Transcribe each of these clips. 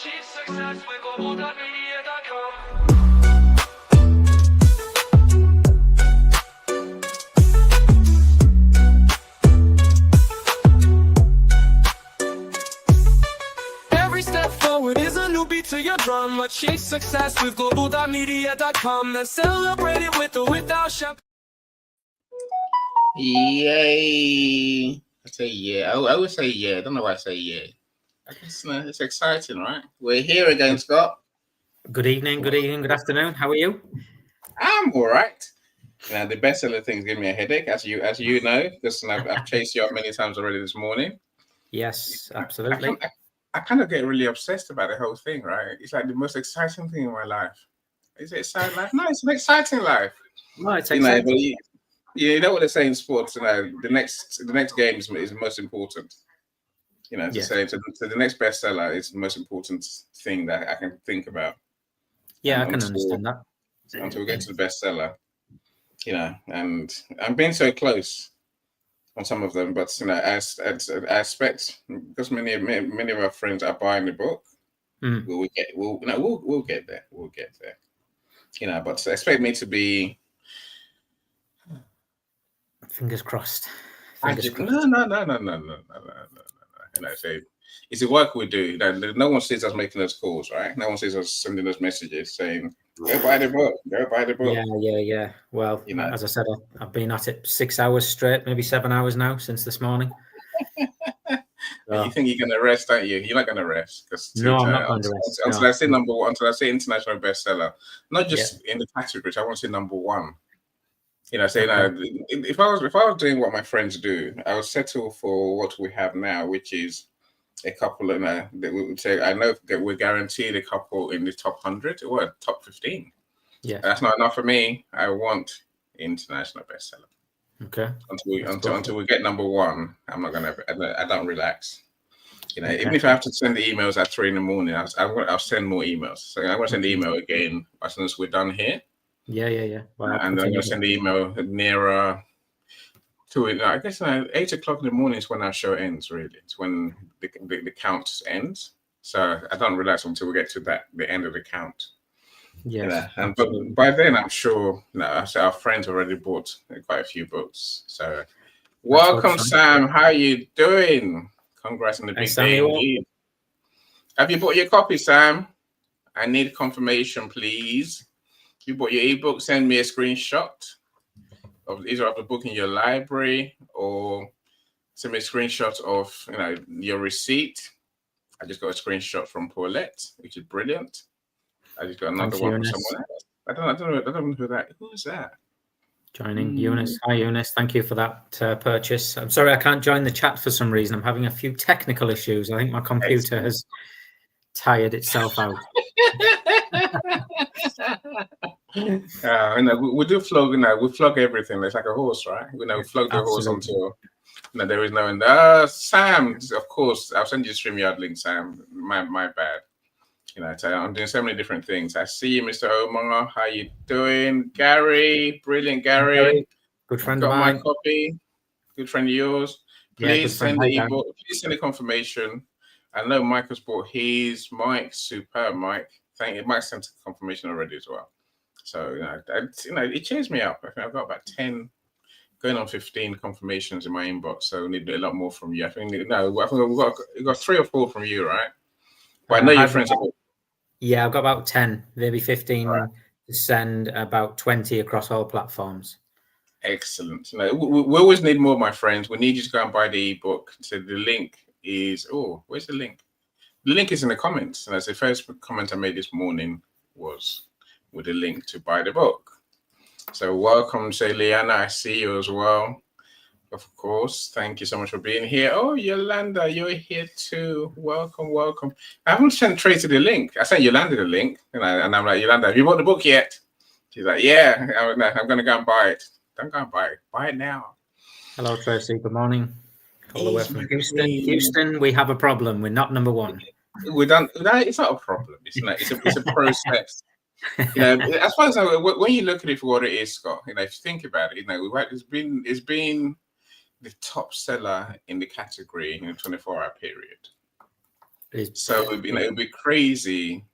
Achieve success with Global.Media.com. Every step forward is a new beat to your drum. Achieve success with Global.Media.com and celebrate it with or without champagne. Yay! I say yeah. I always say yeah. I don't know why I say yeah. I guess it's exciting, right? We're here again, Scott. Good evening, good afternoon. How are you? I'm all right. Now, the bestseller thing's giving me a headache, as you know, because I've chased you up many times already this morning. Yes, absolutely. I kind of get really obsessed about the whole thing, right? It's like the most exciting thing in my life. Is it a sad life? No, it's an exciting life. No, it's exciting. But you know what they say in sports. The next game is the most important. To say so the next bestseller is the most important thing that I can think about. Yeah, I can understand that. Until we get to the bestseller, and I'm being so close on some of them, but I expect, because many of our friends are buying the book, we'll get there. We'll get there. But expect me to be. Fingers crossed. No. So it's the work we do. No one sees us making those calls, right? No one sees us sending those messages saying, "Go buy the book. Go buy the book." Yeah. Well, as I said, I've been at it 6 hours straight, maybe 7 hours now since this morning. You think you're going to rest, don't you? You're not going to rest, because I'm not going to rest. Until I say number one, until I say international bestseller, not just in the category. I want to say number one. If I was doing what my friends do, I would settle for what we have now, which is a couple. That we would say, I know that we're guaranteed a couple in the top 100 or top 15. Yeah, that's not enough for me. I want international bestseller. Okay. Until we get number one, I'm not gonna. I don't relax. Even if I have to send the emails at 3 a.m, I'll send more emails. So I'm gonna send the email again as soon as we're done here. Yeah. Well, and then I'm gonna send the email nearer to it. I guess 8 o'clock in the morning is when our show ends. Really, it's when the count ends. So I don't relax until we get to the end of the count. Yes, but by then I'm sure our friends already bought quite a few books. So welcome, Sam. How are you doing? Congrats on the big day indeed. Have you bought your copy, Sam? I need confirmation, please. If you bought your ebook, send me a screenshot of either of the book in your library, or send me a screenshot of your receipt. I just got a screenshot from Paulette, which is brilliant. I just got another one from someone else. I don't know who that. Who is that? Joining Eunice. Hi, Eunice. Thank you for that purchase. I'm sorry I can't join the chat for some reason. I'm having a few technical issues. I think my computer has tired itself out. We do flog. We flog everything. It's like a horse, right? We flog the horse until there is no end. Sam, of course, I'll send you a StreamYard link, Sam. My bad. I'm doing so many different things. I see you, Mr. Omar. How you doing? Gary, brilliant Gary. Good friend of mine. Got my copy. Good friend of yours. Please send the ebook. Please send a confirmation. I know Mike has bought his. Mike, superb Mike. Thank you. Mike sent a confirmation already as well. So it cheers me up. I think I've got about 10, going on 15 confirmations in my inbox. So we need a lot more from you. I think we've got 3 or 4 from you, right? But I know your friends are. Yeah, I've got about 10, maybe 15 to send, about 20 across all platforms. Excellent. We always need more, my friends. We need you to go and buy the ebook. So the link is, where's the link? The link is in the comments. And that's the first comment I made this morning, was with the link to buy the book. So welcome, say Liana. I see you as well. Of course. Thank you so much for being here. Oh, Yolanda, you're here too. Welcome. I haven't sent Tracy the link. I sent Yolanda the link. And I'm like, Yolanda, have you bought the book yet? She's like, yeah, I'm going to go and buy it. Don't go and buy it. Buy it now. Hello, Tracy. Good morning. All the way from Houston. Houston, we have a problem. We're not number one. We're done. It's not a problem. It's a process. As far as when you look at it for what it is, Scott, if you think about it, it's been the top seller in the category in a 24-hour period. So it'd be crazy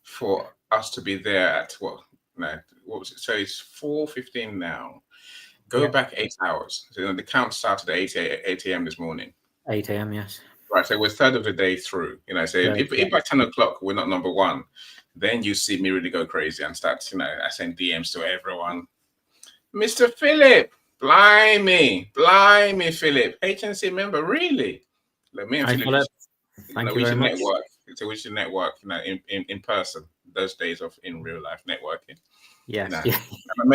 for us to be there at what was it? So it's 4:15 now. Go back 8 hours. So the count started at 8 a.m. this morning. 8 a.m. Yes. Right. So we're third of the day through. So if by 10 o'clock we're not number one, then you see me really go crazy and start. I send DMs to everyone. Mr. Philip, blimey, Philip, HNC member, really? Like me and Philip. Thank you very much. Network. So we should network, in person. Those days of in real life networking. Yes.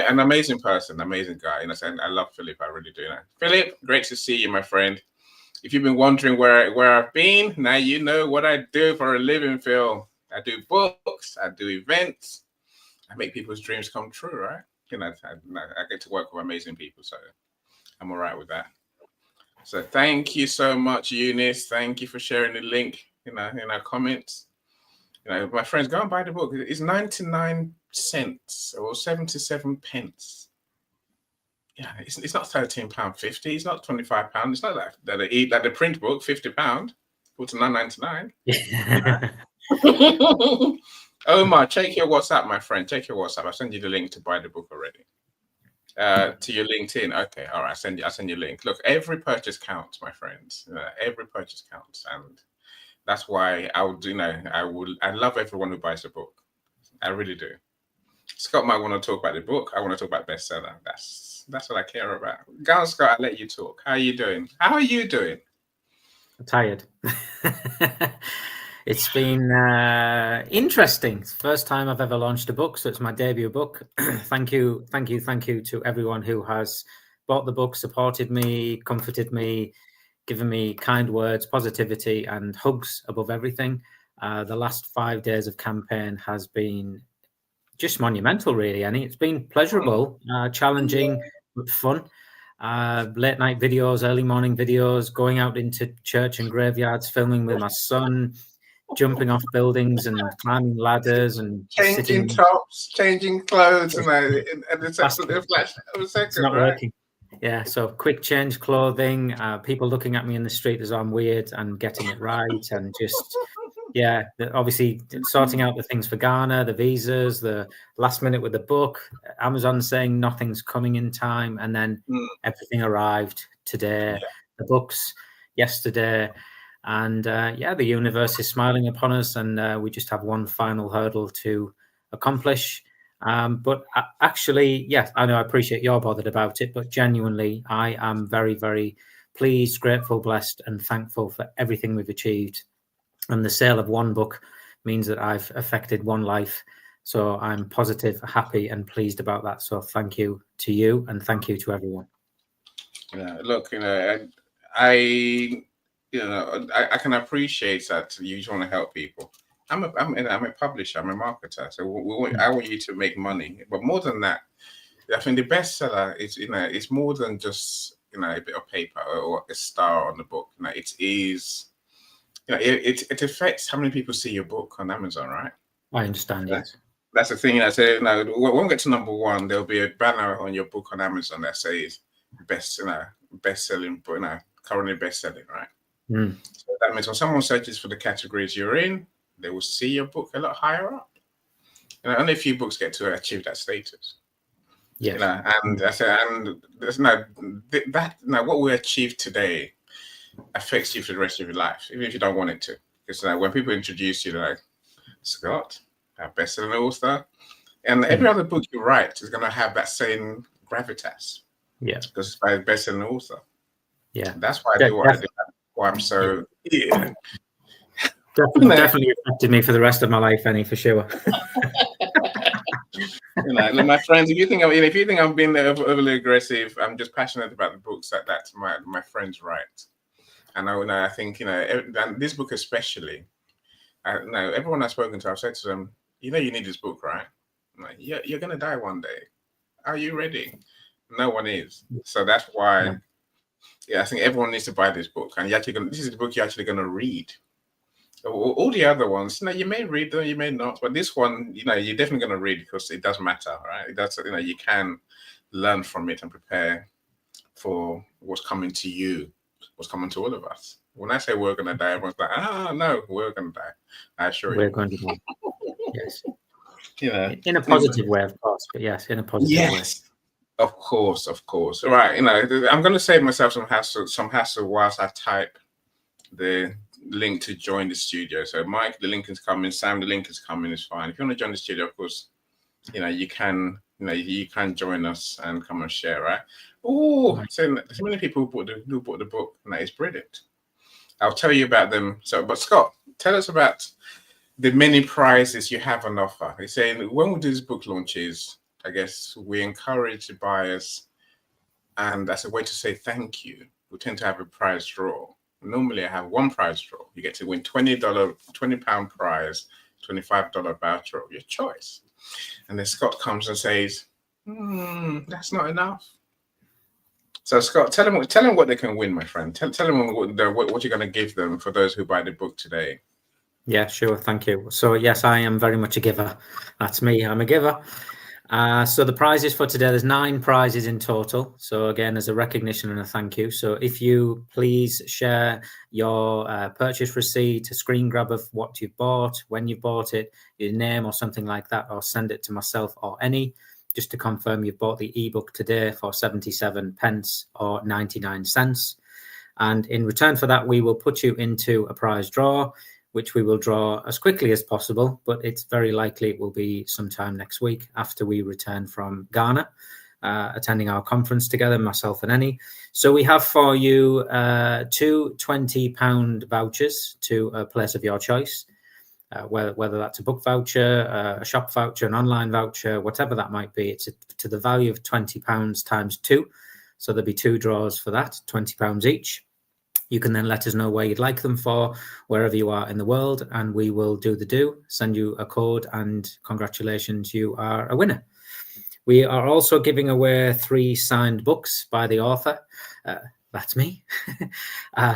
An amazing person, amazing guy. And I love Philip. I really do. Philip, great to see you, my friend. If you've been wondering where I've been, now you know what I do for a living, Phil. I do books. I do events. I make people's dreams come true, right? I get to work with amazing people, so I'm all right with that. So thank you so much, Eunice. Thank you for sharing the link in our comments. My friends, go and buy the book. It's 99 cents or 77 pence. Yeah, it's not £13.50. It's not £25. It's not like the print book, £50. Put to £9.99. Omar, check your WhatsApp, my friend. Check your WhatsApp. I sent you the link to buy the book already. To your LinkedIn. Okay, all right. I'll send you a link. Look, every purchase counts, my friends. Every purchase counts, and that's why I love everyone who buys a book. I really do. Scott might want to talk about the book. I want to talk about Bestseller. That's what I care about. Go on, Scott, I'll let you talk. How are you doing? I'm tired. It's been interesting. It's the first time I've ever launched a book, so it's my debut book. Thank you to everyone who has bought the book, supported me, comforted me, given me kind words, positivity, and hugs above everything. The last 5 days of campaign has been just monumental, really, Annie. It's been pleasurable, challenging, but fun. Late night videos, early morning videos, going out into church and graveyards, filming with my son, jumping off buildings and climbing ladders and changing tops, changing clothes, and it's not working. Yeah, so quick change clothing, people looking at me in the street as I'm weird and getting it right, and just obviously sorting out the things for Ghana, the visas, the last minute with the book, Amazon saying nothing's coming in time, and then everything arrived today. The books yesterday. And the universe is smiling upon us, and we just have one final hurdle to accomplish. But actually, I know I appreciate you're bothered about it, but genuinely, I am very, very pleased, grateful, blessed, and thankful for everything we've achieved. And the sale of one book means that I've affected one life. So I'm positive, happy, and pleased about that. So thank you to you, and thank you to everyone. Yeah, look, I can appreciate that you just want to help people. I'm a publisher, I'm a marketer, so I want you to make money. But more than that, I think the bestseller is it's more than just a bit of paper or a star on the book. It is it affects how many people see your book on Amazon, right? I understand. Yes, that's the thing. I say when we get to number one, there'll be a banner on your book on Amazon that says best-selling, currently best-selling, right? So that means when someone searches for the categories you're in, they will see your book a lot higher up. Only a few books get to achieve that status. Yeah, and I say, and there's what we achieve today affects you for the rest of your life, even if you don't want it to. Because when people introduce you, they're like, Scott, a best-selling author, and every other book you write is going to have that same gravitas. Yeah, because it's by a best-selling author. Yeah, that's why I do what I do. Why I'm so definitely affected me for the rest of my life, Annie, for sure. My friends, if you think I'm being overly aggressive, I'm just passionate about the books that my friends write. And I think and this book especially. Everyone I've spoken to, I've said to them, you need this book, right? Like, you're gonna die one day. Are you ready? No one is. So that's why. Yeah, I think everyone needs to buy this book, and this is the book you're actually going to read. All the other ones, you may read them, you may not, but this one, you're definitely going to read because it does matter, right? That's you can learn from it and prepare for what's coming to you, what's coming to all of us. When I say we're going to die, everyone's like, no, we're going to die. I assure you. We're going to die. Yes. In a positive way, of course. But yes, in a positive way. Of course. Right. I'm going to save myself some hassle whilst I type the link to join the studio. So Mike, the link is coming. Sam, the link is coming. It's fine. If you want to join the studio, of course, you can join us and come and share, right? Oh, so many people who bought the book, and that is brilliant. I'll tell you about them. But Scott, tell us about the many prizes you have on offer. They're saying when we do these book launches, I guess we encourage buyers, and that's a way to say thank you. We tend to have a prize draw. Normally, I have one prize draw. You get to win £20 prize, $25 voucher of your choice. And then Scott comes and says, that's not enough. So Scott, tell them what they can win, my friend. Tell them what you're going to give them for those who buy the book today. Yeah, sure. Thank you. So yes, I am very much a giver. That's me. I'm a giver. So the prizes for today, there's 9 prizes in total. So again, as a recognition and a thank you. So if you please share your purchase receipt, a screen grab of what you've bought, when you bought it, your name or something like that, or send it to myself or any, just to confirm you've bought the ebook today for 77 pence or 99 cents. And in return for that, we will put you into a prize draw, which we will draw as quickly as possible, but it's very likely it will be sometime next week after we return from Ghana, attending our conference together, myself and Annie. So we have for you 2 £20 vouchers to a place of your choice, whether that's a book voucher, a shop voucher, an online voucher, whatever that might be. It's to the value of £20 times 2. So there'll be 2 draws for that, £20 each. You can then let us know where you'd like them for, wherever you are in the world, and we will do, send you a code, and congratulations, you are a winner. We are also giving away 3 signed books by the author. That's me.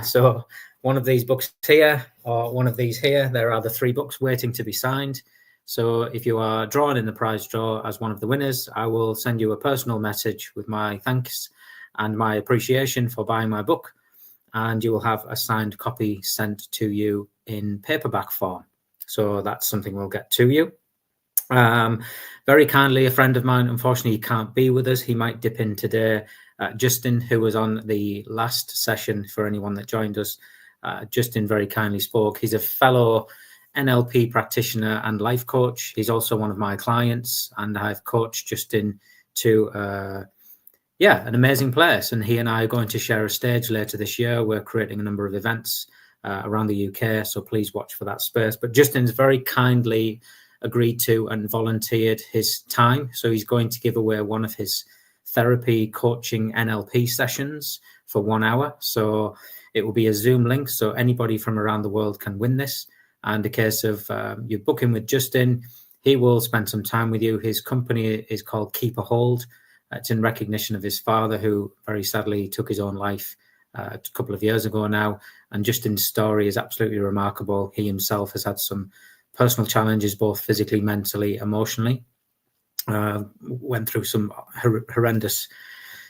So one of these books here, or one of these here, there are the 3 books waiting to be signed. So if you are drawn in the prize draw as one of the winners, I will send you a personal message with my thanks and my appreciation for buying my book. And you will have a signed copy sent to you in paperback form. So that's something we'll get to you. Very kindly, a friend of mine, unfortunately, he can't be with us. He might dip in today. Justin, who was on the last session for anyone that joined us, Justin very kindly spoke. He's a fellow NLP practitioner and life coach. He's also one of my clients, and I've coached Justin to an amazing place. And he and I are going to share a stage later this year. We're creating a number of events around the UK, so please watch for that space. But Justin's very kindly agreed to and volunteered his time. So he's going to give away one of his therapy coaching NLP sessions for 1 hour. So it will be a Zoom link, so anybody from around the world can win this. And in case of you booking with Justin, he will spend some time with you. His company is called Keep a Hold. It's in recognition of his father, who very sadly took his own life a couple of years ago now. And Justin's story is absolutely remarkable. He himself has had some personal challenges, both physically, mentally, emotionally. Went through some horrendous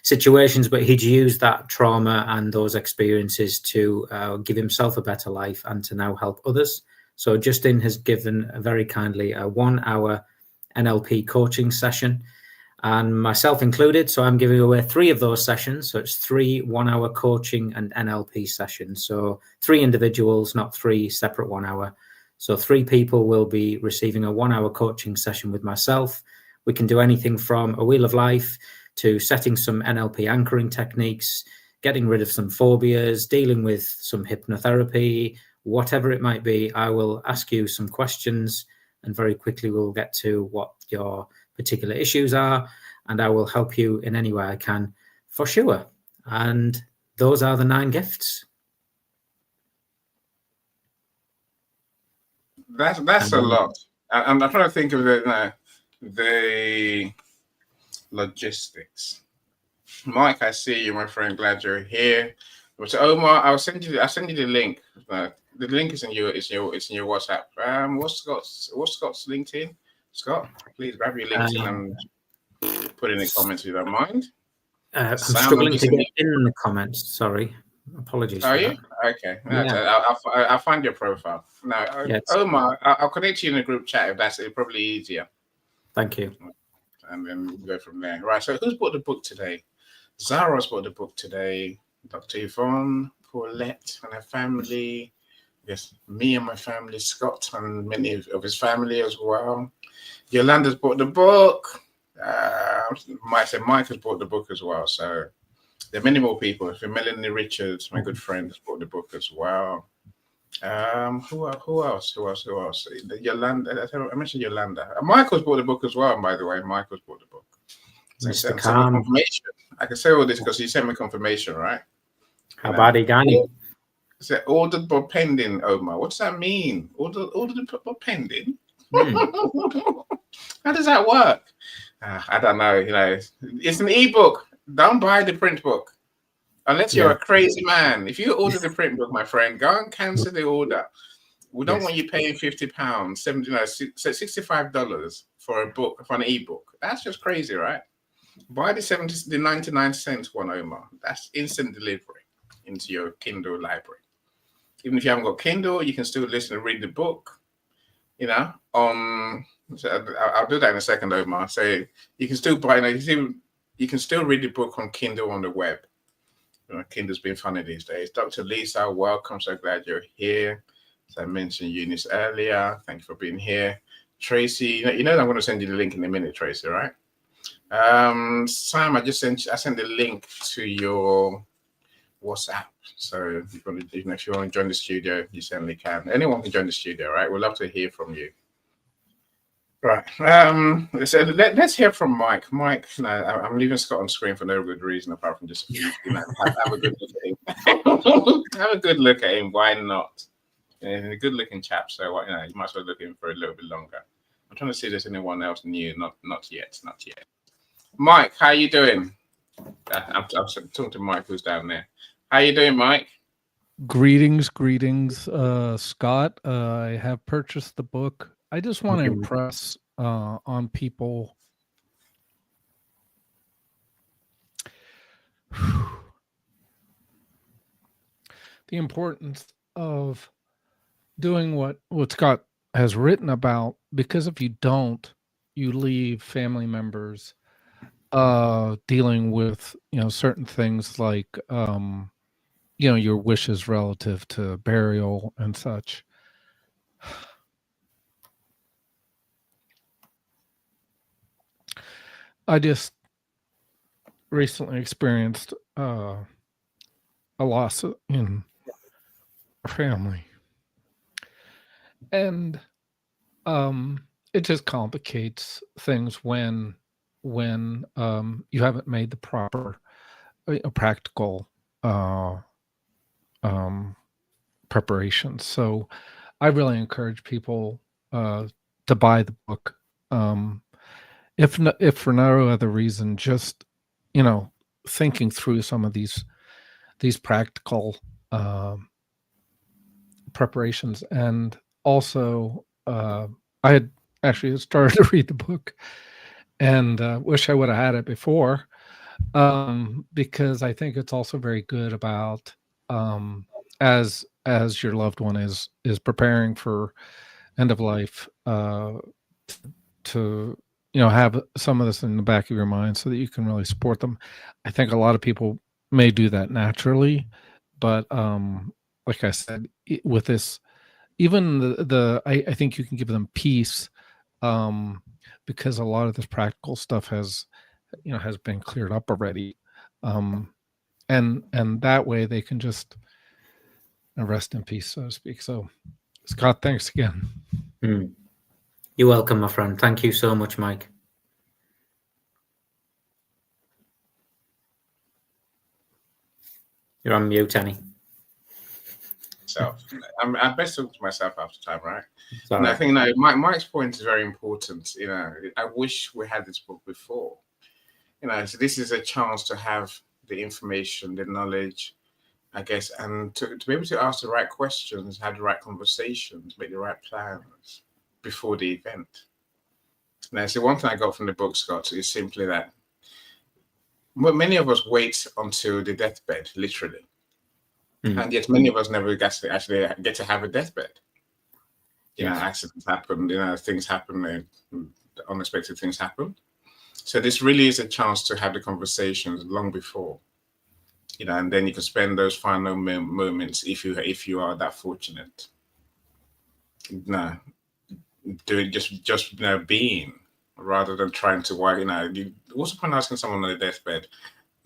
situations, but he'd used that trauma and those experiences to give himself a better life and to now help others. So Justin has given very kindly a 1 hour NLP coaching session, and myself included. So I'm giving away 3 of those sessions. So it's 3 1 hour coaching and NLP sessions. So 3 individuals, not 3 separate 1 hour. So 3 people will be receiving a 1 hour coaching session with myself. We can do anything from a wheel of life to setting some NLP anchoring techniques, getting rid of some phobias, dealing with some hypnotherapy, whatever it might be. I will ask you some questions, and very quickly we'll get to what your particular issues are, and I will help you in any way I can, for sure. And those are the 9 gifts. That's a lot. I'm trying to think of the logistics. Mike, I see you, my friend. Glad you're here. But Omar, I'll send you the link. The link is in your WhatsApp. What's Scott's LinkedIn? Scott, please grab your LinkedIn and put in the comments if you don't mind. I'm struggling to get in the comments. Sorry, Apologies Are for you? that. Okay. Yeah. I'll find your profile. Now, Yes. Omar, I'll connect you in a group chat if that's probably easier. Thank you. And then we'll go from there. Right. So who's bought the book today? Zara's bought the book today. Dr. Yvonne, Paulette, and her family. Yes, me and my family, Scott, and many of his family as well. Yolanda's bought the book. Mike has bought the book as well. So there are many more people. So Melanie Richards, my good friend, has bought the book as well. Who else? Yolanda. I mentioned Yolanda. Michael's bought the book as well, by the way. Michael's bought the book. So Mr. sent me Khan. confirmation. I can say all this because he sent me confirmation, right? Habari Gani. So ordered but pending, Omar. What does that mean? Ordered but pending? How does that work? I don't know. It's an ebook. Don't buy the print book unless you're a crazy man. If you order the print book, my friend, go and cancel the order. We don't want you paying £50, $65 for a book, for an ebook. That's just crazy, right? Buy the 99 cents one, Omar. That's instant delivery into your Kindle library. Even if you haven't got Kindle, you can still listen and read the book. So I'll do that in a second, Omar. So you can still buy. You can still read the book on Kindle on the web. Kindle's been funny these days. Dr. Lisa, welcome. So glad you're here. As I mentioned Eunice earlier, thank you for being here. Tracy, I'm going to send you the link in a minute, Tracy. Right? Sam, I sent the link to your WhatsApp. So if you want to join the studio, you certainly can. Anyone can join the studio, right? We'd love to hear from you. Right. So let's hear from Mike. Mike, I'm leaving Scott on screen for no good reason apart from just have a good look at him. Have a good look at him. Why not? He's a good-looking chap. So you might as well look at him for a little bit longer. I'm trying to see if there's anyone else new. Not yet. Mike, how you doing? I'm talking to Mike, who's down there. How you doing, Mike? Greetings, Scott. I have purchased the book. I just want to impress on people the importance of doing what Scott has written about, because if you don't, you leave family members dealing with certain things like your wishes relative to burial and such. I just recently experienced a loss in our family, and it just complicates things when you haven't made the proper practical preparations. So I really encourage people to buy the book, if for no other reason, just thinking through some of these practical preparations. And also I had actually started to read the book and wish I would have had it before, because I think it's also very good about as your loved one is preparing for end of life, to have some of this in the back of your mind so that you can really support them. I think a lot of people may do that naturally, but like I said, with this, even I think you can give them peace, because a lot of this practical stuff has been cleared up already, and that way they can just rest in peace, so to speak. So, Scott, thanks again. You're welcome, my friend. Thank you so much, Mike. You're on mute, Annie. So I best talk to myself after time, right? And I think Mike's point is very important. I wish we had this book before. So this is a chance to have the information, the knowledge, I guess, and to be able to ask the right questions, have the right conversations, make the right plans before the event. Now, so one thing I got from the book, Scott, is simply that many of us wait until the deathbed, literally. And yet many of us never actually get to have a deathbed. You know, accidents happen, you know, things happen, unexpected things happen. So this really is a chance to have the conversations long before, you know, and then you can spend those final moments if you are that fortunate. No, do it just you know, being, rather than trying to, you know, what's the point of asking someone on their deathbed,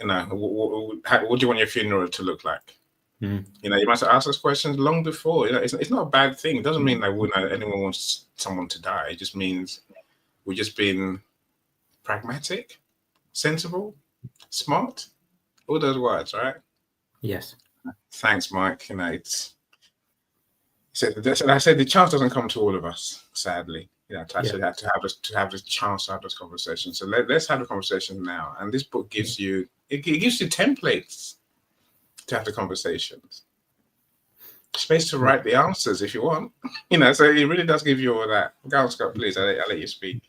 you know, what do you want your funeral to look like? You know, you must ask those questions long before. You know, it's not a bad thing. It doesn't mean that anyone wants someone to die. It just means we're just being pragmatic, sensible, smart. All those words, right? Yes. Thanks, Mike. You know, it's I said the chance doesn't come to all of us, sadly. You know, to actually have the chance to have those conversations. So let's have the conversation now. And this book gives you gives you templates to have the conversations. Space to write the answers if you want. You know, so it really does give you all that. Go on, Scott, please. I'll let you speak.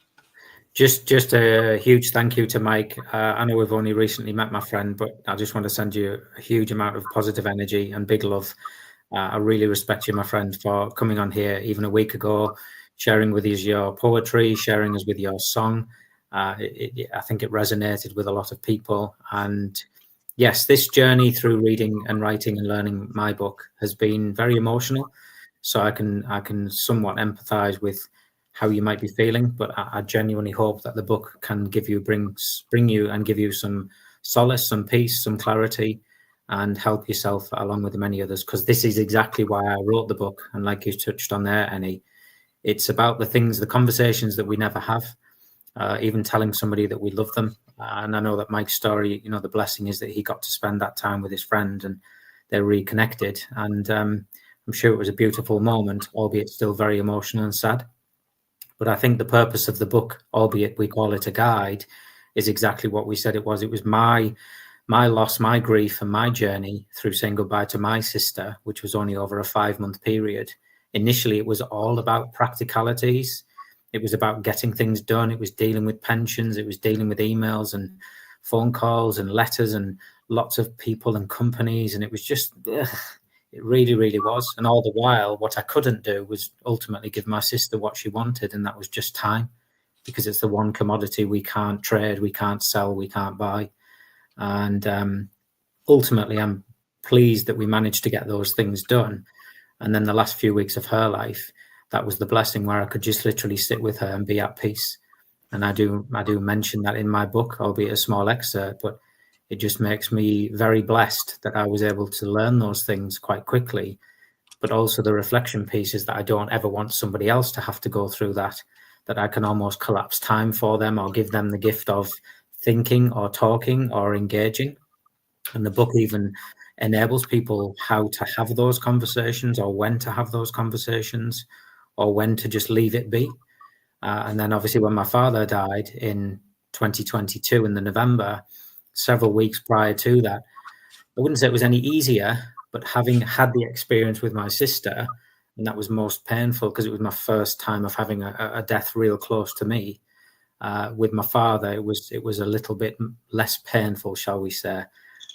Just a huge thank you to Mike. I know we've only recently met, my friend, but I just want to send you a huge amount of positive energy and big love. I really respect you, my friend, for coming on here even a week ago, sharing with us your poetry, sharing us with your song. I think it resonated with a lot of people. And yes, this journey through reading and writing and learning my book has been very emotional. So I can somewhat empathize with how you might be feeling, but I genuinely hope that the book can bring you and give you some solace, some peace, some clarity, and help yourself along with many others. Because this is exactly why I wrote the book. And like you touched on there, Annie, it's about the conversations that we never have, even telling somebody that we love them. And I know that Mike's story, you know, the blessing is that he got to spend that time with his friend and they're reconnected. And I'm sure it was a beautiful moment, albeit still very emotional and sad. But I think the purpose of the book, albeit we call it a guide, is exactly what we said it was. It was my loss, my grief, and my journey through saying goodbye to my sister, which was only over a 5-month period. Initially, it was all about practicalities. It was about getting things done. It was dealing with pensions. It was dealing with emails and phone calls and letters and lots of people and companies. And it was just, it really, really was. And all the while, what I couldn't do was ultimately give my sister what she wanted. And that was just time, because it's the one commodity we can't trade, we can't sell, we can't buy. And ultimately, I'm pleased that we managed to get those things done. And then the last few weeks of her life, that was the blessing where I could just literally sit with her and be at peace. And I do mention that in my book, albeit a small excerpt, but it just makes me very blessed that I was able to learn those things quite quickly. But also the reflection piece is that I don't ever want somebody else to have to go through that I can almost collapse time for them or give them the gift of thinking or talking or engaging. And the book even enables people how to have those conversations, or when to have those conversations, or when to just leave it be. And then obviously when my father died in 2022 in the November, several weeks prior to that, I wouldn't say it was any easier, but having had the experience with my sister, and that was most painful because it was my first time of having a death real close to me. With my father, it was a little bit less painful, shall we say.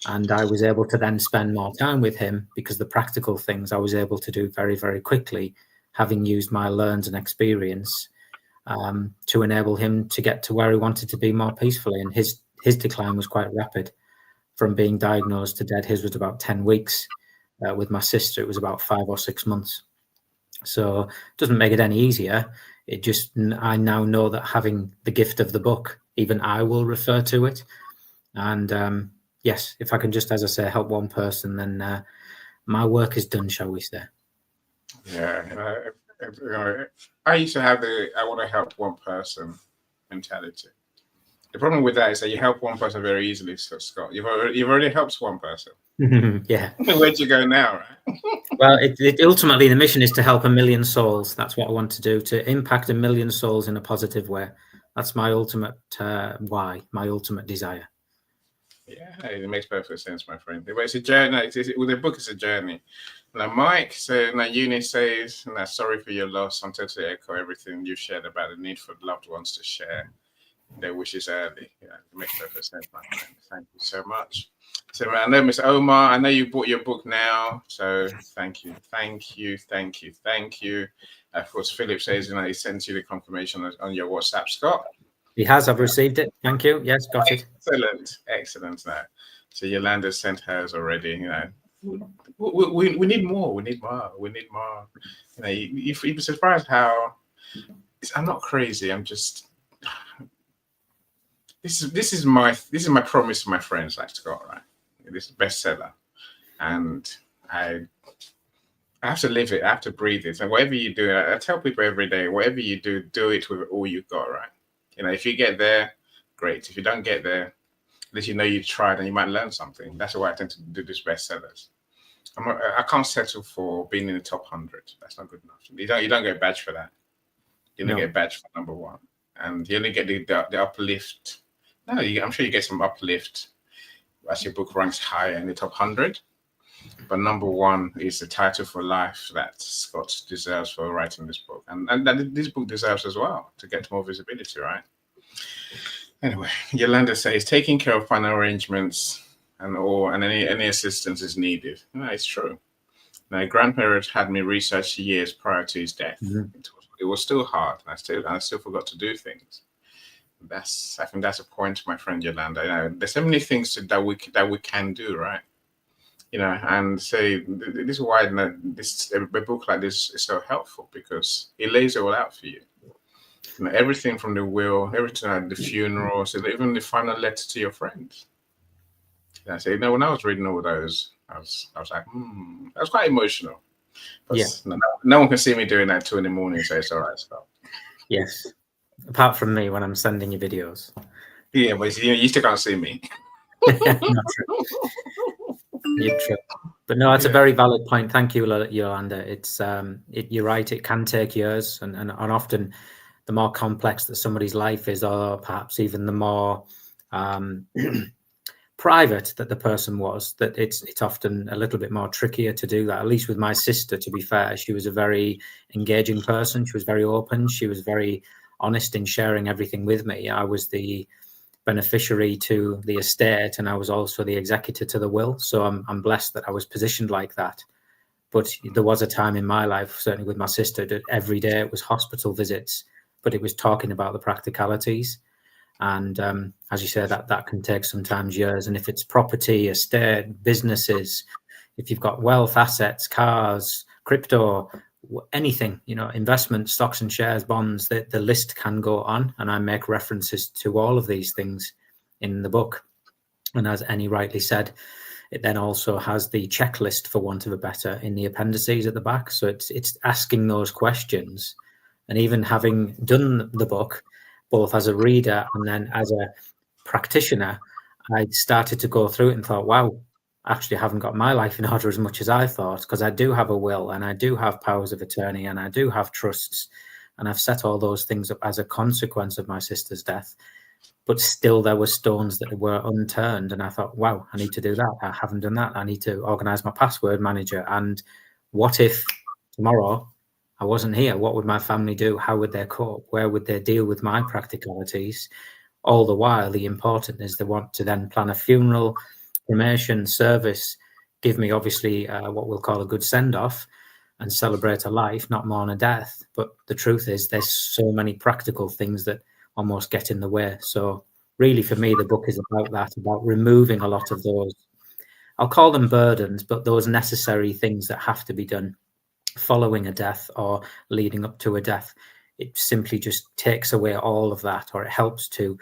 And I was able to then spend more time with him because the practical things I was able to do very, very quickly, having used my learns and experience to enable him to get to where he wanted to be more peacefully. And his decline was quite rapid. From being diagnosed to dead, his was about 10 weeks. With my sister, it was about 5 or 6 months. So it doesn't make it any easier. It just, I now know that having the gift of the book, even I will refer to it. And yes, if I can just, as I say, help one person, then my work is done, shall we say. Yeah. I used to have I want to help one person mentality. The problem with that is that you help one person very easily, Scott. You've already helped one person. Yeah. Where'd you go now, right? Well, ultimately, the mission is to help 1 million souls. That's what I want to do, to impact 1 million souls in a positive way. That's my ultimate why, my ultimate desire. Yeah, it makes perfect sense, my friend. But it's a journey. The book is a journey. Now, Mike says, now Eunice says, sorry for your loss. I'm totally echo everything you shared about the need for loved ones to share. their wishes early. Yeah, it makes perfect sense, my friend. Thank you so much. So, I know, Miss Omar, I know you bought your book now. So, thank you. Of course, Philip says, he sends you the confirmation on your WhatsApp, Scott. He has. I've received it. Thank you. Yes, got it. Excellent. Now, so Yolanda sent hers already. We need more. We need more. You'd be surprised how I'm not crazy. I'm just. This is my promise to my friends, like Scott, right? This is bestseller, and I have to live it. I have to breathe it. And whatever you do, I tell people every day, whatever you do, do it with all you've got, right? If you get there, great. If you don't get there, at least you tried and you might learn something. That's why I tend to do these bestsellers. I can't settle for being in the top 100. That's not good enough. You don't get a badge for that. You don't get a badge for number one, and you only get the uplift. No, I'm sure you get some uplift as your book ranks higher in the top 100. But number one is the title for life that Scott deserves for writing this book, and that this book deserves as well to get more visibility, right? Anyway, Yolanda says taking care of final arrangements and any assistance is needed. It's true. My grandparents had me research years prior to his death. Mm-hmm. It was still hard. I still forgot to do things. I think that's a point, my friend Yolanda. There's so many things that we can do, right? And say this is why a book like this is so helpful, because it lays it all out for you. Everything from the will, everything at the funeral, so even the final letter to your friends. I say, when I was reading all those, I was like, I was quite emotional. But yeah. No one can see me doing that 2 a.m, so it's all right, Scott. Yes. Apart from me when I'm sending you videos. Yeah, but you still can't see me. Not true. You're true. But no, it's a very valid point. Thank you, Yolanda. It's you're right. It can take years, and often the more complex that somebody's life is, or perhaps even the more private that the person was, that it's often a little bit more trickier to do that. At least with my sister, to be fair, she was a very engaging person. She was very open. She was very honest in sharing everything with me. I was the beneficiary to the estate, and I was also the executor to the will. So I'm blessed that I was positioned like that. But there was a time in my life, certainly with my sister, that every day it was hospital visits, but it was talking about the practicalities. And as you say, that can take sometimes years. And if it's property, estate, businesses, if you've got wealth, assets, cars, crypto, anything, investment, stocks and shares, bonds, the list can go on. And I make references to all of these things in the book. And as Annie rightly said, it then also has the checklist, for want of a better, in the appendices at the back. So it's asking those questions. And even having done the book, both as a reader and then as a practitioner, I started to go through it and thought, wow, actually I haven't got my life in order as much as I thought, because I do have a will and I do have powers of attorney and I do have trusts, and I've set all those things up as a consequence of my sister's death. But still there were stones that were unturned, and I thought, wow, I need to do that. I haven't done that. I need to organize my password manager. And what if tomorrow I wasn't here? What would my family do? How would they cope? Where would they deal with my practicalities? All the while, the important is they want to then plan a funeral, cremation, service, give me obviously what we'll call a good send-off, and celebrate a life, not mourn a death. But the truth is there's so many practical things that almost get in the way. So really for me, the book is about that, about removing a lot of those, I'll call them burdens, but those necessary things that have to be done following a death or leading up to a death. It simply just takes away all of that, or it helps to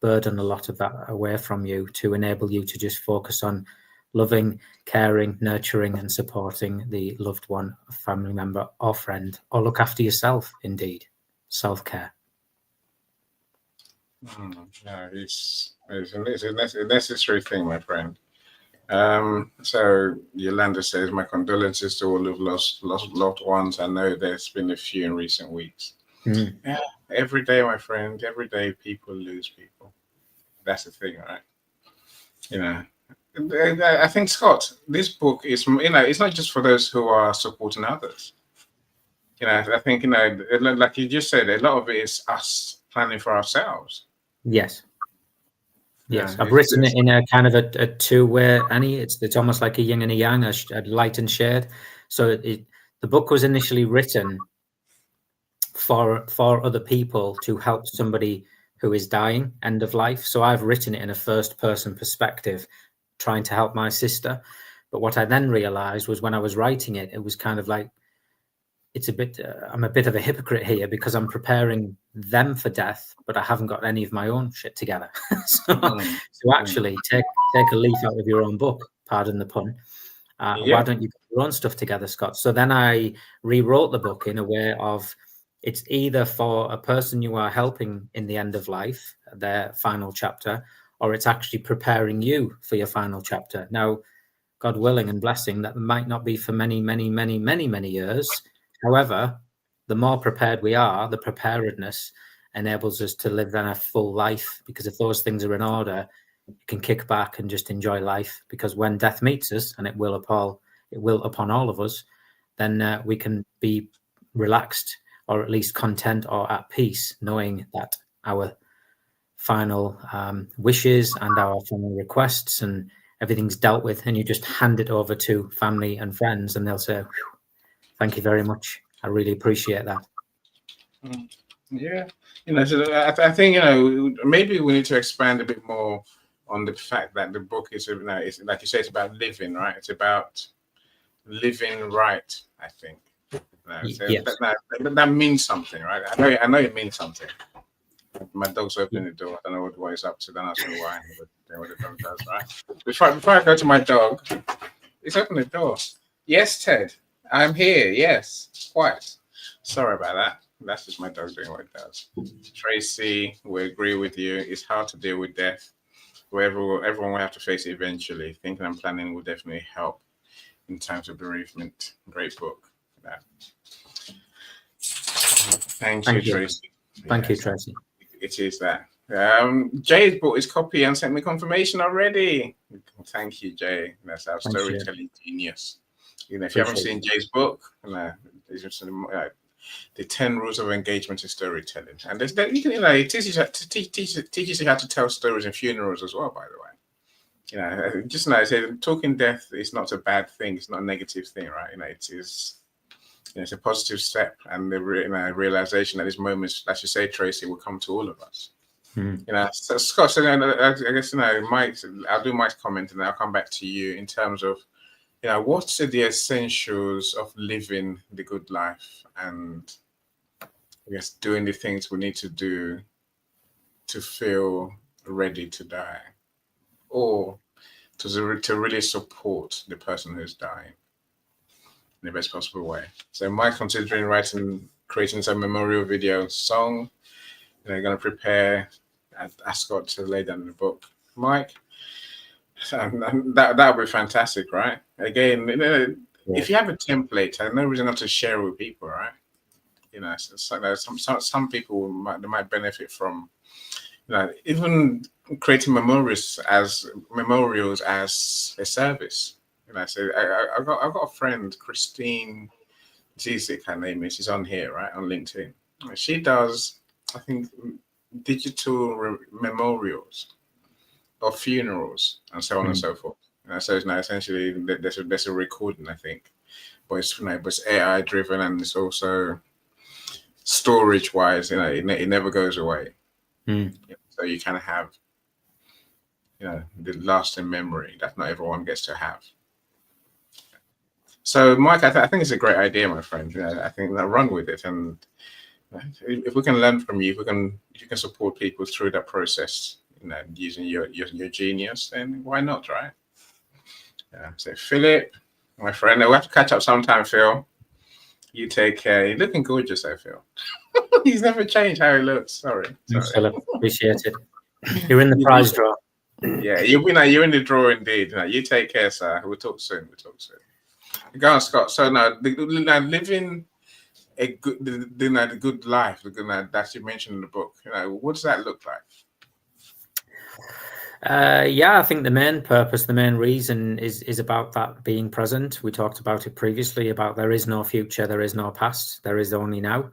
burden a lot of that away from you, to enable you to just focus on loving, caring, nurturing and supporting the loved one, family member or friend, or look after yourself. Indeed, self-care. No, it's a necessary thing, my friend. So Yolanda says, my condolences to all who've lost loved ones. I know there's been a few in recent weeks. Yeah, every day, my friend, every day people lose people. That's the thing, right? I think, Scott, this book is, it's not just for those who are supporting others. I think, like you just said, a lot of it is us planning for ourselves. Yes. Yes, Yeah, I've written it in a kind of a two-way, Annie. It's almost like a yin and a yang, a light and shade. So the book was initially written for other people to help somebody who is dying, end of life. So I've written it in a first-person perspective, trying to help my sister. But what I then realized was when I was writing it, it was kind of like, it's a bit, I'm a bit of a hypocrite here because I'm preparing them for death, but I haven't got any of my own shit together. So actually take a leaf out of your own book, pardon the pun. Why don't you get your own stuff together, Scott? So then I rewrote the book in a way of, it's either for a person you are helping in the end of life, their final chapter, or it's actually preparing you for your final chapter. Now, God willing and blessing, that might not be for many, many, many, many, many years. However, the more prepared we are, the preparedness enables us to live then a full life, because if those things are in order, you can kick back and just enjoy life, because when death meets us, and it will upon all of us, then we can be relaxed, or at least content or at peace, knowing that our final wishes and our final requests and everything's dealt with, and you just hand it over to family and friends, and they'll say, thank you very much. I really appreciate that. Yeah. So I think, maybe we need to expand a bit more on the fact that the book is, it's like you say, it's about living, right? It's about living right, I think. So yes. that means something, right? I know it means something. My dog's opening the door. I don't know what he's up to. Don't ask me why. But what the dog does, right? Before I go to my dog, he's opened the door. Yes, Ted, I'm here. Yes, quite. Sorry about that. That's just my dog doing what it does. Tracy, we agree with you. It's hard to deal with death. Everyone will have to face it eventually. Thinking and planning will definitely help in times of bereavement. Great book. Yeah. Thank you, Tracy. Thank you, Tracy. It is that. Jay's bought his copy and sent me confirmation already. Thank you, Jay. That's our storytelling genius. If you haven't seen Jay's book, the 10 Rules of Engagement in Storytelling, and it teaches you how to tell stories in funerals as well. By the way, just talking death is not a bad thing. It's not a negative thing, right? It is. It's a positive step, and the realization that these moments, as you say, Tracy, will come to all of us. So Scott, so I guess Mike, I'll do Mike's comment, and then I'll come back to you in terms of, what's the essentials of living the good life, and I guess doing the things we need to do to feel ready to die, or to really support the person who's dying in the best possible way. So Mike considering creating some memorial video song. They're going to prepare and ask Scott to lay down the book. Mike, that would be fantastic, right? Again, if you have a template, there's no reason not to share it with people, right? Some people might benefit from, even creating memorials as a service. So I've got a friend, Christine Zizik, her name is. She's on here, right, on LinkedIn. She does, I think, digital memorials of funerals and so on and so forth. So it's now essentially there's a recording, I think, but it's AI driven, and it's also storage wise. It never goes away. So you kind of have, the lasting memory that not everyone gets to have. So, Mike, I think it's a great idea, my friend. I think that run with it, and if we can learn from you, if you can support people through that process, using your genius, then why not, right? So, Philip, my friend, we'll have to catch up sometime, Phil. You take care. You're looking gorgeous, I feel. He's never changed how he looks. Sorry. Thanks, Philip. Appreciate it. You're in the prize draw. Yeah, you're in the draw indeed. You take care, sir. We'll talk soon. Go on, Scott. So now, living a good, the good life, that you mentioned in the book. What does that look like? I think the main purpose, the main reason is about that being present. We talked about it previously about there is no future, there is no past, there is only now.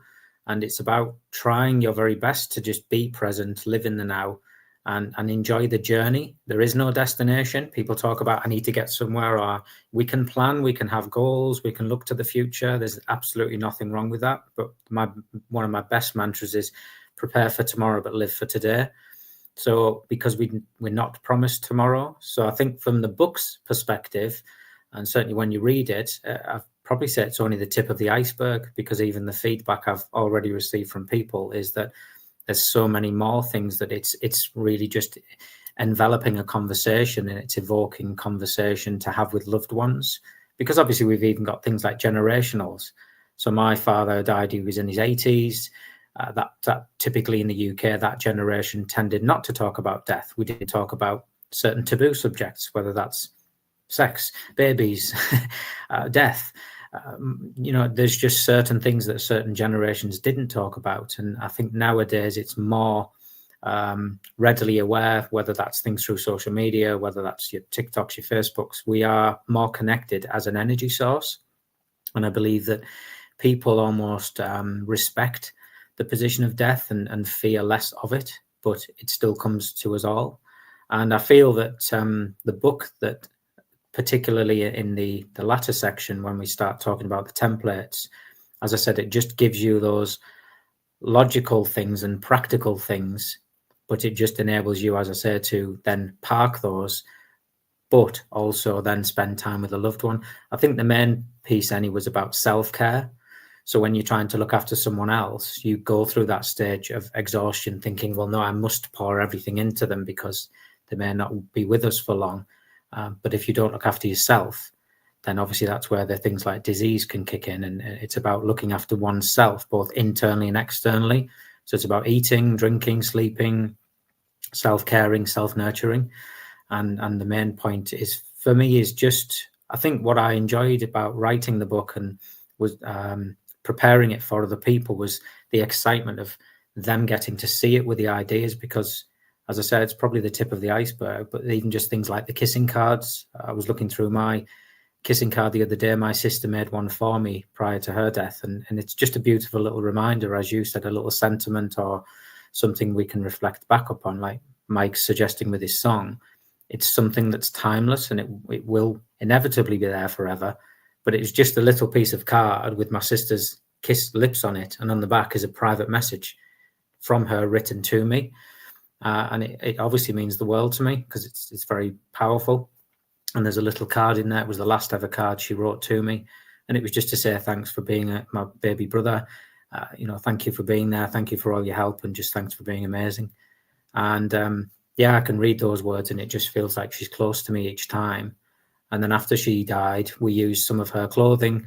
And it's about trying your very best to just be present, live in the now, and enjoy the journey. There is no destination. People talk about, I need to get somewhere, or we can plan, we can have goals, we can look to the future. There's absolutely nothing wrong with that. But one of my best mantras is prepare for tomorrow, but live for today. So because we're not promised tomorrow. So I think from the book's perspective, and certainly when you read it, I've probably say it's only the tip of the iceberg, because even the feedback I've already received from people is that there's so many more things, that it's really just enveloping a conversation, and it's evoking conversation to have with loved ones. Because obviously we've even got things like generationals. So my father died, he was in his 80s. That typically in the UK, that generation tended not to talk about death. We didn't talk about certain taboo subjects, whether that's sex, babies, death. There's just certain things that certain generations didn't talk about. And I think nowadays it's more readily aware, whether that's things through social media, whether that's your TikToks, your Facebooks, we are more connected as an energy source. And I believe that people almost respect the position of death and fear less of it, but it still comes to us all. And I feel that the book, that particularly in the latter section, when we start talking about the templates, as I said, it just gives you those logical things and practical things, but it just enables you, as I say, to then park those, but also then spend time with a loved one. I think the main piece, Annie, was about self-care. So when you're trying to look after someone else, you go through that stage of exhaustion, thinking, well, no, I must pour everything into them because they may not be with us for long. But if you don't look after yourself, then obviously that's where the things like disease can kick in. And it's about looking after oneself, both internally and externally. So it's about eating, drinking, sleeping, self-caring, self-nurturing. And the main point is, for me, is just, I think what I enjoyed about writing the book and was preparing it for other people was the excitement of them getting to see it with the ideas, because as I said, it's probably the tip of the iceberg, but even just things like the kissing cards. I was looking through my kissing card the other day. My sister made one for me prior to her death. And it's just a beautiful little reminder, as you said, a little sentiment or something we can reflect back upon, like Mike's suggesting with his song. It's something that's timeless, and it will inevitably be there forever. But it's just a little piece of card with my sister's kissed lips on it. And on the back is a private message from her written to me. And it obviously means the world to me, because it's very powerful. And there's a little card in there. It was the last ever card she wrote to me. And it was just to say thanks for being my baby brother. Thank you for being there. Thank you for all your help. And just thanks for being amazing. And I can read those words, and it just feels like she's close to me each time. And then after she died, we used some of her clothing,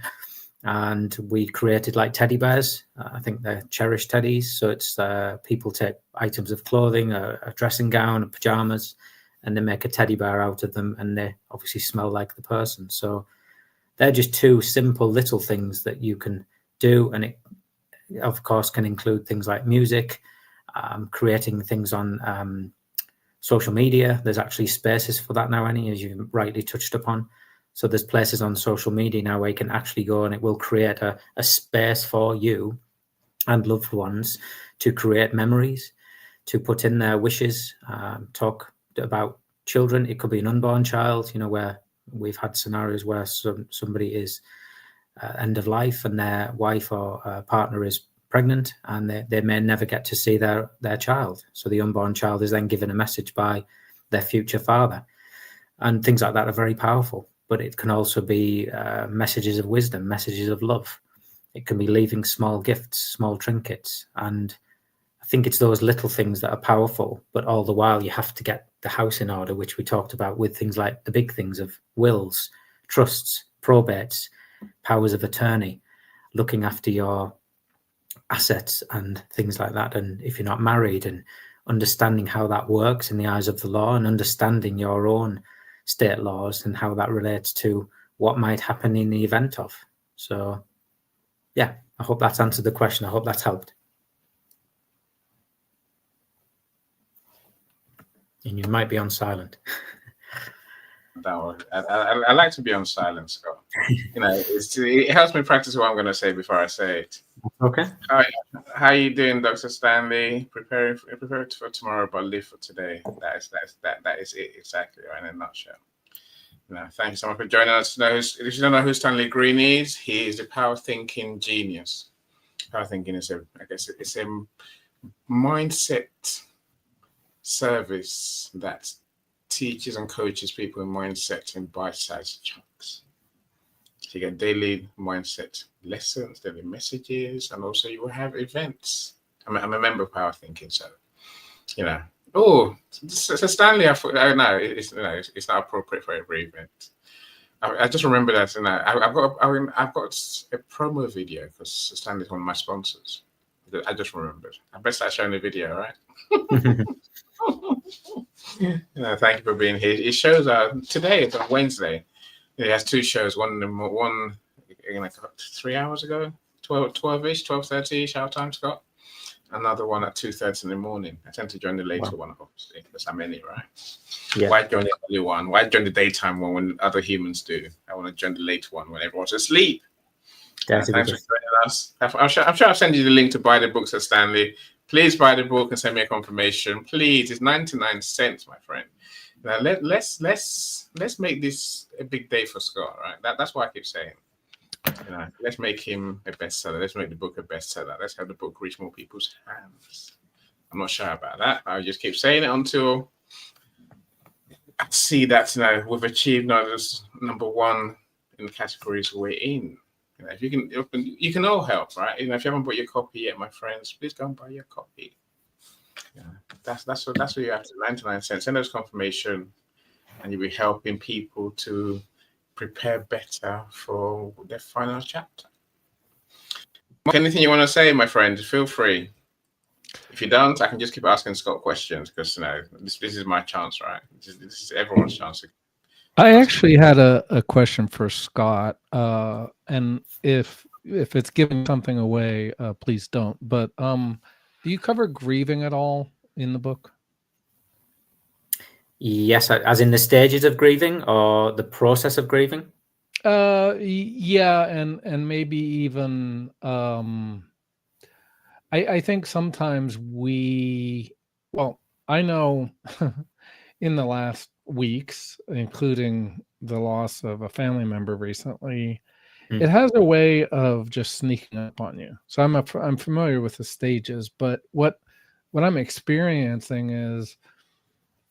and we created like teddy bears. I think they're cherished teddies. So it's people take items of clothing, a dressing gown, and pajamas, and they make a teddy bear out of them, and they obviously smell like the person. So they're just two simple little things that you can do. And it, of course, can include things like music, creating things on social media. There's actually spaces for that now, Annie, as you rightly touched upon. So there's places on social media now where you can actually go, and it will create a space for you and loved ones to create memories, to put in their wishes, talk about children. It could be an unborn child, where we've had scenarios where somebody is end of life and their wife or partner is pregnant, and they may never get to see their child. So the unborn child is then given a message by their future father. And things like that are very powerful. But it can also be messages of wisdom, messages of love. It can be leaving small gifts, small trinkets. And I think it's those little things that are powerful, but all the while you have to get the house in order, which we talked about with things like the big things of wills, trusts, probates, powers of attorney, looking after your assets and things like that. And if you're not married, and understanding how that works in the eyes of the law, and understanding your own state laws and how that relates to what might happen in the event of. So I hope that's answered the question. I hope that's helped. And you might be on silent. I like to be on silent, Scott. It helps me practice what I'm going to say before I say it. Okay. How are you doing, Dr. Stanley? Prepare for tomorrow, but live for today. That is it exactly, right, in a nutshell. Thank you so much for joining us. If you don't know who Stanley Green is, he is a power thinking genius. Power thinking is it's a mindset service that teaches and coaches people in mindset in bite-sized chunks. So you get daily mindset lessons, daily messages, and also you will have events. I'm a member of Power Thinking, so Oh, so Stanley, I know it's not appropriate for every event. I just remember that, I've got a promo video because Stanley's one of my sponsors. I just remembered. I best start showing the video, right? Thank you for being here. It shows today. It's on Wednesday. It has two shows. One 3 hours ago, 12-ish, 12:30-ish our time, Scott. Another one at 2:30 in the morning. I tend to join the later one, obviously, because I'm in it, right? Yeah. Why join the early one? Why join the daytime one when other humans do? I want to join the late one when everyone's asleep. Thanks for joining us. I'm sure I'll send you the link to buy the books at Stanley. Please buy the book and send me a confirmation. Please, it's 99 cents, my friend. Now let's make this a big day for Scott, right? That's what I keep saying. Let's make him a bestseller. Let's make the book a bestseller. Let's have the book reach more people's hands. I'm not sure about that. I just keep saying it until I see that we've achieved number one in the categories we're in. If you can all help, right? If you haven't bought your copy yet, my friends, please go and buy your copy. That's what you have to 99 cents. Send us confirmation, and you'll be helping people to prepare better for their final chapter. Anything you want to say, my friend? Feel free. If you don't, I can just keep asking Scott questions because this is my chance, right? This is everyone's chance. I actually had a question for Scott, and if it's giving something away, please don't. But do you cover grieving at all in the book? Yes, as in the stages of grieving or the process of grieving? Yeah, and maybe even I think sometimes I know in the last weeks, including the loss of a family member recently, it has a way of just sneaking up on you. So I'm familiar with the stages, but what I'm experiencing is,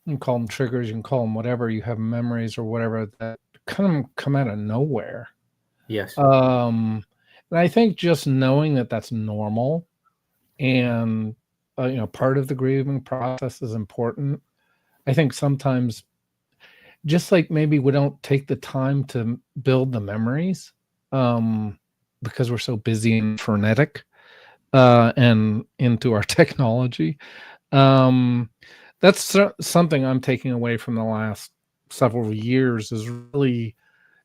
you can call them triggers, you can call them whatever, you have memories or whatever that kind of come out of nowhere. Yes. And I think just knowing that that's normal and part of the grieving process is important. I think sometimes just like maybe we don't take the time to build the memories because we're so busy and frenetic and into our technology. That's something I'm taking away from the last several years, is really,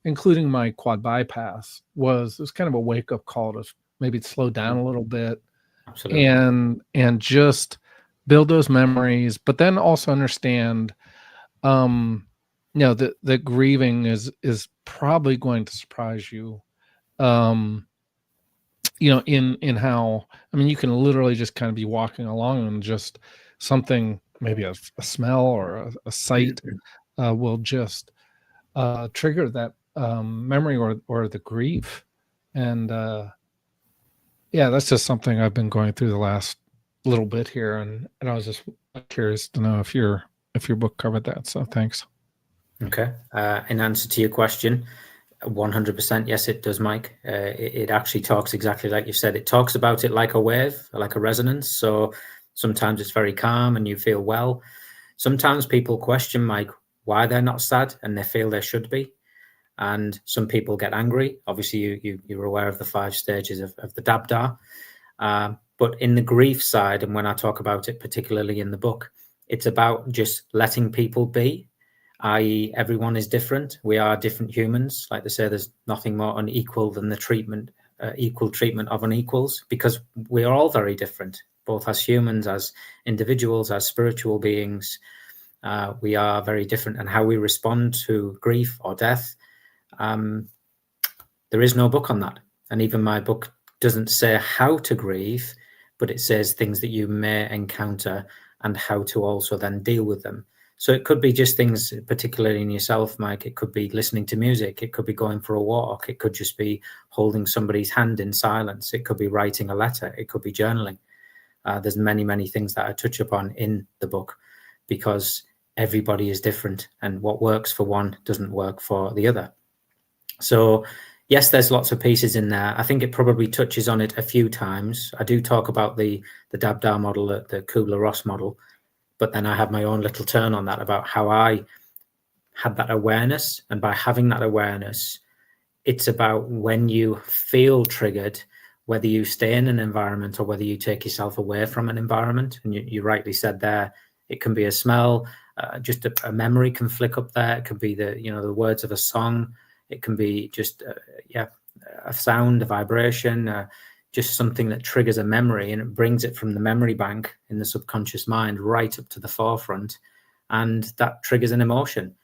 including my quad bypass, was kind of a wake-up call to maybe slow down a little bit. Absolutely. and just build those memories, but then also understand that grieving is probably going to surprise you in how, you can literally just kind of be walking along and just something, maybe a smell or a sight will just trigger that memory or the grief. And that's just something I've been going through the last little bit here, and I was just curious to know if your book covered that. So thanks. Okay. In answer to your question, 100% yes, it does, Mike. It actually talks exactly like you said. It talks about it like a wave, like a resonance. So sometimes it's very calm and you feel well. Sometimes people question, Mike, why they're not sad, and they feel they should be. And some people get angry. Obviously, you're aware of the 5 stages of the Dabda. But in the grief side, and when I talk about it, particularly in the book, it's about just letting people be, i.e. everyone is different. We are different humans. Like they say, there's nothing more unequal than the equal treatment of unequals, because we are all very different, both as humans, as individuals, as spiritual beings. We are very different, and how we respond to grief or death. There is no book on that. And even my book doesn't say how to grieve, but it says things that you may encounter and how to also then deal with them. So it could be just things, particularly in yourself, Mike. It could be listening to music. It could be going for a walk. It could just be holding somebody's hand in silence. It could be writing a letter. It could be journaling. There's many, many things that I touch upon in the book, because everybody is different, and what works for one doesn't work for the other. So yes, there's lots of pieces in there. I think it probably touches on it a few times. I do talk about the Dabdar model, the Kubler-Ross model, but then I have my own little turn on that about how I had that awareness. And by having that awareness, it's about when you feel triggered, whether you stay in an environment or whether you take yourself away from an environment. And you rightly said there, it can be a smell, just a memory can flick up there. It could be the words of a song. It can be just a sound, a vibration, just something that triggers a memory, and it brings it from the memory bank in the subconscious mind right up to the forefront, and that triggers an emotion.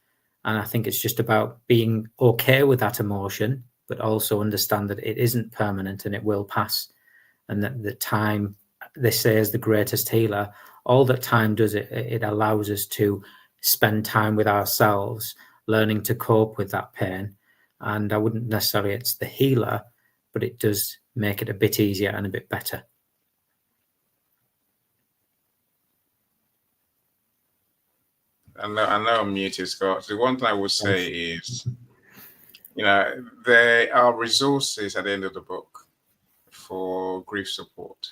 And I think it's just about being okay with that emotion, but also understand that it isn't permanent and it will pass, and that the time, they say, is the greatest healer. All that time does, it allows us to spend time with ourselves, learning to cope with that pain. And I wouldn't necessarily, it's the healer, but it does make it a bit easier and a bit better. I know I'm muted, Scott. The one thing I would say is, there are resources at the end of the book for grief support.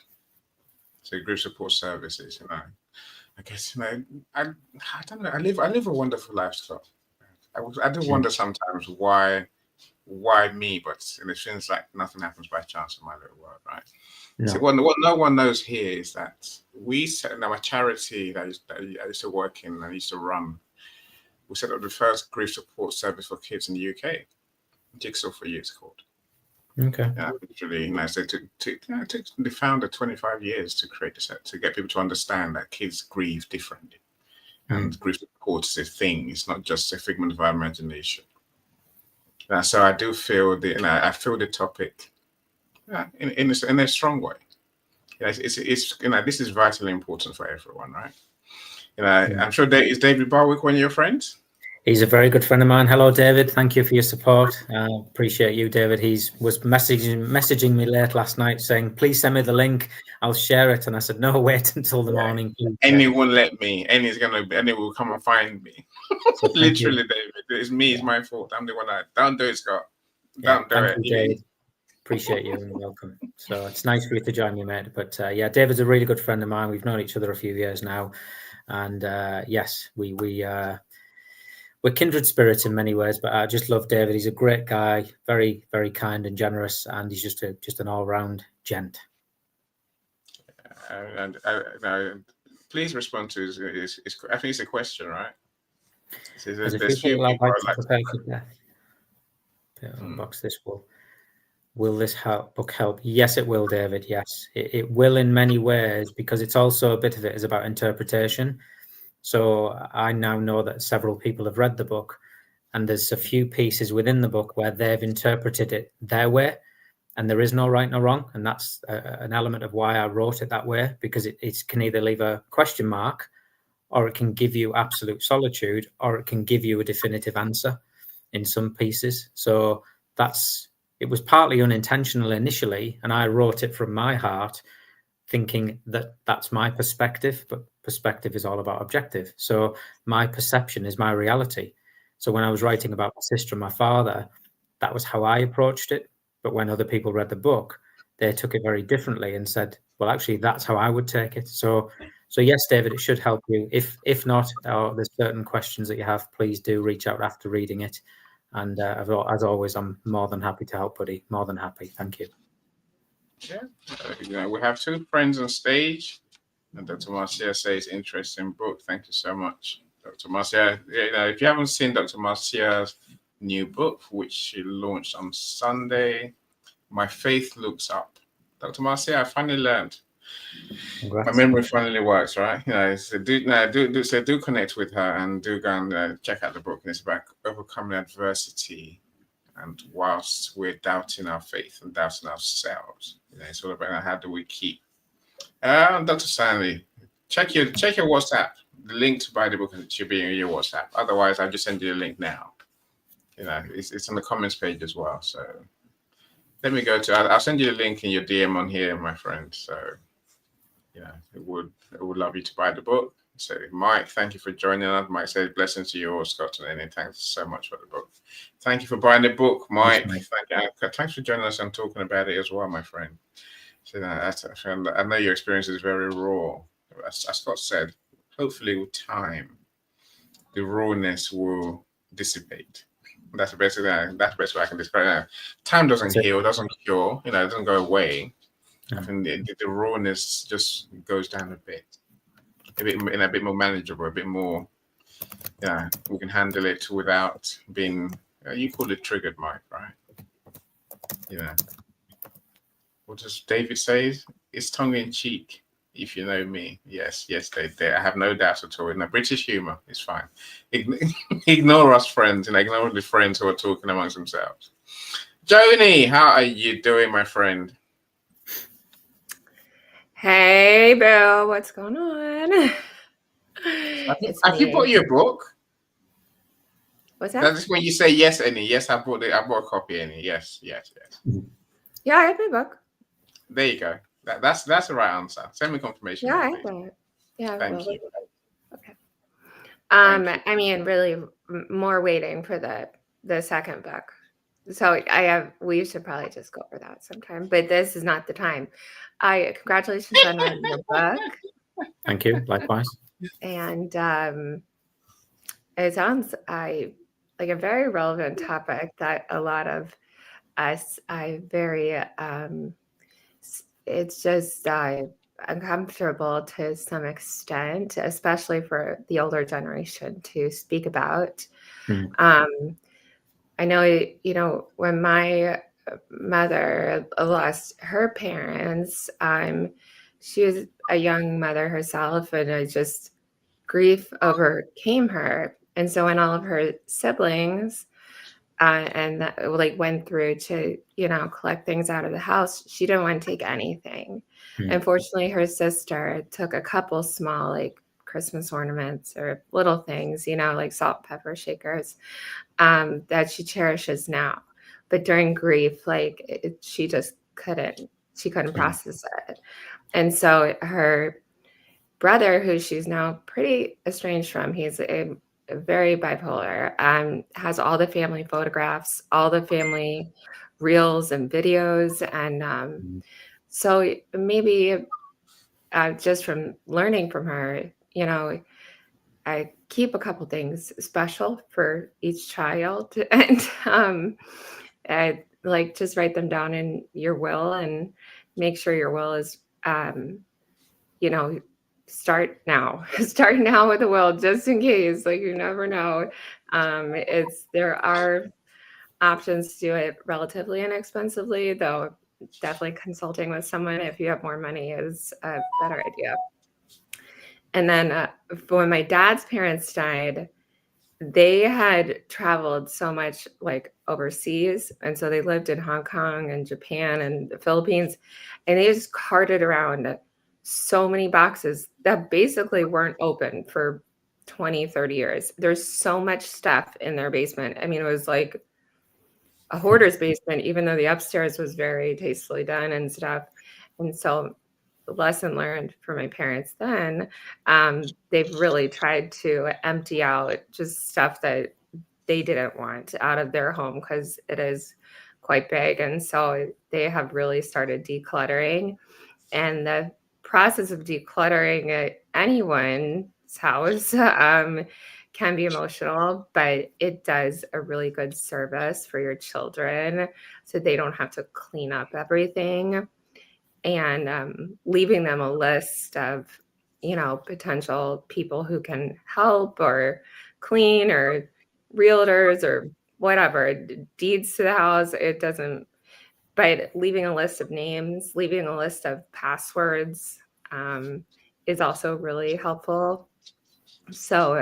So grief support services, I guess, I don't know. I live a wonderful life, Scott. I do wonder sometimes why me, but it seems like nothing happens by chance in my little world, right? No. So what no one knows here is that we set a charity that I used to work in, I used to run. We set up the first grief support service for kids in the UK. Jigsaw for You, it's called. Okay. Literally, so it took the founder 25 years to create this, to get people to understand that kids grieve differently. And grief support is a thing. It's not just a figment of our imagination. So I do feel I feel the topic in a strong way. It's this is vitally important for everyone, right? I'm sure is David Barwick one of your friends? He's a very good friend of mine. Hello, David. Thank you for your support. Appreciate you, David. He was messaging me late last night saying, please send me the link. I'll share it. And I said, no, wait until the morning. Any won't let me. Any will come and find me. So literally, David. It's me. It's my fault. I'm the one that don't do it, Scott. Don't do it. You, David. Appreciate you and welcome. So it's nice for you to join me, mate. But David's a really good friend of mine. We've known each other a few years now. And yes, we're kindred spirits in many ways, but I just love David. He's a great guy, very, very kind and generous, and he's just an all-round gent. Please respond to his I think it's a question, right? There's a few people I'd like to prepare for death. Unbox this will this book help? Yes, it will, David. Yes, it will in many ways, because it's also a bit of it is about interpretation. So I now know that several people have read the book, and there's a few pieces within the book where they've interpreted it their way, and there is no right nor wrong. And that's an element of why I wrote it that way, because it can either leave a question mark, or it can give you absolute solitude, or it can give you a definitive answer in some pieces. So it was partly unintentional initially, and I wrote it from my heart, thinking that that's my perspective, but perspective is all about objective. So my perception is my reality. So when I was writing about my sister and my father, that was how I approached it. But when other people read the book, they took it very differently and said, well, actually, that's how I would take it. So yes, David, it should help you. If not, or there's certain questions that you have, please do reach out after reading it. And as always, I'm more than happy to help, buddy. More than happy. Thank you. Yeah, we have two friends on stage. And Dr. Marcia says, interesting book. Thank you so much, Dr. Marcia. If you haven't seen Dr. Marcia's new book, which she launched on Sunday, My Faith Looks Up. Dr. Marcia, I finally learned Congrats. My memory finally works, right? You know, so do connect with her and do go and check out the book. And it's about overcoming adversity, and whilst we're doubting our faith and doubting ourselves, you know, it's all about how do we keep. Dr. Stanley, check your WhatsApp. The link to buy the book should be in your WhatsApp. Otherwise, I'll just send you the link now. You know, it's on the comments page as well. So let me go to. I'll send you the link in your DM on here, my friend. So yeah, it would love you to buy the book. So Mike, thank you for joining us. Mike said blessings to you all, Scott, and thanks so much for the book. Thank you for buying the book, Mike. Thanks for joining us and talking about it as well, my friend. So I know your experience is very raw. As Scott said, hopefully with time, the rawness will dissipate. That's the best way I can describe it. Time doesn't heal, doesn't cure, you know, it doesn't go away. I think the rawness just goes down a bit more manageable, a bit more. Yeah, we can handle it without being. You call it triggered, Mike, right? You know. What does David say? It's tongue in cheek, if you know me. Yes, they I have no doubt at all. In British humor, it's fine. Ignore us friends, and ignore the friends who are talking amongst themselves. Joni, how are you doing, my friend? Hey, Bill, what's going on? Have you bought your book? What's that? That's when you say yes, Annie. Yes, I bought a copy, Annie. Yes. Yeah, I have my book. There you go. That's the right answer. Send me confirmation. Yeah, I have it. Yeah, thank you. Okay. I mean, really, more waiting for the second book. So we should probably just go over that sometime, but this is not the time. Congratulations on writing your book. Thank you. Likewise. And it sounds like a very relevant topic that a lot of us it's just uncomfortable to some extent, especially for the older generation to speak about. I know, you know, when my mother lost her parents, she was a young mother herself, and grief overcame her. And so when all of her siblings went through to, you know, collect things out of the house, she didn't want to take anything. Unfortunately, her sister took a couple small, like, Christmas ornaments or little things, you know, like salt and pepper shakers, that she cherishes now. But during grief, she just couldn't process it. And so her brother, who she's now pretty estranged from, he's a very bipolar, has all the family photographs, all the family reels and videos. And so maybe just from learning from her, you know, I keep a couple things special for each child, and I just write them down in your will and make sure your will is, you know, start now with the will, just in case, like, you never know. There are options to do it relatively inexpensively, though definitely consulting with someone if you have more money is a better idea. And then when my dad's parents died, they had traveled so much, like, overseas. And so they lived in Hong Kong and Japan and the Philippines, and they just carted around so many boxes that basically weren't open for 20, 30 years. There's so much stuff in their basement. I mean, it was like a hoarder's basement, even though the upstairs was very tastefully done and stuff. And so, lesson learned for my parents then, they've really tried to empty out just stuff that they didn't want out of their home, because it is quite big. And so they have really started decluttering. And the process of decluttering anyone's house can be emotional, but it does a really good service for your children, so they don't have to clean up everything. And leaving them a list of, you know, potential people who can help or clean, or realtors or whatever, deeds to the house. It doesn't, but leaving a list of names, leaving a list of passwords is also really helpful. So,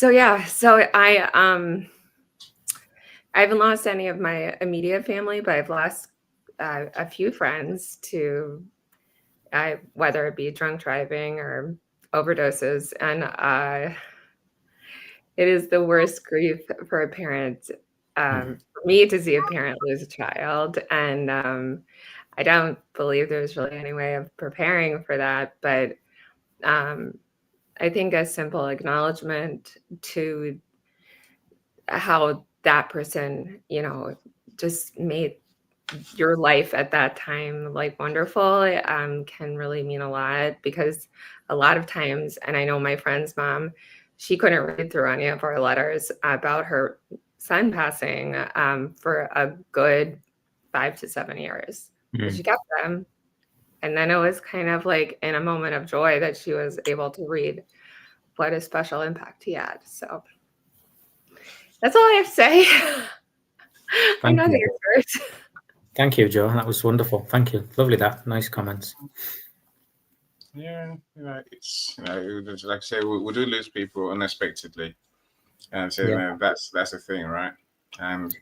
yeah, so I haven't lost any of my immediate family, but I've lost a few friends to whether it be drunk driving or overdoses, and it is the worst grief for a parent. For me to see a parent lose a child, and I don't believe there's really any way of preparing for that, but I think a simple acknowledgement to how that person, just made your life at that time like wonderful can really mean a lot, because a lot of times, and I know my friend's mom, she couldn't read through any of our letters about her son passing for a good 5 to 7 years. But she kept them. And then it was kind of like in a moment of joy that she was able to read what a special impact he had. So that's all I have to say. I know the answers. Thank you, Joe. That was wonderful. Thank you. Lovely that. Nice comments. Yeah, it's like I say, we do lose people unexpectedly, and so that's the thing, right? And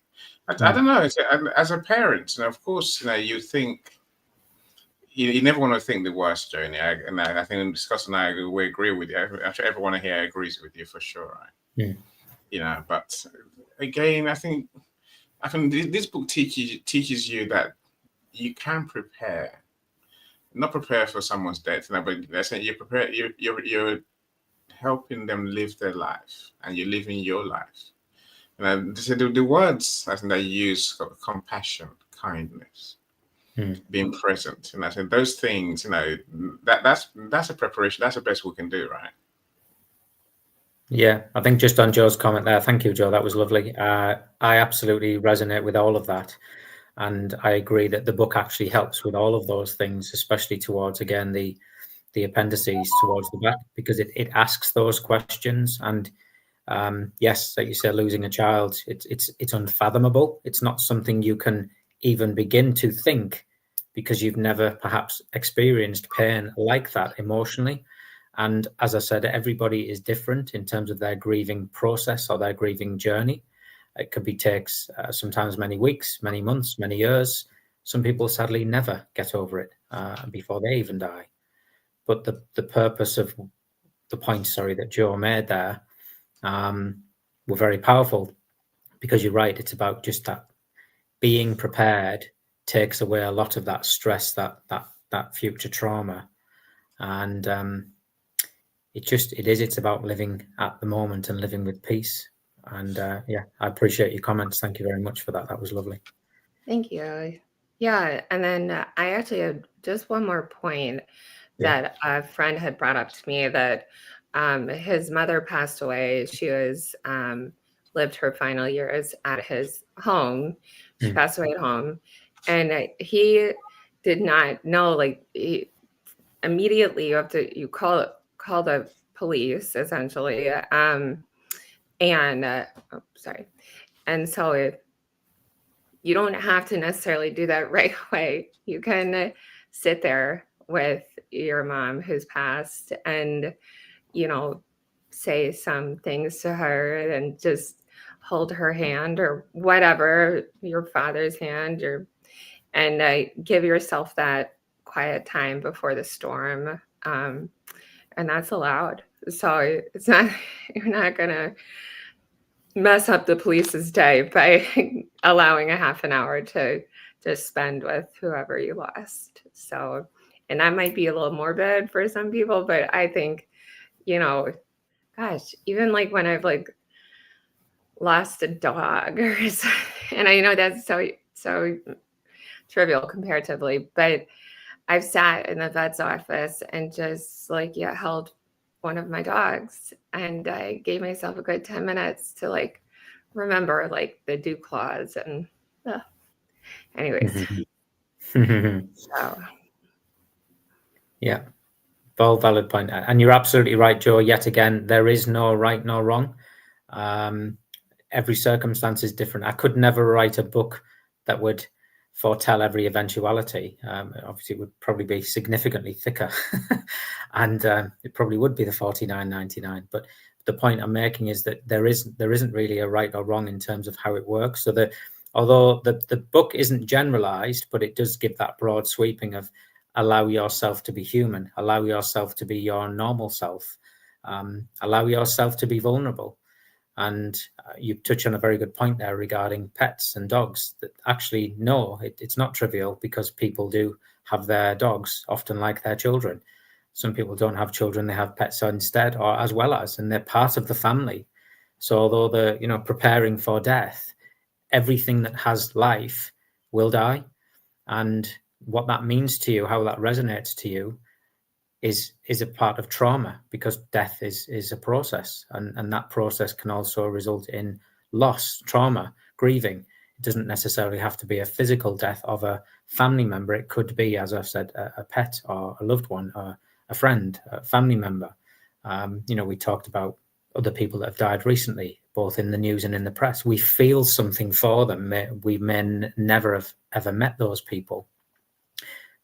I don't know. As a parent, of course, you think you never want to think the worst, Joni. And I think in discussing, we agree with you. Actually, everyone here agrees with you for sure, right? Yeah. But again, I think this book teaches you that you can prepare. Not prepare for someone's death, but that's saying you prepare. You're helping them live their life, and you're living your life. And the words I think that you use: compassion, kindness, being present. And I said those things. That's a preparation. That's the best we can do, right? Yeah, I think just on Joe's comment there. Thank you, Joe. That was lovely. I absolutely resonate with all of that. And I agree that the book actually helps with all of those things, especially towards, again, the appendices towards the back, because it asks those questions. And yes, like you say, losing a child, it's unfathomable. It's not something you can even begin to think, because you've never perhaps experienced pain like that emotionally. And as I said, everybody is different in terms of their grieving process or their grieving journey. It could be takes sometimes many weeks, many months, many years. Some people sadly never get over it before they even die. But the purpose of the points, that Joe made there were very powerful, because you're right. It's about just that being prepared takes away a lot of that stress, that future trauma, and it's about living at the moment and living with peace. And I appreciate your comments. Thank you very much for that. That was lovely. Thank you. Yeah, and then I actually had just one more point that a friend had brought up to me, that his mother passed away. She was lived her final years at his home. She passed away at home, and he did not know. Like immediately, you call the police essentially, and and so you don't have to necessarily do that right away. You can sit there with your mom who's passed and, say some things to her and just hold her hand or whatever, your father's hand, and give yourself that quiet time before the storm. And that's allowed. So you're not going to mess up the police's day by allowing a half an hour to just spend with whoever you lost. So, and that might be a little morbid for some people, but I think, gosh, even like when I've like lost a dog or something, and I know that's so trivial comparatively, but I've sat in the vet's office and just held one of my dogs, and I gave myself a good 10 minutes to remember the dew claws and anyways. So. Yeah, well, valid point. And you're absolutely right, Joe. Yet again, there is no right, no wrong. Every circumstance is different. I could never write a book that would foretell every eventuality. Obviously, it would probably be significantly thicker, and it probably would be the $49.99. But the point I'm making is that there isn't really a right or wrong in terms of how it works. So although the book isn't generalized, but it does give that broad sweeping of allow yourself to be human, allow yourself to be your normal self, allow yourself to be vulnerable. And you touch on a very good point there regarding pets and dogs. That actually, no, it's not trivial, because people do have their dogs often like their children. Some people don't have children, they have pets instead, or as well as, and they're part of the family. So although they're preparing for death, everything that has life will die. And what that means to you, how that resonates to you, is a part of trauma, because death is a process, and that process can also result in loss, trauma, grieving. It doesn't necessarily have to be a physical death of a family member. It could be, as I've said, a pet or a loved one, or a friend, a family member. We talked about other people that have died recently, both in the news and in the press. We feel something for them. We may never have ever met those people,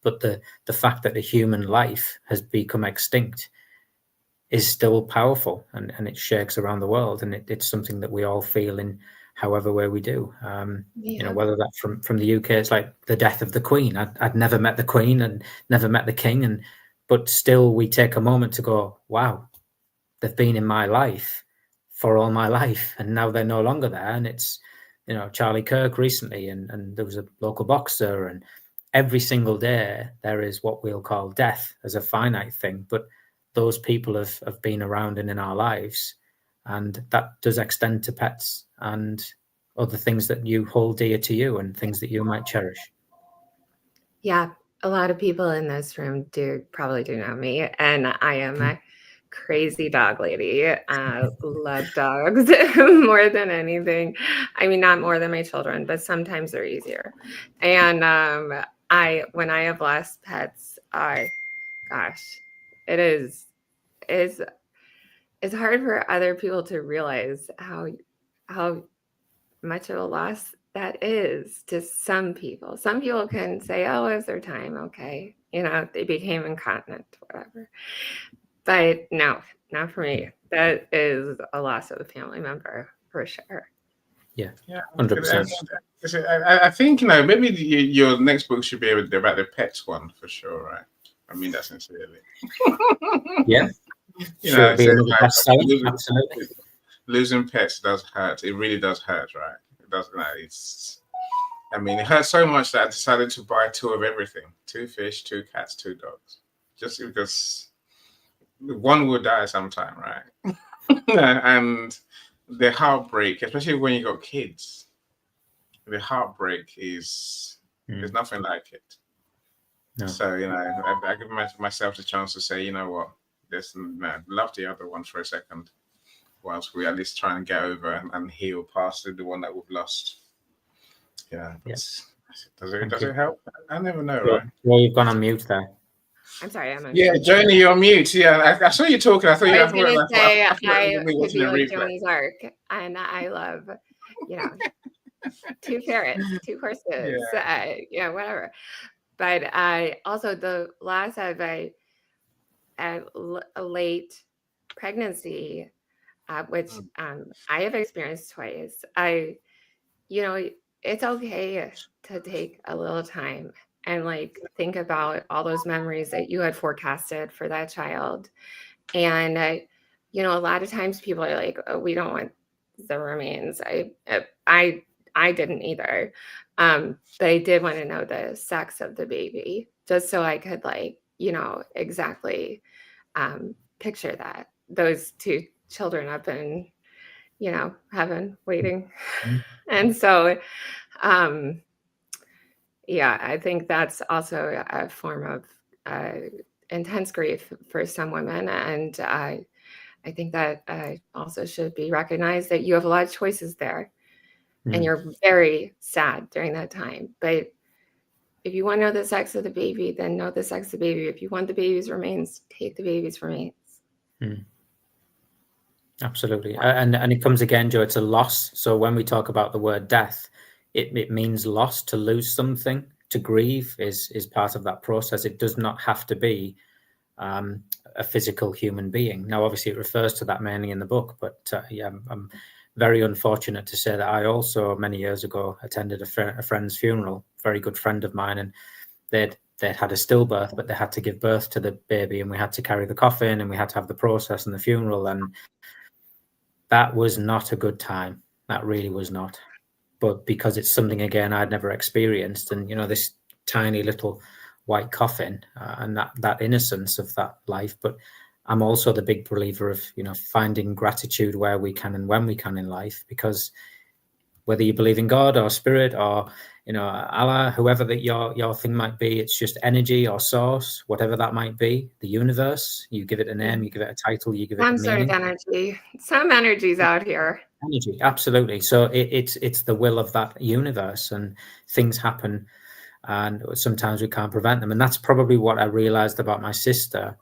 but the fact that a human life has become extinct is still powerful, and it shakes around the world, and it's something that we all feel in however way we do. Whether that's from the UK, it's like the death of the Queen. I'd never met the Queen and never met the King, but still we take a moment to go, wow, they've been in my life for all my life, and now they're no longer there. And it's, Charlie Kirk recently, and there was a local boxer, and every single day there is what we'll call death as a finite thing, but those people have been around and in our lives, and that does extend to pets and other things that you hold dear to you and things that you might cherish. Yeah, a lot of people in this room probably do know me, and I am a crazy dog lady. Love dogs more than anything. I mean, not more than my children, but sometimes they're easier. And when I have lost pets, it's hard for other people to realize how much of a loss that is to some people. Some people can say, oh, it was their time. Okay. They became incontinent, whatever. But no, not for me. That is a loss of a family member for sure. Yeah, 100%. I think, maybe your next book should be about the pets one for sure, right? I mean that sincerely. Yeah. Absolutely. Losing pets does hurt. It really does hurt, right? It does. It hurt so much that I decided to buy 2 of everything: 2 fish, 2 cats, 2 dogs, just because one will die sometime, right? And the heartbreak, especially when you got kids, the heartbreak is there's nothing like it. No. So I give myself the chance to say, you know what, love the other one for a second, whilst we at least try and get over and heal past the one that we've lost. Yeah. Does it help? I never know, right? Well, you've gone on mute there. I'm sorry, I'm on mute. Yeah, Joni, you're on mute. Yeah, I saw you talking. I thought I was going to say I could be like Joni's arc, and I love, 2 ferrets, 2 horses, whatever. But also the loss of a late pregnancy, which I have experienced twice. It's okay to take a little time and think about all those memories that you had forecasted for that child. And a lot of times people are like, oh, we don't want the remains. I didn't either. But I did want to know the sex of the baby, just so I could exactly picture that, those 2 children up in, heaven waiting. And so, I think that's also a form of intense grief for some women. And I think that also should be recognized that you have a lot of choices there. And you're very sad during that time. But if you want to know the sex of the baby, then know the sex of the baby. If you want the baby's remains, take the baby's remains. Absolutely. And it comes again, Joe, it's a loss. So when we talk about the word death, it means loss. To lose something, to grieve is part of that process. It does not have to be a physical human being. Now, obviously, it refers to that mainly in the book, but yeah, I'm very unfortunate to say that I also, many years ago, attended a friend's funeral, very good friend of mine, and they'd had a stillbirth, but they had to give birth to the baby, and we had to carry the coffin, and we had to have the process and the funeral, and that was not a good time. That really was not. But because it's something, again, I'd never experienced, and, you know, this tiny little white coffin and that innocence of that life. But I'm also the big believer of, you know, finding gratitude where we can and when we can in life, because whether you believe in God or spirit or, you know, Allah, whoever that your thing might be, it's just energy or source, whatever that might be, the universe. You give it a name, you give it a title, you give it a meaning. Some sort of energy. Some energy's out here. Energy, absolutely. So it's the will of that universe, and things happen, and sometimes we can't prevent them. And that's probably what I realized about my sister,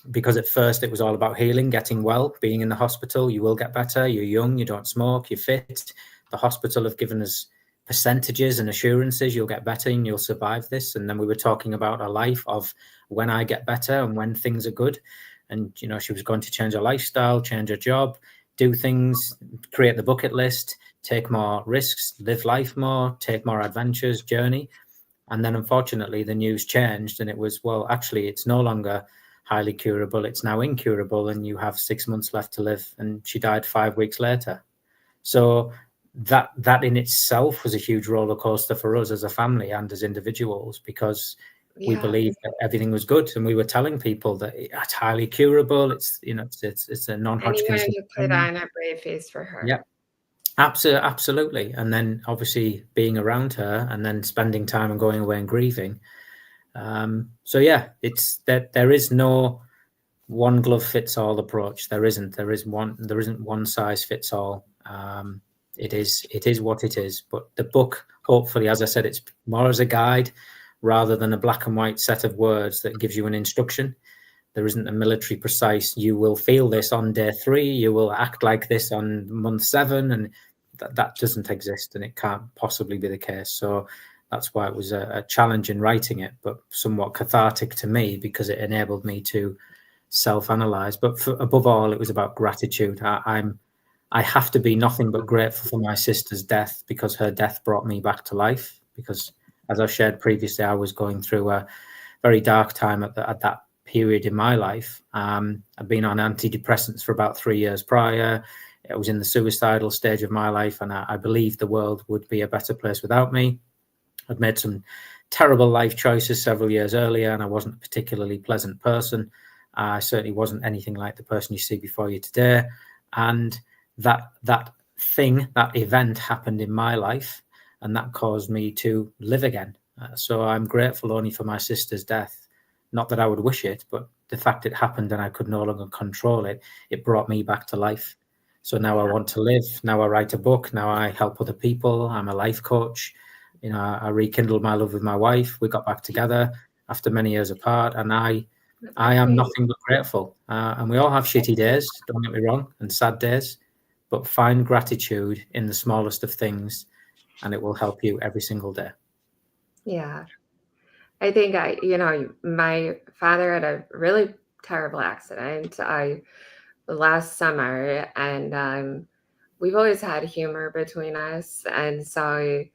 because at first it was all about healing, getting well, being in the hospital. You will get better. You're young. You don't smoke. You're fit. The hospital have given us percentages and assurances. You'll get better and you'll survive this. And then we were talking about a life of when I get better and when things are good. And, you know, she was going to change her lifestyle, change her job, do things, create the bucket list, take more risks, live life more, take more adventures, journey. And then unfortunately the news changed, and it was, well, actually it's no longer highly curable, it's now incurable, and you have 6 months left to live. And she died 5 weeks later. So that in itself was a huge roller coaster for us as a family and as individuals, because we believed that everything was good, and we were telling people that it's highly curable. It's, you know, it's a non-Hodgkin's. And you wanted to put on a brave face for her. Yeah, absolutely. And then obviously being around her, and then spending time and going away and grieving. So yeah, it's that there is no one glove fits all approach. There isn't one size fits all. It is what it is. But the book, hopefully, as I said, it's more as a guide rather than a black and white set of words that gives you an instruction. There isn't a military precise, you will feel this on day 3, you will act like this on month 7, and that doesn't exist, and it can't possibly be the case. So that's why it was a challenge in writing it, but somewhat cathartic to me, because it enabled me to self-analyze. But above all, it was about gratitude. I have to be nothing but grateful for my sister's death, because her death brought me back to life. Because, as I've shared previously, I was going through a very dark time at that period in my life. I'd been on antidepressants for about 3 years prior. I was in the suicidal stage of my life, and I believed the world would be a better place without me. I'd made some terrible life choices several years earlier, and I wasn't a particularly pleasant person. I certainly wasn't anything like the person you see before you today. And that event happened in my life, and that caused me to live again. So I'm grateful only for my sister's death. Not that I would wish it, but the fact it happened and I could no longer control it, it brought me back to life. So now I want to live. Now I write a book. Now I help other people. I'm a life coach. You know, I rekindled my love with my wife. We got back together after many years apart, and I am nothing but grateful. And we all have shitty days, don't get me wrong, and sad days, but find gratitude in the smallest of things, and it will help you every single day. Yeah. I think my father had a really terrible accident last summer, and we've always had humor between us, and so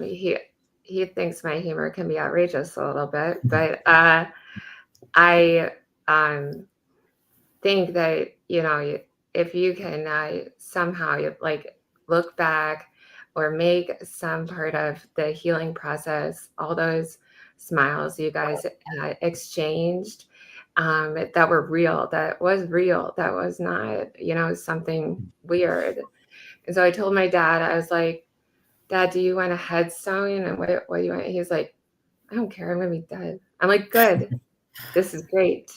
he thinks my humor can be outrageous a little bit, but I think that, you know, if you can somehow like look back or make some part of the healing process, all those smiles you guys exchanged that were real, that was not, you know, something weird. And so I told my dad, I was like, Dad, do you want a headstone? And what do you want? He's like, I don't care. I'm going to be dead. I'm like, good. This is great.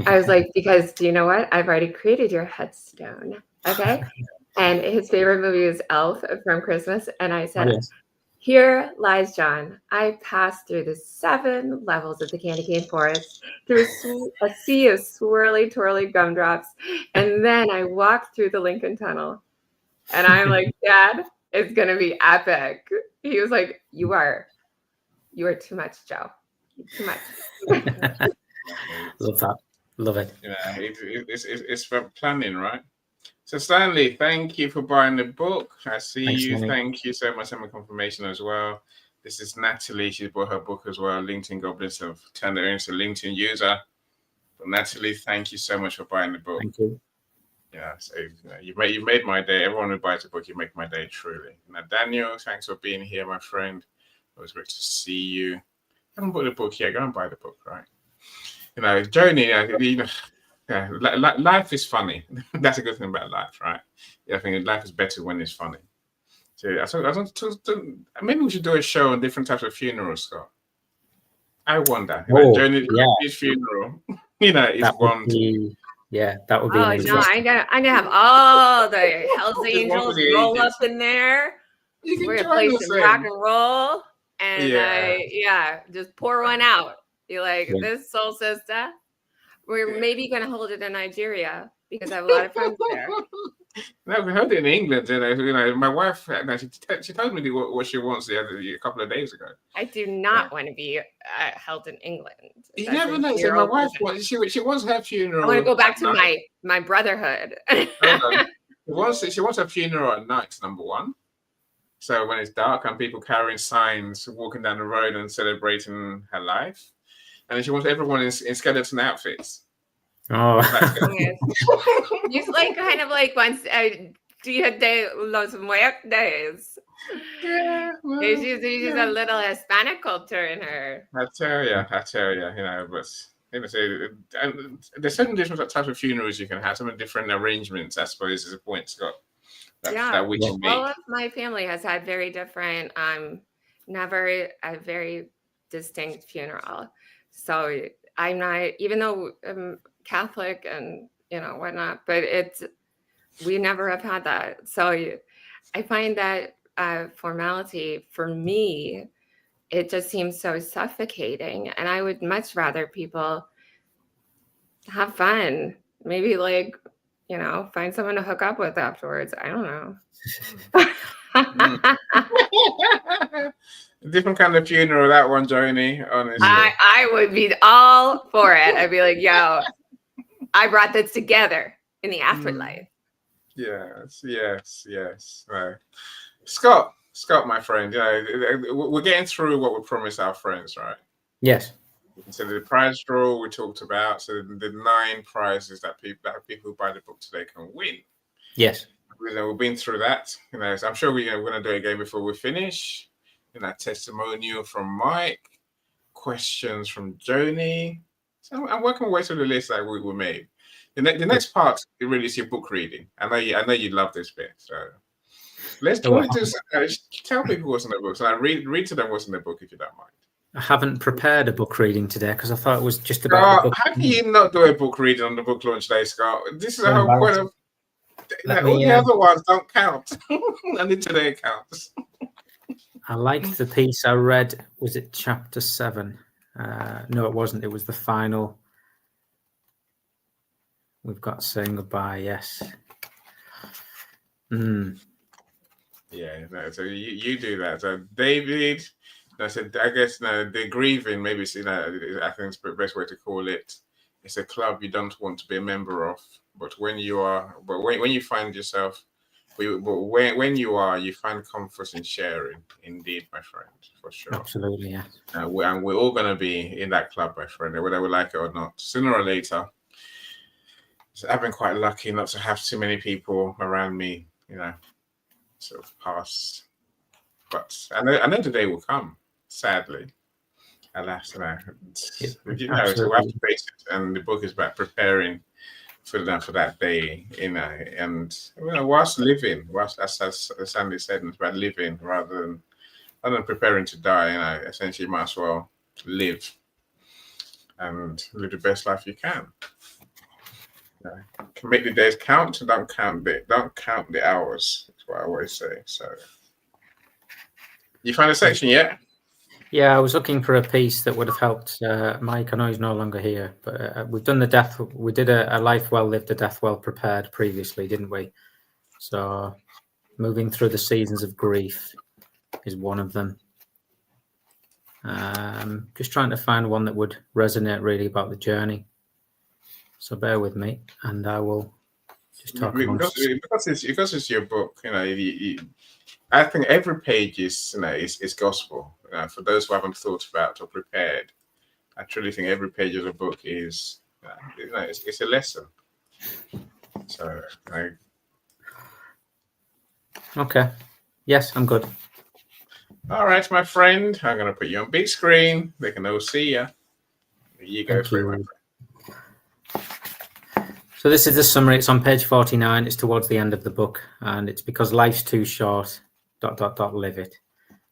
I was like, because do you know what? I've already created your headstone. Okay. And his favorite movie is Elf from Christmas. And I said, Here lies John. I passed through the 7 levels of the candy cane forest, through a sea of swirly, twirly gumdrops. And then I walked through the Lincoln Tunnel. And I'm like, Dad, It's gonna be epic. He was like, you are too much, Joe. Too much. Love that. Love it. Yeah, it's for planning, right? So Stanley, thank you for buying the book. I see Thanks, you. Stanley. Thank you so much. I'm confirmation as well. This is Natalie. She bought her book as well. LinkedIn Goblins have turned her into a LinkedIn user. But Natalie, thank you so much for buying the book. Thank you. Yeah, so you made my day. Everyone who buys a book, you make my day truly. Now, Daniel, thanks for being here, my friend. It was great to see you. I haven't bought the book yet. Go and buy the book, right? Joni, life is funny. That's a good thing about life, right? Yeah, I think life is better when it's funny. So maybe we should do a show on different types of funerals, Scott. I wonder. Joni's funeral, is one. That would be an interesting. No, I'm gonna have all the Hells Angels roll up in there. We're gonna play some rock and roll, and just pour one out. You're like, this soul sister. We're maybe gonna hold it in Nigeria because I have a lot of friends there. No, we held it in England. My wife, she told me what she wants a couple of days ago. I do not want to be held in England. You never know. So my wife wants. She wants her funeral. I want to go back to my brotherhood. She wants her funeral at night. Number one. So when it's dark and people carrying signs, walking down the road and celebrating her life, and then she wants everyone in skeleton outfits. Oh, it's like kind of like once Dia de los Muertos. Yeah, well, she's a little Hispanic culture in her. I tell you, but there's certain different types of funerals you can have, some different arrangements, I suppose, is a point, Scott. That we can make. All of my family has had very different, never a very distinct funeral. So I'm not, even though I'm Catholic and whatnot, but we never have had that. So I find that formality for me, it just seems so suffocating, and I would much rather people have fun. Maybe find someone to hook up with afterwards. I don't know. Different kind of funeral, that one, Joni, honestly. I would be all for it. I'd be like, yo, I brought this together in the afterlife. Yes. Right. Scott, my friend, we're getting through what we promised our friends, right? Yes. So the prize draw we talked about, so the 9 prizes that people who buy the book today can win. Yes. We've been through that. So I'm sure we're going to do it again before we finish. Testimonial from Mike, questions from Joni. So I'm working my way through the list that we made. The next part really is your book reading. I know you love this bit. So let's tell people what's in the book. So read to them what's in the book if you don't mind. I haven't prepared a book reading today because I thought it was just about the book. How can you not do a book reading on the book launch day, Scott? This is the whole point of all the other ones don't count. Only today counts. I liked the piece I read. Was it chapter 7? No, it wasn't. It was the final. We've got saying goodbye. Yes. Yeah. No, so you do that. So David, I guess the grieving. Maybe I think it's the best way to call it. It's a club you don't want to be a member of, but when you find yourself. When you find comfort in sharing, indeed, my friend, for sure. Absolutely, yeah. And we're all going to be in that club, my friend, whether we like it or not. Sooner or later, I've been quite lucky not to have too many people around me, sort of pass. But I know the day will come, sadly. Alas, so we have to face it. And the book is about preparing for that day, and whilst living, as Sandy said, it's about living rather than preparing to die. Essentially, you might as well live and live the best life you can. Can make the days count. Don't count the hours. That's what I always say. So, you find a section yet? Yeah, I was looking for a piece that would have helped Mike. I know he's no longer here, but we've done the death. We did a life well lived, a death well prepared previously, didn't we? So Moving through the seasons of grief is one of them. Just trying to find one that would resonate really about the journey. So bear with me, and I will just talk because it's your book. I think every page is is gospel. For those who haven't thought about or prepared, I truly think every page of the book is it's a lesson. So okay, yes, I'm good. All right, my friend. I'm going to put you on big screen. They can all see you. You go for it, my friend. So this is the summary. It's on page 49. It's towards the end of the book, and it's because life's too short. ... Live it.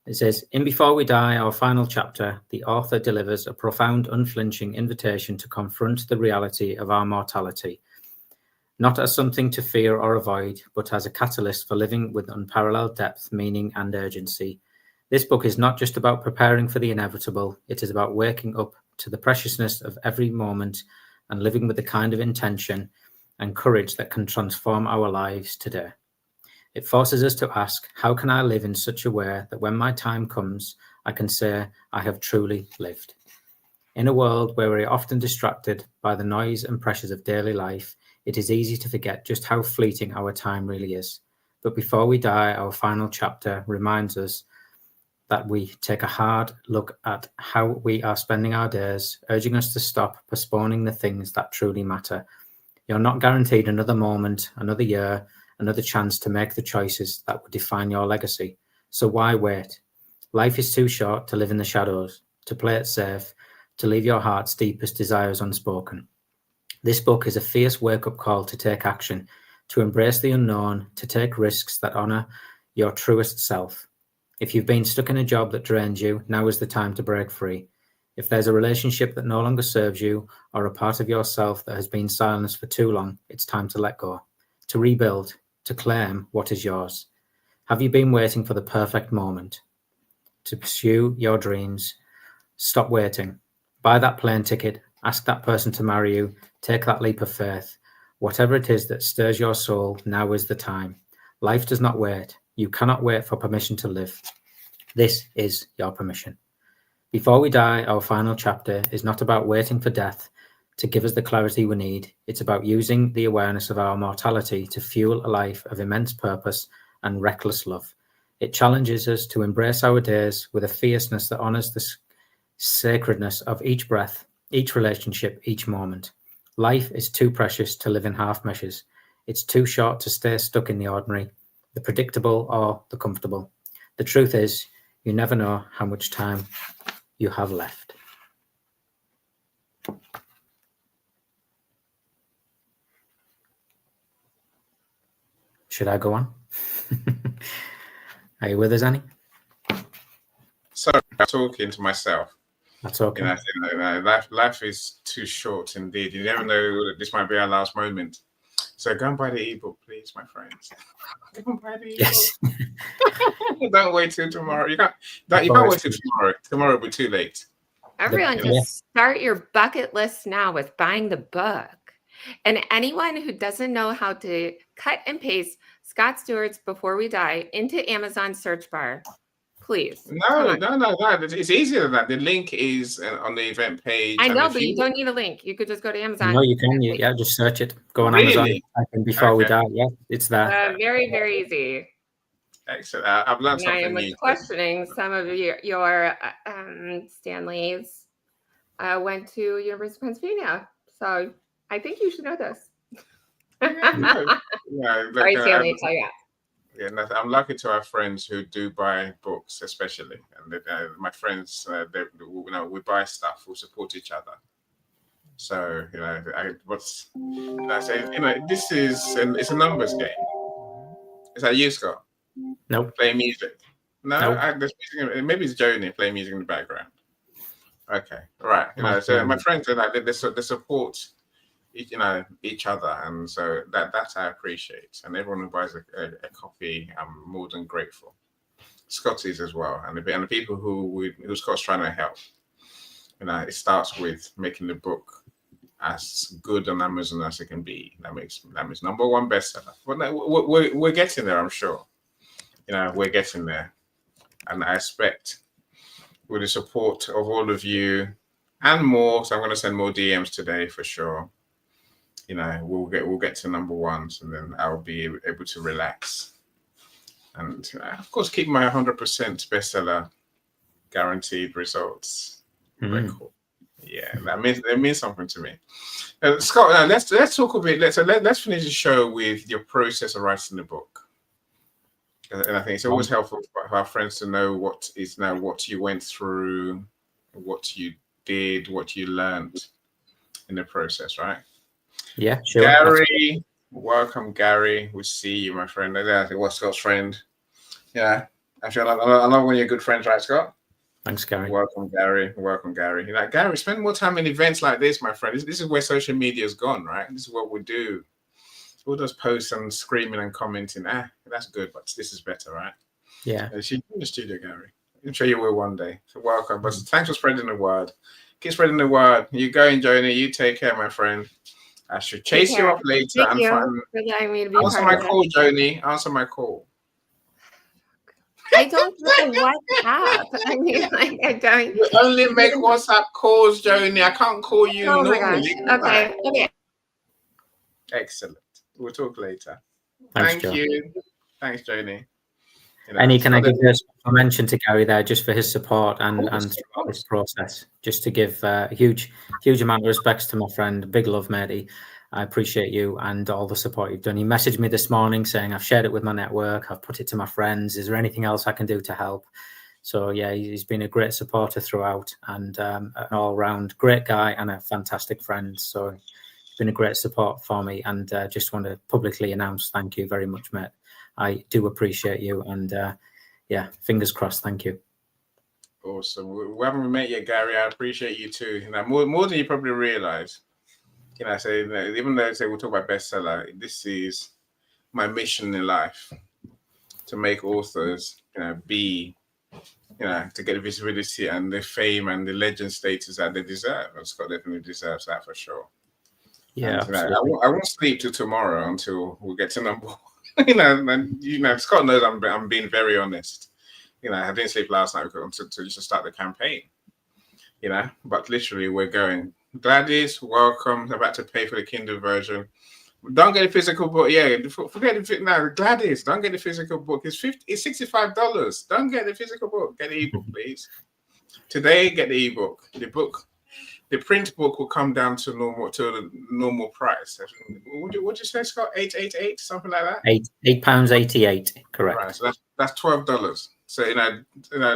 It says, in Before We Die, our final chapter, the author delivers a profound, unflinching invitation to confront the reality of our mortality, not as something to fear or avoid, but as a catalyst for living with unparalleled depth, meaning, and urgency. This book is not just about preparing for the inevitable. It is about waking up to the preciousness of every moment and living with the kind of intention and courage that can transform our lives today. It forces us to ask, how can I live in such a way that when my time comes, I can say I have truly lived? In a world where we're often distracted by the noise and pressures of daily life, it is easy to forget just how fleeting our time really is. But Before We Die, our final chapter reminds us that we take a hard look at how we are spending our days, urging us to stop postponing the things that truly matter. You're not guaranteed another moment, another year, another chance to make the choices that would define your legacy. So why wait? Life is too short to live in the shadows, to play it safe, to leave your heart's deepest desires unspoken. This book is a fierce wake-up call to take action, to embrace the unknown, to take risks that honor your truest self. If you've been stuck in a job that drains you, now is the time to break free. If there's a relationship that no longer serves you, or a part of yourself that has been silenced for too long, it's time to let go, to rebuild, to claim what is yours. Have you been waiting for the perfect moment to pursue your dreams? Stop waiting. Buy that plane ticket, ask that person to marry you, take that leap of faith. Whatever it is that stirs your soul, now is the time. Life does not wait. You cannot wait for permission to live. This is your permission. Before We Die, our final chapter is not about waiting for death to give us the clarity we need. It's about using the awareness of our mortality to fuel a life of immense purpose and reckless love. It challenges us to embrace our days with a fierceness that honors the sacredness of each breath, each relationship, each moment. Life is too precious to live in half measures. It's too short to stay stuck in the ordinary, the predictable or the comfortable. The truth is, you never know how much time you have left. Should I go on? Are you with us, Annie? Sorry, I'm talking to myself. That's okay. Life is too short indeed. You never know, this might be our last moment. So go and buy the ebook, please, my friends. Go and buy the ebook. Yes. Don't wait till tomorrow. You can't wait till tomorrow. Tomorrow will be too late. Everyone, just start your bucket list now with buying the book. And anyone who doesn't know how to cut and paste Scott Stewart's Before We Die into Amazon search bar, please. No. It's easier than that. The link is on the event page. I know, but you don't need a link. You could just go to Amazon. No, you can. Yeah, just search it. Go on Amazon. Before We Die. Yeah, it's there. Very, very easy. Excellent. I've learned something I new. was questioning some of your Stanleys. Went to University of Pennsylvania, so I think you should know this. Sorry, Stanley, tell you. Yeah, I'm lucky to have friends who do buy books, especially, and my friends, we buy stuff, we support each other. So this is it's a numbers game. Is that you, Scott? No. Play music. No, nope. Maybe it's Joni playing music in the background. Okay, right. So my friends are they support each other, and so that I appreciate. And everyone who buys a copy, I'm more than grateful. Scotty's as well, and the people who Scott's trying to help. It starts with making the book as good on Amazon as it can be. That makes #1 bestseller. But we're getting there, I'm sure. we're getting there. And I expect with the support of all of you and more, so I'm going to send more DMs today for sure. We'll get to number ones, and then I'll be able to relax. And of course, keep my 100% bestseller guaranteed results record. Yeah, that means something to me. Scott, let's talk a bit. Let's finish the show with your process of writing the book. And I think it's always helpful for our friends to know what you went through, what you did, what you learned in the process, right? Yeah, sure. Gary, welcome, Gary. We see you, my friend. I think what's Scott's friend. Yeah, actually, I love when you're good friends, right, Scott? Thanks, Gary. Welcome, Gary. Welcome, Gary. Gary, spend more time in events like this, my friend. This is where social media has gone, right? This is what we do. All those posts and screaming and commenting, that's good, but this is better, right? Yeah. She's in the studio, Gary. I'm sure you will one day. So welcome. But thanks for spreading the word. Keep spreading the word. You going, Joni. You take care, my friend. I should chase you up later. Thank you for letting me to be answer my call, Joni. Answer my call. I don't have WhatsApp. I mean, I don't. You only make WhatsApp calls, Joni. I can't call you normally. My gosh. Okay. Excellent. We'll talk later. Thanks, Thank you. Thanks, Joni. Any, can I give a mention to Gary there just for his support and throughout this process, just to give a huge amount of respects to my friend, big love, matey. I appreciate you and all the support you've done. He messaged me this morning saying, I've shared it with my network. I've put it to my friends. Is there anything else I can do to help? So yeah, he's been a great supporter throughout and an all round great guy and a fantastic friend. So it's been a great support for me, and just want to publicly announce thank you very much, mate. I do appreciate you, and yeah, fingers crossed. Thank you. Awesome. We haven't met yet, Gary. I appreciate you too. More than you probably realize. Even though I say we'll talk about bestseller, this is my mission in life, to make authors, to get the visibility and the fame and the legend status that they deserve. And Scott definitely deserves that for sure. Yeah, and, I won't sleep till tomorrow until we get to number one. Scott knows I'm being very honest. I didn't sleep last night until just to start the campaign. But literally we're going. Gladys, welcome. I'm about to pay for the Kindle version. Don't get a physical book. Yeah, forget it now. Gladys, don't get the physical book. It's $65. Don't get the physical book. Get the ebook, please. Today, get the ebook. The print book will come down to the normal price. Would you say, Scott? $8.88, something like that. £8.88, correct. Right, so that's $12. So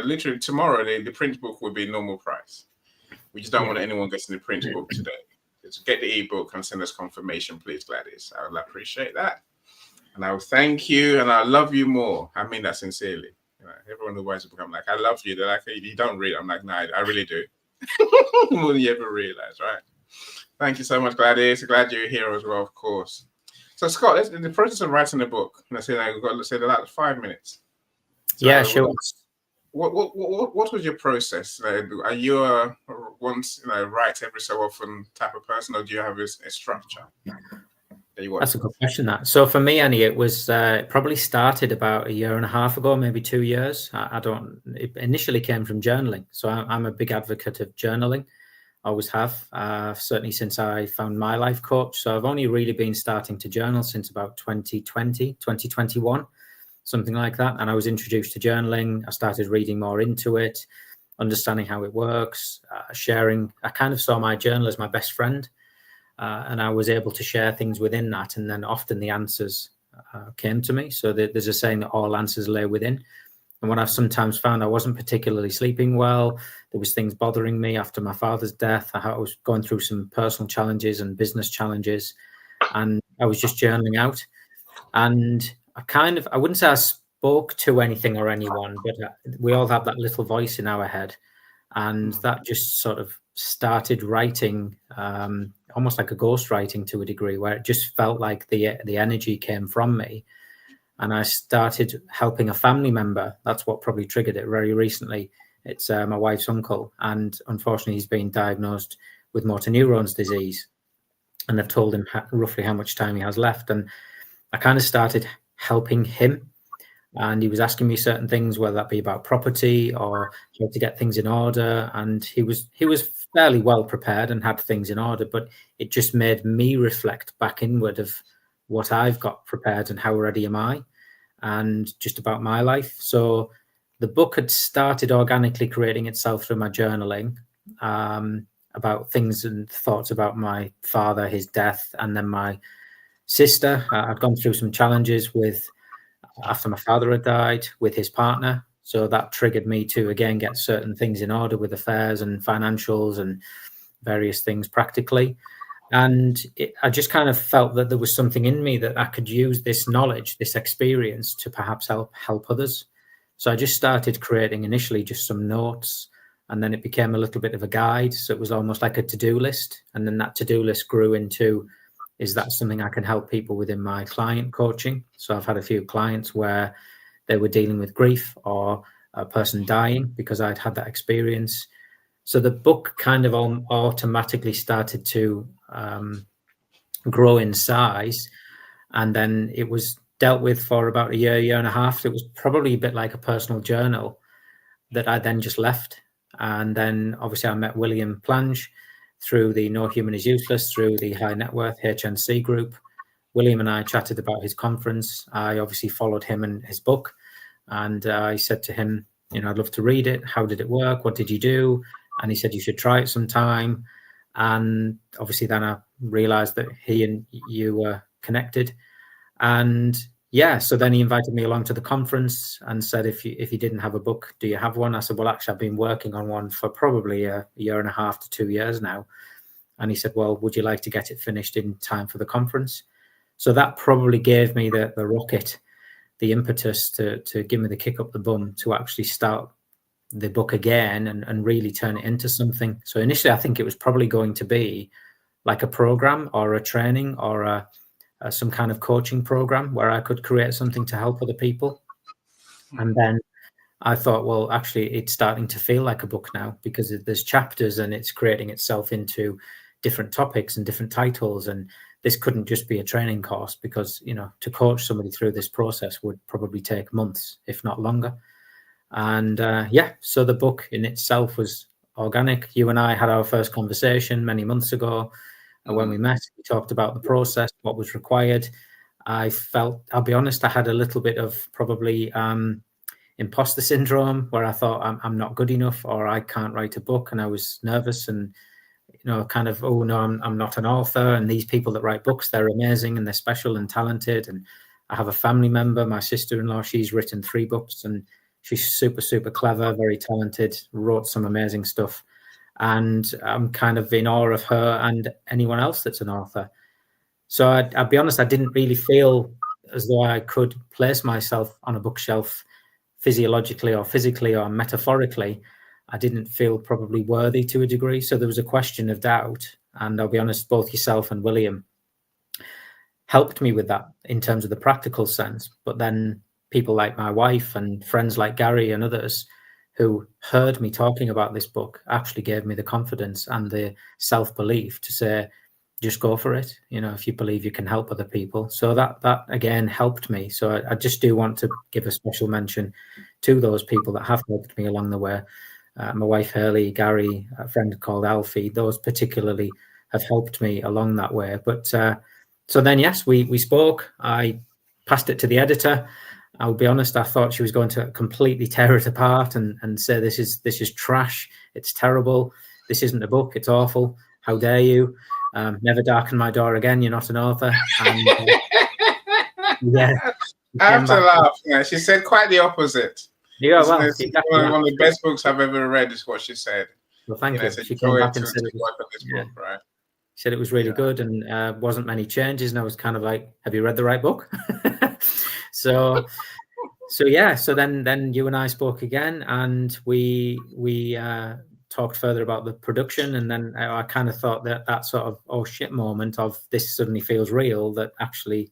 literally tomorrow the print book will be normal price. We just don't want anyone getting the print book today. Just get the ebook and send us confirmation, please, Gladys. I would appreciate that. And I will thank you, and I love you more. I mean that sincerely. Everyone who buys the book, I'm like, I love you. They're like, you don't read. I'm like, no, I really do. More than you ever realize, right? Thank you so much, Gladys. Glad you're here as well, of course. So, Scott, in the process of writing the book, we've got, let's say, the last 5 minutes. So, yeah, sure. What was your process? Are you a write every so often type of person, or do you have a structure? That's a good question. So for me, Annie, it was probably started about 1.5 years ago, maybe 2 years. It initially came from journaling. So I'm a big advocate of journaling. Always have, certainly since I found my life coach. So I've only really been starting to journal since about 2021. Something like that. And I was introduced to journaling. I started reading more into it, understanding how it works, sharing. I kind of saw my journal as my best friend, and I was able to share things within that. And then often the answers came to me. So there's a saying that all answers lay within. And what I've sometimes found, I wasn't particularly sleeping well. There was things bothering me after my father's death. I was going through some personal challenges and business challenges, and I was just journaling out. And I wouldn't say I spoke to anything or anyone, but we all have that little voice in our head. And that just sort of started writing, almost like a ghost writing to a degree, where it just felt like the energy came from me. And I started helping a family member. That's what probably triggered it very recently. It's my wife's uncle. And unfortunately, he's been diagnosed with motor neurons disease. And they've told him roughly how much time he has left. And I kind of started helping him. and he was asking me certain things, whether that be about property or how to get things in order. And he was fairly well prepared and had things in order, but it just made me reflect back inward of what I've got prepared and how ready am I, and just about my life. So the book had started organically creating itself through my journaling, about things and thoughts about my father, his death, and then my sister. I'd gone through some challenges after my father had died with his partner. So that triggered me to, again, get certain things in order with affairs and financials and various things practically. And I just kind of felt that there was something in me that I could use this knowledge, this experience, to perhaps help others. So I just started creating initially just some notes, and then it became a little bit of a guide. So it was almost like a to-do list. And then that to-do list grew into, is that something I can help people within my client coaching? So I've had a few clients where they were dealing with grief or a person dying because I'd had that experience. So the book kind of automatically started to grow in size. And then it was dealt with for about a year and a half. It was probably a bit like a personal journal that I then just left. And then obviously I met William Plange through the No Human is Useless, through the High Net Worth HNC group. William and I chatted about his conference. I obviously followed him and his book. And I said to him, I'd love to read it. How did it work? What did you do? And he said, you should try it sometime. And obviously then I realized that he and you were connected. And yeah, so then he invited me along to the conference and said, if you didn't have a book, do you have one? I said, well, actually, I've been working on one for probably a year and a half to 2 years now. And he said, well, would you like to get it finished in time for the conference? So that probably gave me the rocket, the impetus to give me the kick up the bum to actually start the book again and really turn it into something. So initially, I think it was probably going to be like a program or a training or some kind of coaching program where I could create something to help other people. And then I thought, well, actually, it's starting to feel like a book now because there's chapters and it's creating itself into different topics and different titles. And this couldn't just be a training course because, to coach somebody through this process would probably take months, if not longer. And so the book in itself was organic. You and I had our first conversation many months ago. And when we met, we talked about the process, what was required. I felt, I'll be honest, I had a little bit of probably imposter syndrome where I thought I'm not good enough or I can't write a book. And I was nervous and, kind of, oh, no, I'm not an author. And these people that write books, they're amazing and they're special and talented. And I have a family member, my sister-in-law, she's written 3 books and she's super, super clever, very talented, wrote some amazing stuff. And I'm kind of in awe of her and anyone else that's an author. So I'll be honest, I didn't really feel as though I could place myself on a bookshelf physiologically or physically or metaphorically. I didn't feel probably worthy to a degree. So there was a question of doubt. And I'll be honest, both yourself and William helped me with that in terms of the practical sense. But then people like my wife and friends like Gary and others who heard me talking about this book actually gave me the confidence and the self-belief to say, just go for it, if you believe you can help other people. So that again helped me. So I just do want to give a special mention to those people that have helped me along the way. My wife, Hurley, Gary, a friend called Alfie, those particularly have helped me along that way. But so then, yes, we spoke. I passed it to the editor. I'll be honest, I thought she was going to completely tear it apart and say, this is trash. It's terrible. This isn't a book. It's awful. How dare you? Never darken my door again. You're not an author. And, yeah. I have to laugh. Yeah, she said quite the opposite. Yeah, well, exactly one of the best books I've ever read is what she said. Well, thank you. She came back and said book, right? She said it was really good and wasn't many changes. And I was kind of like, have you read the right book? So then you and I spoke again and we talked further about the production. And then I kind of thought that sort of, oh shit moment of this suddenly feels real, that actually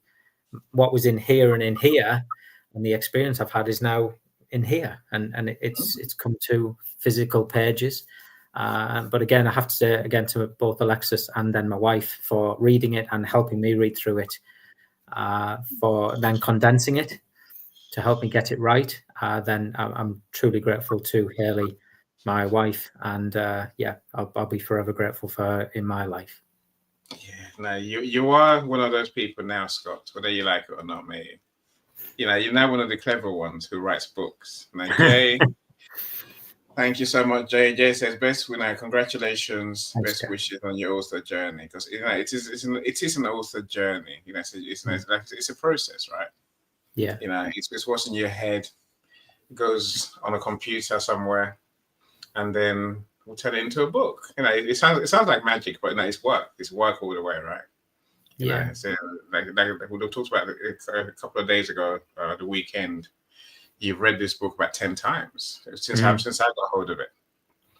what was in here and the experience I've had is now in here. And it's come to physical pages. But again, I have to say again to both Alexis and then my wife for reading it and helping me read through it, for then condensing it. to help me get it right, then I'm truly grateful to Haley, my wife, and I'll be forever grateful for her in my life. Yeah, no, you are one of those people now, Scott, whether you like it or not, mate. You're now one of the clever ones who writes books. Now, Jay, thank you so much, Jay. Jay says, congratulations, Thanks, best Jeff. wishes on your author journey, because it is an author journey. It's a process, right? Yeah. It's what's in your head. It goes on a computer somewhere, and then we'll turn it into a book. It sounds like magic, but it's work. It's work all the way, right? So like we talked about a couple of days ago, the weekend. You've read this book about 10 times since I got hold of it.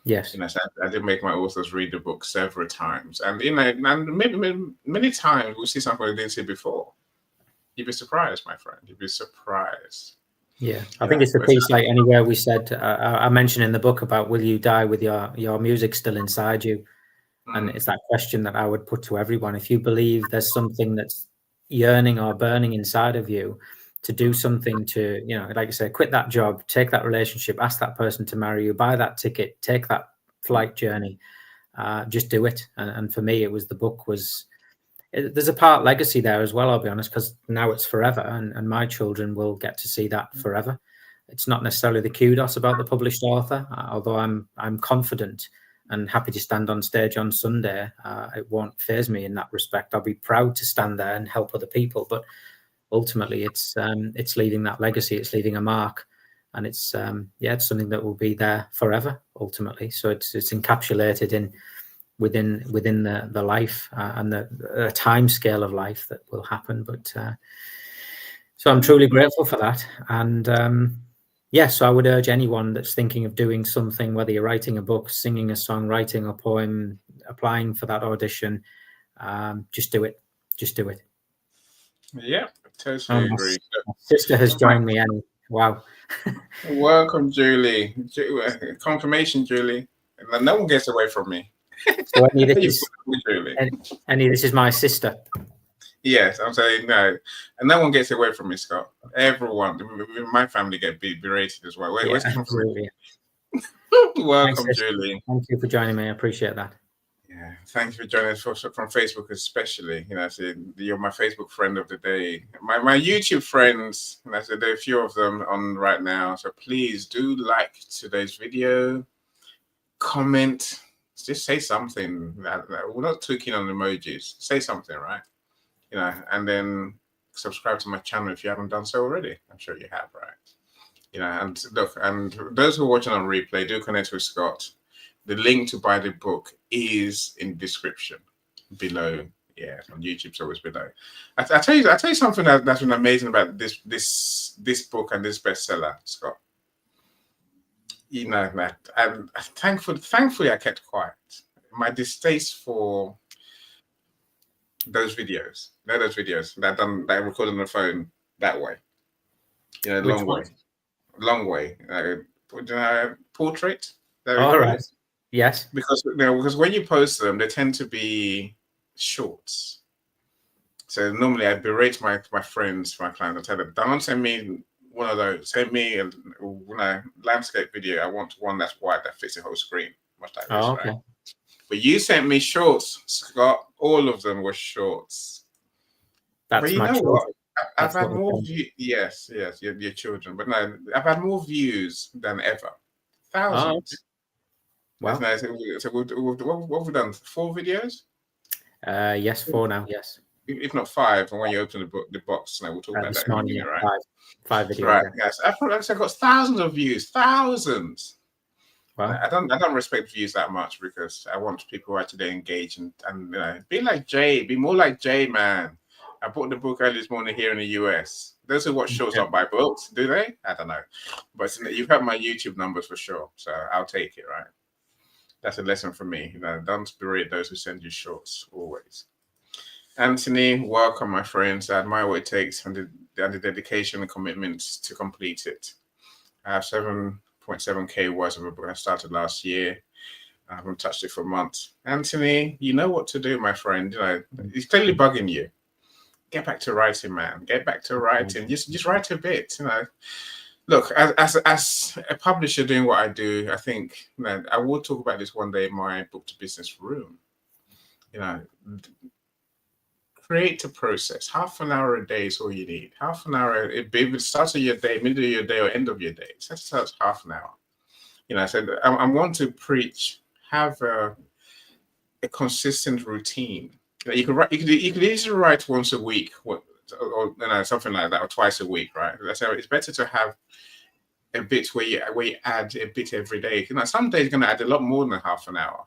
Yes. So I did make my authors read the book several times, and and maybe many times we'll see something we didn't see before. You'd be surprised, my friend. You'd be surprised. Yeah, I think it's the piece like anywhere we said, I mentioned in the book about will you die with your music still inside you? And it's that question that I would put to everyone. If you believe there's something that's yearning or burning inside of you to do something to, like you say, quit that job, take that relationship, ask that person to marry you, buy that ticket, take that flight journey, just do it. And for me, it was the book was, there's a part legacy there as well, I'll be honest, because now it's forever and my children will get to see that forever. It's not necessarily the kudos about the published author, although I'm confident and happy to stand on stage on Sunday. It won't faze me in that respect. I'll be proud to stand there and help other people. But ultimately, it's leaving that legacy. It's leaving a mark, and it's it's something that will be there forever. Ultimately, so it's encapsulated within the life and the time scale of life that will happen. But so I'm truly grateful for that, and. Yes, I would urge anyone that's thinking of doing something, whether you're writing a book, singing a song, writing a poem, applying for that audition, just do it. Just do it. Yeah, totally agree. My sister has joined me, and wow. Welcome, Julie. Confirmation, Julie. No one gets away from me. So this is my sister. Yes, I'm saying no, and no one gets away from me, Scott. Everyone, my family get berated as well. Where's it come from? Welcome, Thanks, Julie. Thank you for joining me. I appreciate that. Yeah, thank you for joining us from Facebook, especially. So you're my Facebook friend of the day. My YouTube friends, and I said there are a few of them on right now. So please do like today's video, comment, just say something. We're not too keen on emojis. Say something, right? And then subscribe to my channel if you haven't done so already. I'm sure you have, right? And look, and those who are watching on replay, do connect with Scott. The link to buy the book is in the description below. Yeah, on YouTube, it's always below. I tell you something that's been amazing about this book and this bestseller, Scott. And thankfully I kept quiet. My distaste for those videos that I record on the phone that way, long way, portrait. All right. Yes. Because when you post them, they tend to be shorts. So normally I berate my friends, my clients, I tell them, don't send me one of those. Send me a landscape video. I want one that's wide that fits the whole screen. Much like this, okay. Right? But you sent me shorts, Scott. All of them were shorts. That's my children. I've had more views. Yes, your children. But no, I've had more views than ever. Thousands. Wow. That's nice. So what have we done? 4 videos? Yes, 4 now. Yes. If not 5, and when you open the box, we'll talk about that in a minute, right? 5 videos. Right. Yes. I've got thousands of views. Thousands. Wow. I don't respect views that much because I want people who actually engage and be like Jay, be more like Jay, man. I bought the book early this morning here in the US. Those who watch shows don't buy books, do they? I don't know. But you've had my YouTube numbers for sure, so I'll take it, right? That's a lesson for me. Don't berate those who send you shorts, always. Anthony, welcome, my friends. I admire what it takes and the dedication and commitment to complete it. I have 7.7K worth of a book I started last year. I haven't touched it for months. Anthony, you know what to do, my friend. He's clearly bugging you. get back to writing, man. Get back to writing. Just write a bit, you know. Look, as a publisher doing what I do, I think, you know, I will talk about this one day in my book to business room. You know, create a process. Half an hour a day is all you need. Half an hour, if it starts of your day, middle of your day, or end of your day, set aside half an hour. You know, I said, I want to preach, have a consistent routine. You know, you could easily write once a week, or you know, something like that, or twice a week, right? So it's better to have a bit where you add a bit every day. You know, some days you're going to add a lot more than half an hour.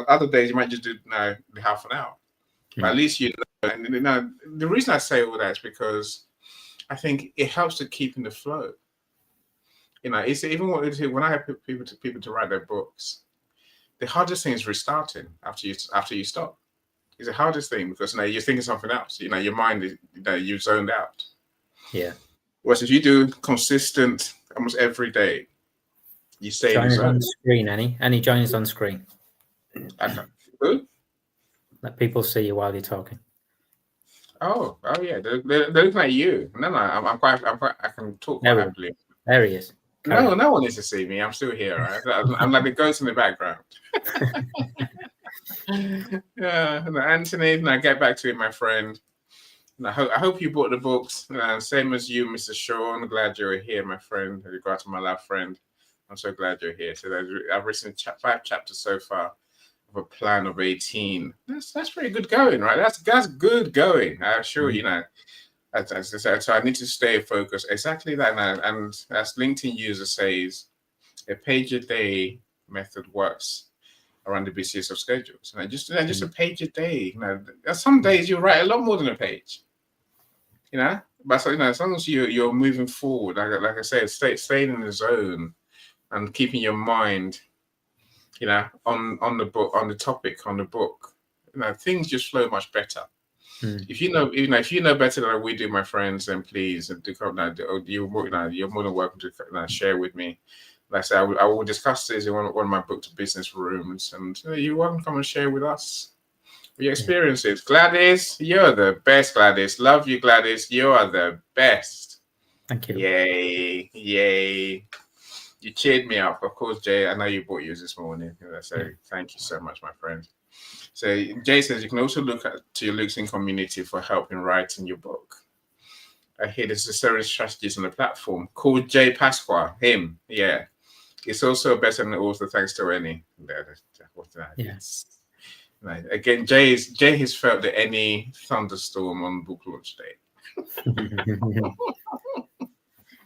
Other days you might just do the half an hour. But at least you know. And you know, the reason I say all that is because I think it helps to keep in the flow. You know, it's even when I have people to write their books, the hardest thing is restarting after you stop. It's the hardest thing because, you know, you're thinking something else. You know, your mind is, you know, you've zoned out. Yeah. Whereas if you do consistent almost every day, you stay in the zone. On screen, any joiners on screen. Who? Let people see you while you're talking. Oh yeah, they're looking at you. No, I'm quite. I can talk quite happily. There he is. No one needs to see me. I'm still here. Right? I'm like the ghost in the background. Yeah, Anthony. Now get back to it, my friend. And I hope you bought the books. Same as you, Mr. Sean. Glad you're here, my friend. Regard to my love friend. I'm so glad you're here. So I've written 5 chapters so far of a plan of 18. That's pretty good going, right? That's good going. I'm sure, you know. So I need to stay focused. Exactly that. And as LinkedIn user says, a page a day method works around the busiest of schedules. And just a page a day. You know, some days you write a lot more than a page. You know, but you know, as long as you're moving forward, like I said, staying in the zone and keeping your mind, you know, on the book, on the topic, on the book, you know, things just flow much better. If you know better than we do, my friends, then please do come now. You're more than welcome to share with me. Like I said, I will discuss this in one of my book to business rooms, and you're welcome to come and share with us your experiences. Gladys, you're the best. Gladys, love you, Gladys. You are the best. Thank you. Yay! You cheered me up. Of course, Jay. I know you bought yours this morning. So thank you so much, my friend. So Jay says you can also look to your LinkedIn community for help in writing your book. I hear there's a several strategies on the platform called Jay Pasqua. Him, yeah. It's also a best-selling author thanks to any. What's that? Yes. Right. Again, Jay has felt that any thunderstorm on book launch day.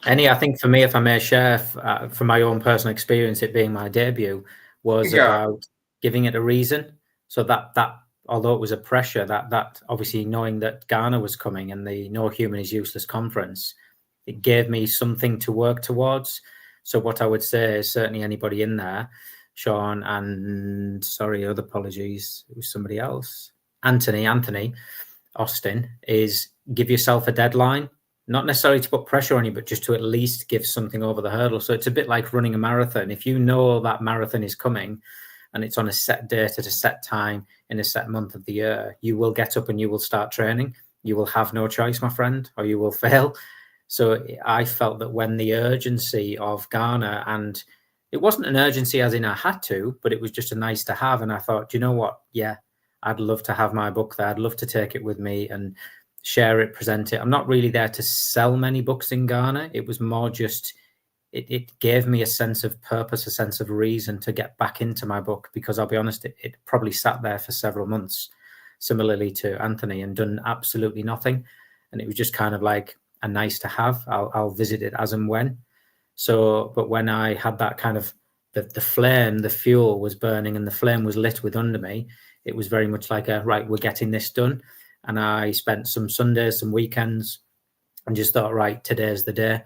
I think for me, if I may share from my own personal experience, it being my debut, was about giving it a reason. So that although it was a pressure, that obviously knowing that Ghana was coming and the No Human is Useless conference, it gave me something to work towards. So what I would say is certainly anybody in there, Sean, and other apologies, it was somebody else, Anthony Austin, is give yourself a deadline. Not necessarily to put pressure on you, but just to at least give something over the hurdle. So it's a bit like running a marathon. If you know that marathon is coming and it's on a set date at a set time in a set month of the year, you will get up and you will start training. You will have no choice, my friend, or you will fail. So I felt that when the urgency of Ghana, and it wasn't an urgency as in I had to, but it was just a nice to have. And I thought, you know what? Yeah, I'd love to have my book there. I'd love to take it with me and share it, present it. I'm not really there to sell many books in Ghana. It was more just, it gave me a sense of purpose, a sense of reason to get back into my book, because I'll be honest, it probably sat there for several months, similarly to Anthony, and done absolutely nothing. And it was just kind of like a nice to have. I'll visit it as and when. So, but when I had that kind of, the flame, the fuel was burning and the flame was lit with under me, it was very much like right, we're getting this done. And I spent some Sundays, some weekends, and just thought, right, today's the day.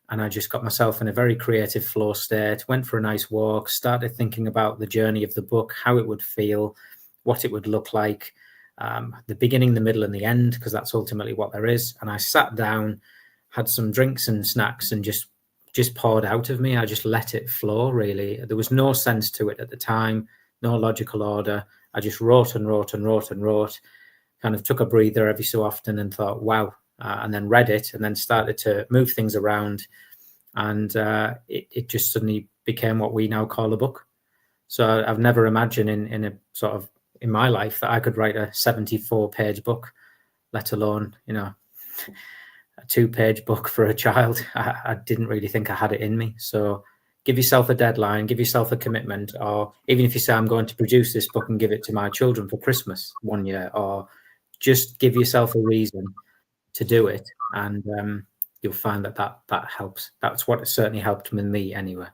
And I just got myself in a very creative flow state, went for a nice walk, started thinking about the journey of the book, how it would feel, what it would look like, the beginning, the middle, and the end, because that's ultimately what there is. And I sat down, had some drinks and snacks, and just poured out of me. I just let it flow, really. There was no sense to it at the time, no logical order. I just wrote and wrote and wrote and wrote. kind of took a breather every so often and thought, wow, and then read it and then started to move things around. And it just suddenly became what we now call a book. So I've never imagined in a sort of in my life that I could write a 74-page book, let alone, you know, a 2-page book for a child. I didn't really think I had it in me. So give yourself a deadline, give yourself a commitment, or even if you say I'm going to produce this book and give it to my children for Christmas one year, or just give yourself a reason to do it, and you'll find that helps. That's what it certainly helped with me anyway.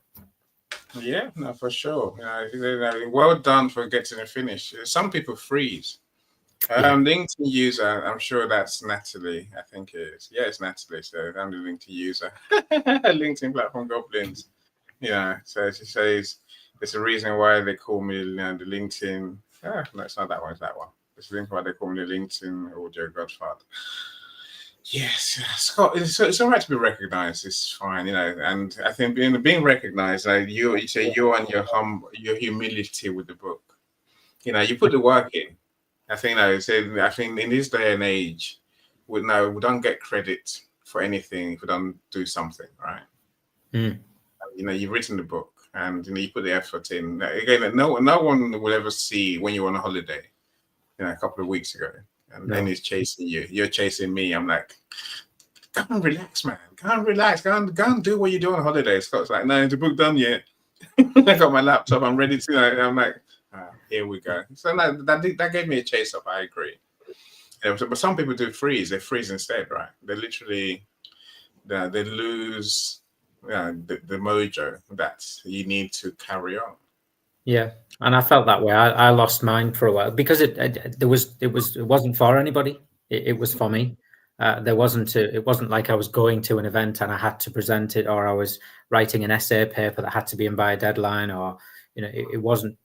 Yeah, no, for sure. Well done for getting it finished. Some people freeze. LinkedIn user, I'm sure that's Natalie. I think it is. Yeah, it's Natalie. So I'm the LinkedIn user. LinkedIn platform goblins. Yeah. So she says there's a reason why they call me the LinkedIn. No, it's not that one. It's that one. There's a reason why they call me the LinkedIn audio godfather. Yes, Scott. It's all right to be recognized. It's fine, you know. And I think being recognized, like you say, you're on your humility with the book. You know, you put the work in. I think I think in this day and age, we don't get credit for anything if we don't do something, right? Mm. You know, you've written the book, and you know you put the effort in. Again, no one will ever see when you're on a holiday. You know, a couple of weeks ago. And then he's chasing you. You're chasing me. I'm like, go and relax, man. Go and relax. Go and do what you do on holiday. Scott's like, no, is the book done yet? I got my laptop. I'm ready to. I'm like, here we go. So that gave me a chase up. I agree. But some people do freeze. They freeze instead, right? They literally, they lose the mojo that you need to carry on. Yeah, and I felt that way. I lost mine for a while because it wasn't for anybody. It was for me. It wasn't like I was going to an event and I had to present it, or I was writing an essay paper that had to be in by a deadline, or you know, it wasn't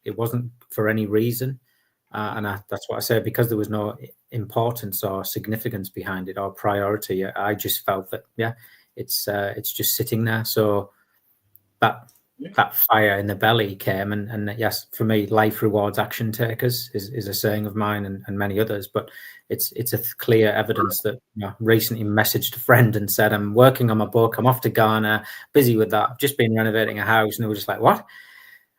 for any reason. And that's what I said, because there was no importance or significance behind it or priority. I just felt that it's just sitting there. So that fire in the belly came, and yes, for me, life rewards action takers is a saying of mine and many others. But it's a clear evidence that recently messaged a friend and said, I'm working on my book, I'm off to Ghana, busy with that, I've just been renovating a house, and they were just like, what?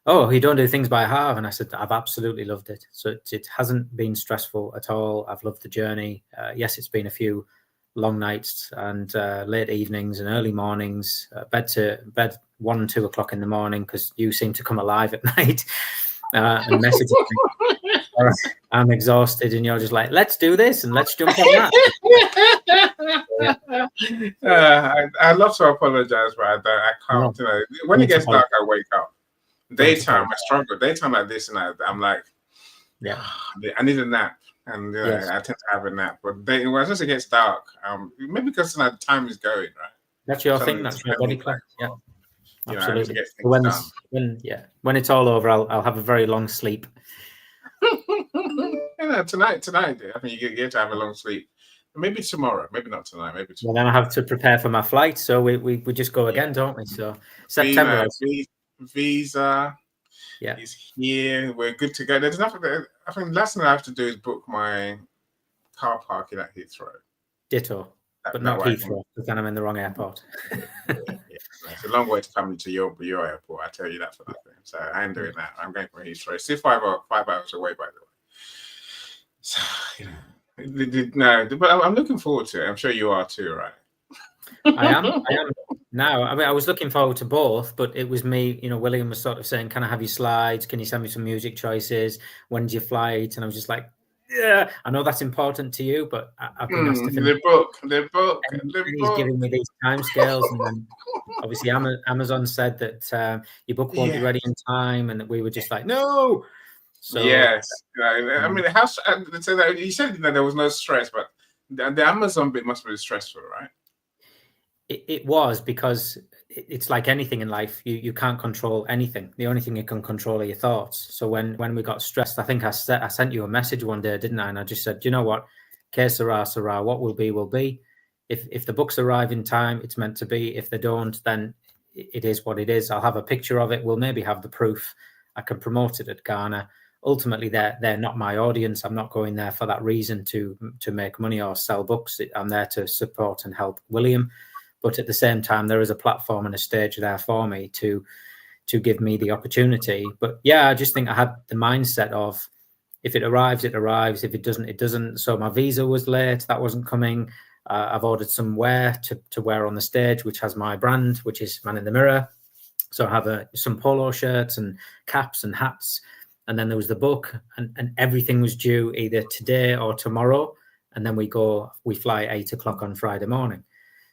Oh, you don't do things by half? And I said, I've absolutely loved it. So it hasn't been stressful at all. I've loved the journey. Yes, it's been a few long nights and late evenings and early mornings, bed 1 and 2 o'clock in the morning, because you seem to come alive at night and message me. I'm exhausted, and you're just like, let's do this and let's jump on that. I'd love to apologize, but I can't. No. When it gets dark, I wake up. Daytime, I struggle. Daytime like this, and I'm like, I need a nap. And I tend to have a nap, but once it gets dark, maybe because the time is going, right? That's your thing. That's your body clock. Yeah, absolutely. When it's all over, I'll have a very long sleep. Tonight, I think you get to have a long sleep. Maybe tomorrow, maybe not tonight, maybe tomorrow. Well, then I have to prepare for my flight, so we just go again, don't we? So September. Visa. Yeah, he's here. We're good to go. There's nothing. I think the last thing I have to do is book my car parking at Heathrow. Ditto, but not Heathrow, because then I'm in the wrong airport. It's a long way to come to your airport. I tell you that for nothing. So I ain't doing that. I'm going for Heathrow. It's still 5 hours away, by the way. So but I'm looking forward to it. I'm sure you are too, right? I am. Now, I mean, I was looking forward to both, but it was me, William was sort of saying, can I have your slides? Can you send me some music choices? When's your flight? And I was just like, yeah, I know that's important to you, but I've been asked to finish. The book. He's giving me these timescales. And then obviously Amazon said that your book won't be ready in time. And we were just like, no. So, yes. I mean, you said that there was no stress, but the Amazon bit must be stressful, right? It was, because it's like anything in life. You can't control anything. The only thing you can control are your thoughts. So when we got stressed, I think I sent you a message one day, didn't I? And I just said, you know what? Que sera, sera. What will be. If the books arrive in time, it's meant to be. If they don't, then it is what it is. I'll have a picture of it. We'll maybe have the proof. I can promote it at Ghana. ultimately they're not my audience. I'm not going there for that reason to make money or sell books. I'm there to support and help William. But at the same time, there is a platform and a stage there for me to give me the opportunity. But yeah, I just think I had the mindset of, if it arrives, it arrives. If it doesn't, it doesn't. So my visa was late. That wasn't coming. I've ordered some wear to wear on the stage, which has my brand, which is Man in the Mirror. So I have some polo shirts and caps and hats. And then there was the book, and everything was due either today or tomorrow. And then we fly at 8 o'clock on Friday morning.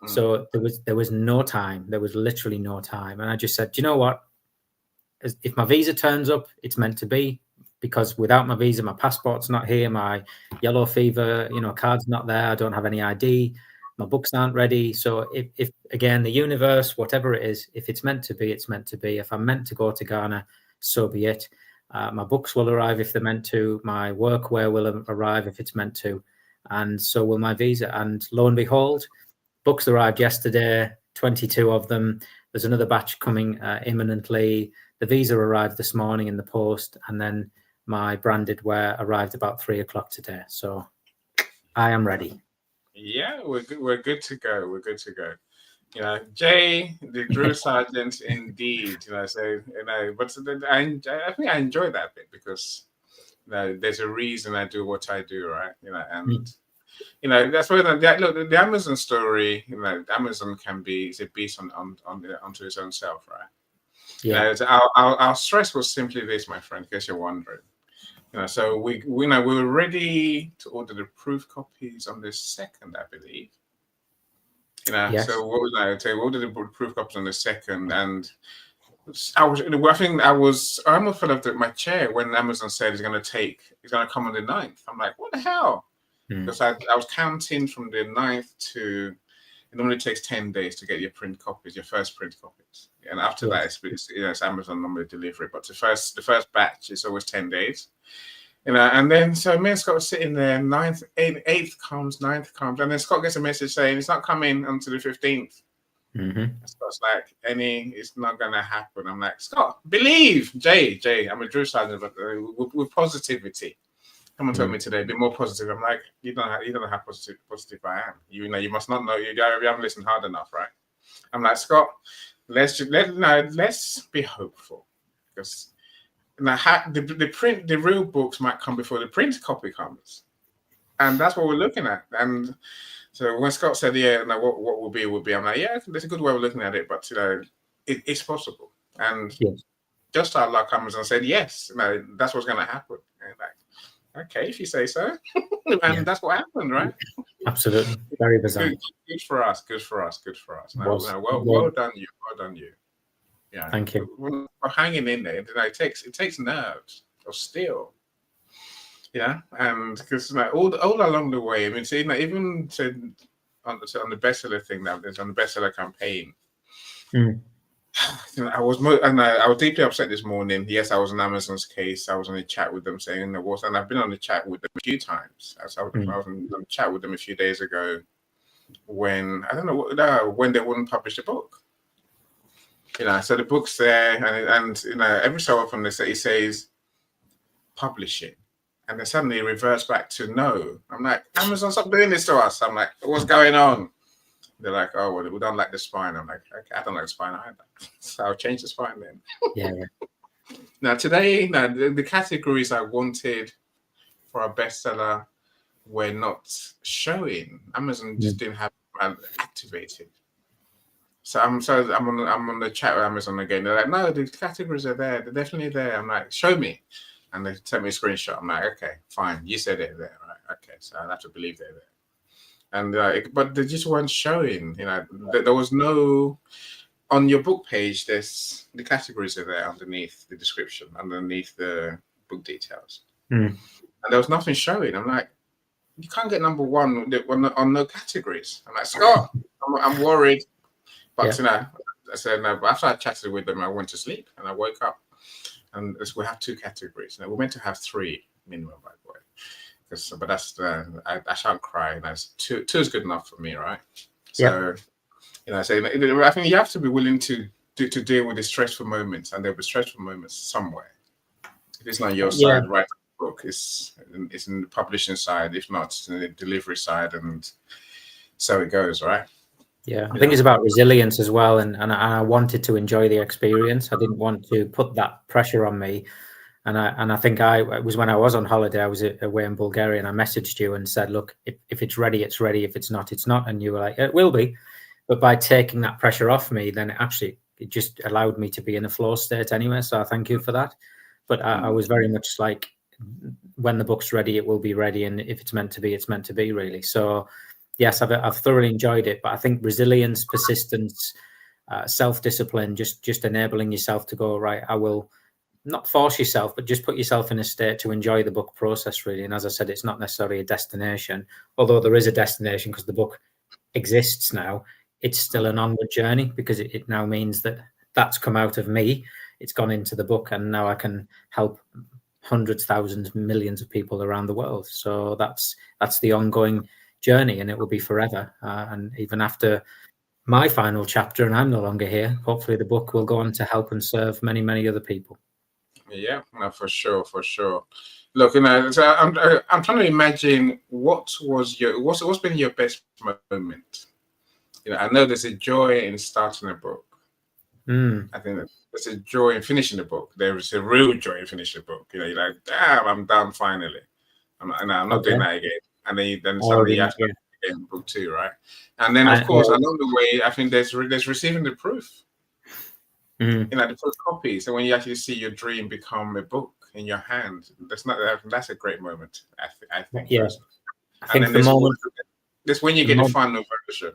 So there was no time. There was literally no time. And I just said, do you know what? If my visa turns up, it's meant to be, because without my visa, my passport's not here, my yellow fever, card's not there. I don't have any ID. My books aren't ready. So if again, the universe, whatever it is, if it's meant to be, it's meant to be. If I'm meant to go to Ghana, so be it. My books will arrive if they're meant to. My workwear will arrive if it's meant to. And so will my visa. And lo and behold, books arrived yesterday, 22 of them. There's another batch coming imminently. The visa arrived this morning in the post. And then my branded wear arrived about 3 o'clock today. So I am ready. Yeah, we're good to go. We're good to go. Jay, the drill sergeant, indeed. So but I think I enjoy that bit, because there's a reason I do what I do, right? And that's why the Amazon story. Amazon is a beast onto its own self, right? Yeah. Our stress was simply this, my friend, in case you're wondering. So we were ready to order the proof copies on the 2nd, I believe. Yes. So what was I tell you? We ordered the proof copies on the 2nd, and I almost fell off my chair when Amazon said it's going to come on the 9th. I'm like, what the hell? Because I was counting from the 9th to. It normally takes 10 days to get your first print copies. And after that, it's Amazon normally delivery. But the first batch is always 10 days. And then so me and Scott was sitting there, 8th comes, 9th comes, and then Scott gets a message saying it's not coming until the 15th. Scott's like, it's not gonna happen. I'm like, Scott, believe, Jay, I'm a drill sergeant, but with positivity. Someone told me today, be more positive. I'm like, you don't know how positive I am. You must not know. You haven't listened hard enough, right? I'm like, Scott, let's be hopeful, because the real books might come before the print copy comes, and that's what we're looking at. And so when Scott said, what will be, I'm like, yeah, there's a good way of looking at it, but it's possible. And just our luck, Amazon said yes, that's what's going to happen. And like, okay, if you say so. And that's what happened, right? Absolutely. Very bizarre. Good for us. Well done you. Yeah. Thank you. We're hanging in there. It takes nerves of steel. Yeah. And because all along the way, I mean, even on the bestseller thing now, there's on the bestseller campaign. I was deeply upset this morning. Yes, I was on Amazon's case. I was on a chat with them saying and I've been on the chat with them a few times. I was on a chat with them a few days ago when when they wouldn't publish the book. So the book's there, and every so often it says publishing, and then suddenly it reverts back to no. I'm like, Amazon, stop doing this to us. I'm like, what's going on? They're like, oh, well, we don't like the spine. I'm like, okay, I don't like the spine either. So I'll change the spine then. Yeah. Now today, the categories I wanted for a bestseller were not showing. Amazon just didn't have it activated. So I'm on the chat with Amazon again. They're like, no, the categories are there. They're definitely there. I'm like, show me. And they sent me a screenshot. I'm like, okay, fine. You said they're there, right? Okay, so I have to believe they're there. And but they just weren't showing. There was no on your book page. There's the categories are there underneath the description, underneath the book details, and there was nothing showing. I'm like, you can't get number one on no categories. I'm like, Scott, I'm worried, but I said no. But after I chatted with them, I went to sleep and I woke up, and we have two categories. We're meant to have 3 minimum, by the way. But that's I shan't cry. That's two is good enough for me, right? So, I think you have to be willing to deal with the stressful moments, and there'll be stressful moments somewhere. If it's not your Yeah. side, writing the book, it's in the publishing side. If not, it's in the delivery side, and so it goes, right? Yeah, I think it's about resilience as well, and I wanted to enjoy the experience. I didn't want to put that pressure on me, and I think it was when I was on holiday. I was away in Bulgaria, and I messaged you and said, "Look, if it's ready, it's ready. If it's not, it's not." And you were like, "It will be." But by taking that pressure off me, then it just allowed me to be in a flow state anyway. So I thank you for that. But I was very much like, when the book's ready, it will be ready, and if it's meant to be, it's meant to be, really. So. Yes, I've thoroughly enjoyed it, but I think resilience, persistence, self-discipline, just enabling yourself to go, right, I will not force yourself, but just put yourself in a state to enjoy the book process, really. And as I said, it's not necessarily a destination, although there is a destination because the book exists now. It's still an onward journey because it now means that that's come out of me. It's gone into the book, and now I can help hundreds, thousands, millions of people around the world. So that's the ongoing journey, and it will be forever. And even after my final chapter and I'm no longer here, hopefully the book will go on to help and serve many, many other people. Yeah, no, for sure. Look, so I'm trying to imagine what's been your best moment. I know there's a joy in starting a book. I think that there's a joy in finishing the book. There is a real joy in finishing the book. You're like, damn, I'm done finally. I'm not doing that again. And then suddenly you have to get in book 2, right? And then of course along the way, I think there's receiving the proof. The first copy. So when you actually see your dream become a book in your hand, that's a great moment. I think. Yeah. I think the moment. That's when you get the final version.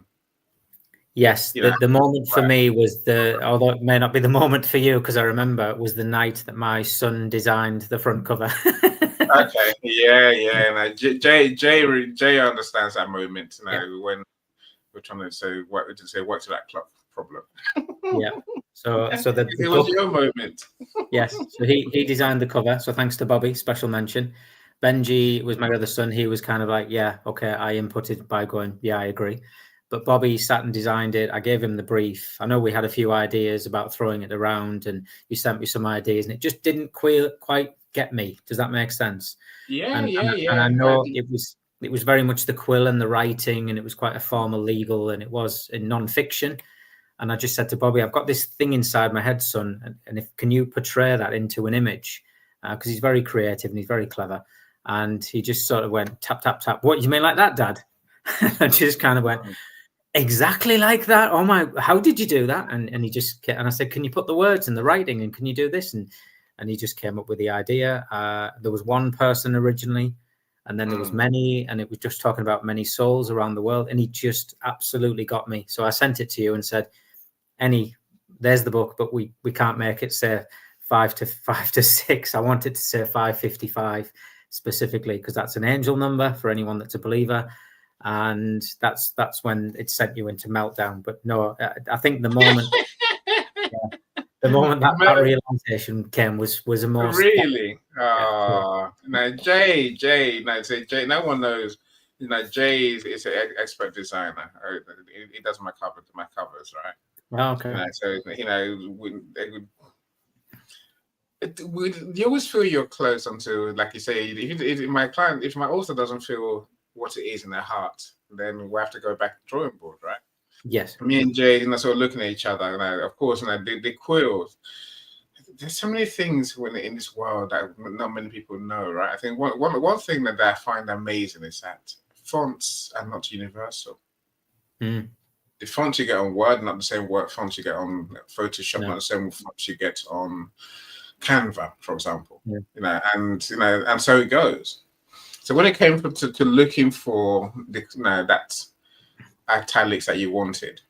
Yes, the moment for me was although it may not be the moment for you, because I remember it was the night that my son designed the front cover. Okay, yeah. Jay understands that moment. When we're trying to say what to that clock problem. Yeah. So it was your moment. Yes. So he designed the cover. So thanks to Bobby, special mention. Benji was my other son. He was kind of like, yeah, okay. I inputted by going, yeah, I agree. But Bobby sat and designed it. I gave him the brief. I know we had a few ideas about throwing it around, and you sent me some ideas, and it just didn't quite get me. Does that make sense? Yeah, And I know it was very much the quill and the writing, and it was quite a formal legal, and it was in non-fiction. And I just said to Bobby, I've got this thing inside my head, son, and can you portray that into an image? Because he's very creative and he's very clever. And he just sort of went, tap, tap, tap. What, you mean like that, Dad? I just kind of went, exactly like that. Oh my, how did you do that? And he just, and I said, can you put the words and the writing, and can you do this? And he just came up with the idea. There was one person originally, and then there was many, and it was just talking about many souls around the world. And he just absolutely got me. So I sent it to you and said, there's the book, but we can't make it say 5 to 6. I want it to say 5:55 specifically, because that's an angel number for anyone that's a believer. And that's when it sent you into meltdown. But no, I think the moment that realization came was a more really. Now Jay. No one knows. Jay is an expert designer. He does my covers, right? Oh, okay. So you always feel you're close until, like you say, if my author doesn't feel what it is in their heart, then we have to go back to the drawing board, right? Yes. Me and Jay, sort of looking at each other, of course, the quills. There's so many things in this world that not many people know, right? I think one thing that I find amazing is that fonts are not universal. The fonts you get on Word, not the same fonts you get on Photoshop, not the same fonts you get on Canva, for example. And so it goes. So when it came to looking for that italics that you wanted,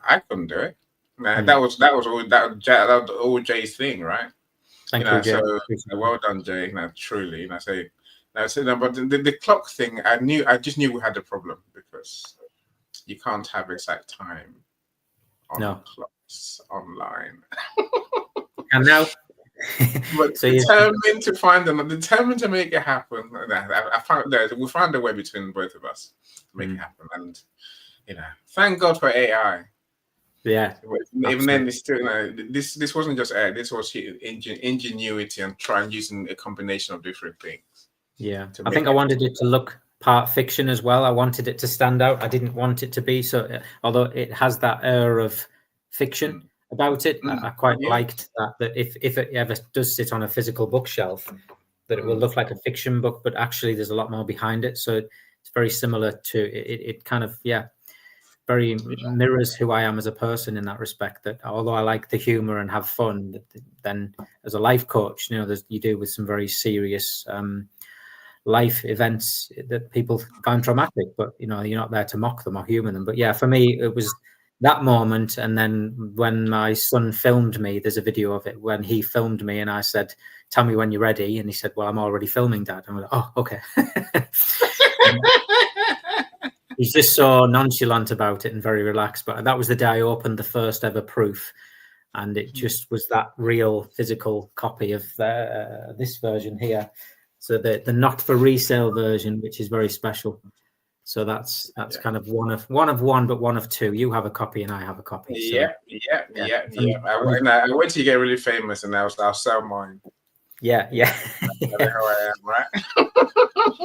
I couldn't do it. That was all Jay's thing, right? Thank you, Jay. So well done, Jay. Truly. But the clock thing, I just knew we had a problem, because you can't have exact time on clocks online. And now, but so determined to find them, determined to make it happen. We found a way between both of us to make it happen, and thank God for AI. Yeah. Even then, it's still, this wasn't just this was ingenuity and trying using a combination of different things. Yeah, I think I wanted it to look part fiction as well. I wanted it to stand out. I didn't want it to be so, although it has that air of fiction about it. I quite liked that if it ever does sit on a physical bookshelf, that it will look like a fiction book, but actually there's a lot more behind it. So it's very similar to it kind of, very mirrors who I am as a person in that respect. That although I like the humor and have fun, then as a life coach, you deal with some very serious life events that people find traumatic, but you're not there to mock them or humor them. But yeah, for me, it was that moment. And then when my son filmed me, there's a video of it when he filmed me, and I said, "Tell me when you're ready." And he said, "Well, I'm already filming, Dad." And I'm like, "Oh, okay." He's just so nonchalant about it and very relaxed. But that was the day I opened the first ever proof, and it just was that real physical copy of this version here. So the not for resale version, which is very special. So that's kind of one of one, but one of two. You have a copy and I have a copy. So, I wait till you get really famous, and I'll sell mine. Yeah. That's how I am, right?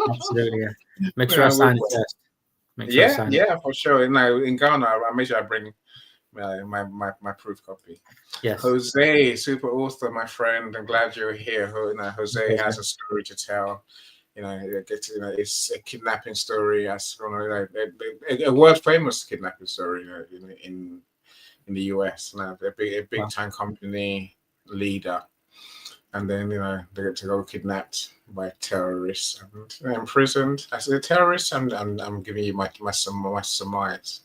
Absolutely. Yeah. Make sure I sign it first. For sure. In Ghana, I make sure I bring my proof copy. Yes. Jose, super author, my friend. I'm glad you're here. Jose has a story to tell. It's a kidnapping story. As a world famous kidnapping story. In the US, a big time company leader, and then they get to go kidnapped by terrorists and imprisoned as a terrorist. I'm giving you my surmise.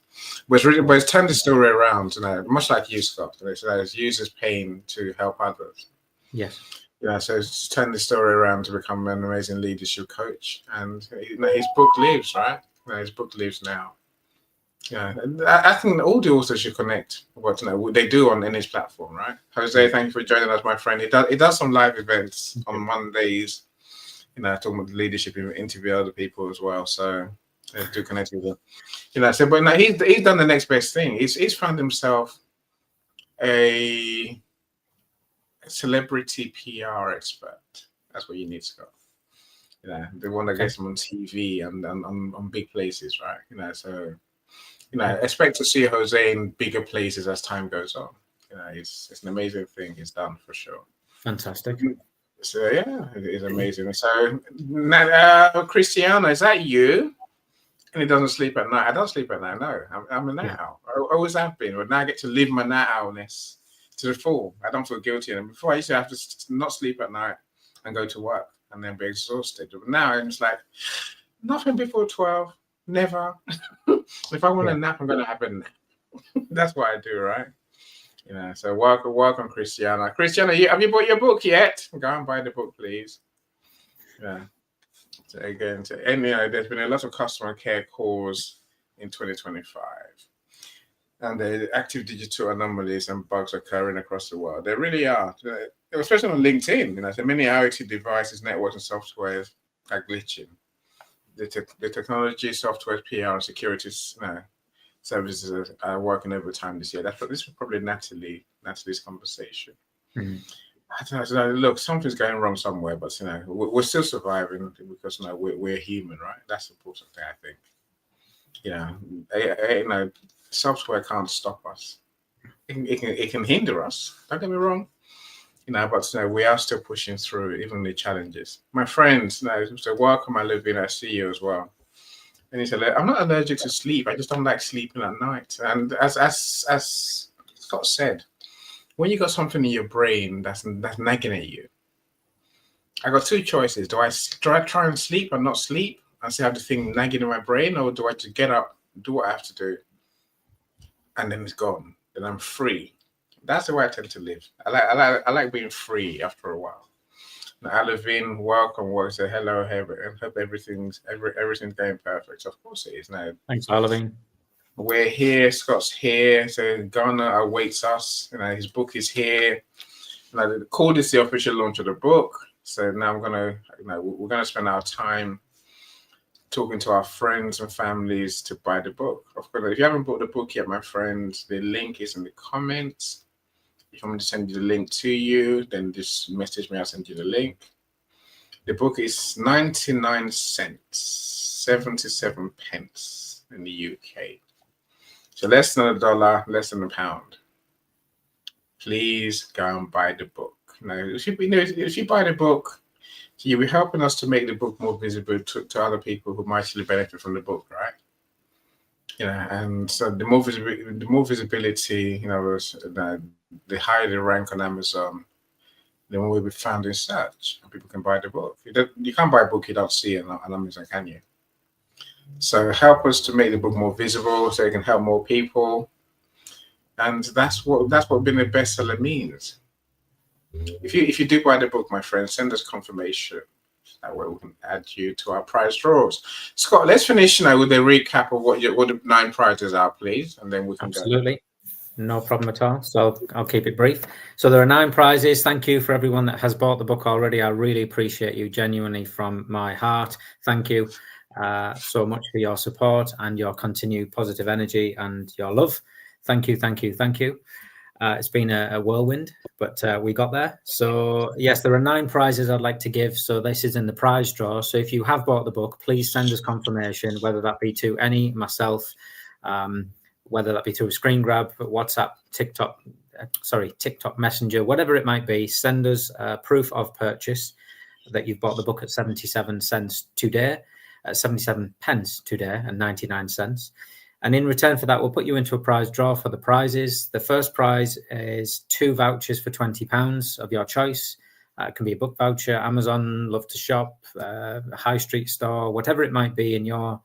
But it's turned the story around, much like you, Scott. It uses pain to help others. Yes. So it's turned the story around to become an amazing leadership coach. And his book lives, right? His book lives now. Yeah, I think all the authors should connect what they do on his platform, right? Jose, thank you for joining us, my friend. He does some live events on Mondays, talking about leadership, interview other people as well. So do connect with him. But now he's done the next best thing. He's found himself a celebrity PR expert. That's what you need, Scott. The one that gets him on TV and on big places, right? So expect to see Jose in bigger places as time goes on. It's an amazing thing he's done for sure. Fantastic. So yeah, it is amazing. So now, Cristiano, is that you? And he doesn't sleep at night. I don't sleep at night. No, I'm a night owl. I always have been, but now I get to live my night owlness to the full. I don't feel guilty. And before I used to have to not sleep at night and go to work and then be exhausted. But now I'm just like, nothing before 12, never. If I want a nap, I'm going to have a nap. That's what I do, right? So welcome, Cristiano. Cristiano, have you bought your book yet? Go and buy the book, please. Yeah. So again, there's been a lot of customer care calls in 2025. And the active digital anomalies and bugs occurring across the world. They really are. Especially on LinkedIn, so many IoT devices, networks, and softwares are glitching. The technology, software, PR, and security services are working overtime this year. This was probably Natalie's conversation. Mm-hmm. Look, something's going wrong somewhere, but we're still surviving because we're human, right? That's the important thing, I think. Software can't stop us. It can hinder us. Don't get me wrong, but we are still pushing through even the challenges. My friends, so welcome, I live in. I see you as well. And he said, I'm not allergic to sleep. I just don't like sleeping at night. And as Scott said, when you got something in your brain that's nagging at you, I got two choices. Do I try and sleep and not sleep and still have the thing nagging in my brain, or do I just get up, do what I have to do, and then it's gone? Then I'm free. That's the way I tend to live. I like being free after a while. Now, Alevin, welcome. Say hello, and hope everything's going perfect. Of course it is. Now, thanks, Alevin. We're here. Scott's here. So Ghana awaits us. His book is here. The call is the official launch of the book. So now we're gonna spend our time talking to our friends and families to buy the book. Of course, if you haven't bought the book yet, my friends, the link is in the comments. If I'm going to send you the link to you, then just message me, I'll send you the link. The book is 99 cents, 77 pence in the UK. So less than $1, less than £1. Please go and buy the book. Now, if you buy the book, you'll be helping us to make the book more visible to other people who might actually benefit from the book, right? And so the more visibility, the higher the rank on Amazon, the more we'll be found in search, and people can buy the book. You can't buy a book you don't see on Amazon, can you? So help us to make the book more visible, so it can help more people. And that's what being a bestseller means. If you do buy the book, my friend, send us confirmation. That way we can add you to our prize draws. Scott, let's finish now with a recap of what the 9 prizes are, please, and then we can Absolutely. Go. No problem at all. So I'll keep it brief. So there are 9 prizes. Thank you for everyone that has bought the book already. I really appreciate you, genuinely, from my heart. Thank you so much for your support and your continued positive energy and your love. Thank you, thank you, thank you. It's been a whirlwind, but we got there. So yes, there are 9 prizes I'd like to give. So this is in the prize draw. So if you have bought the book, please send us confirmation, whether that be to myself, whether that be to a screen grab, WhatsApp, TikTok Messenger, whatever it might be. Send us proof of purchase that you've bought the book at 77 cents today, 77 pence today and 99 cents. And in return for that, we'll put you into a prize draw for the prizes. The first prize is 2 vouchers for £20 of your choice. It can be a book voucher, Amazon, Love to Shop, a high street store, whatever it might be in your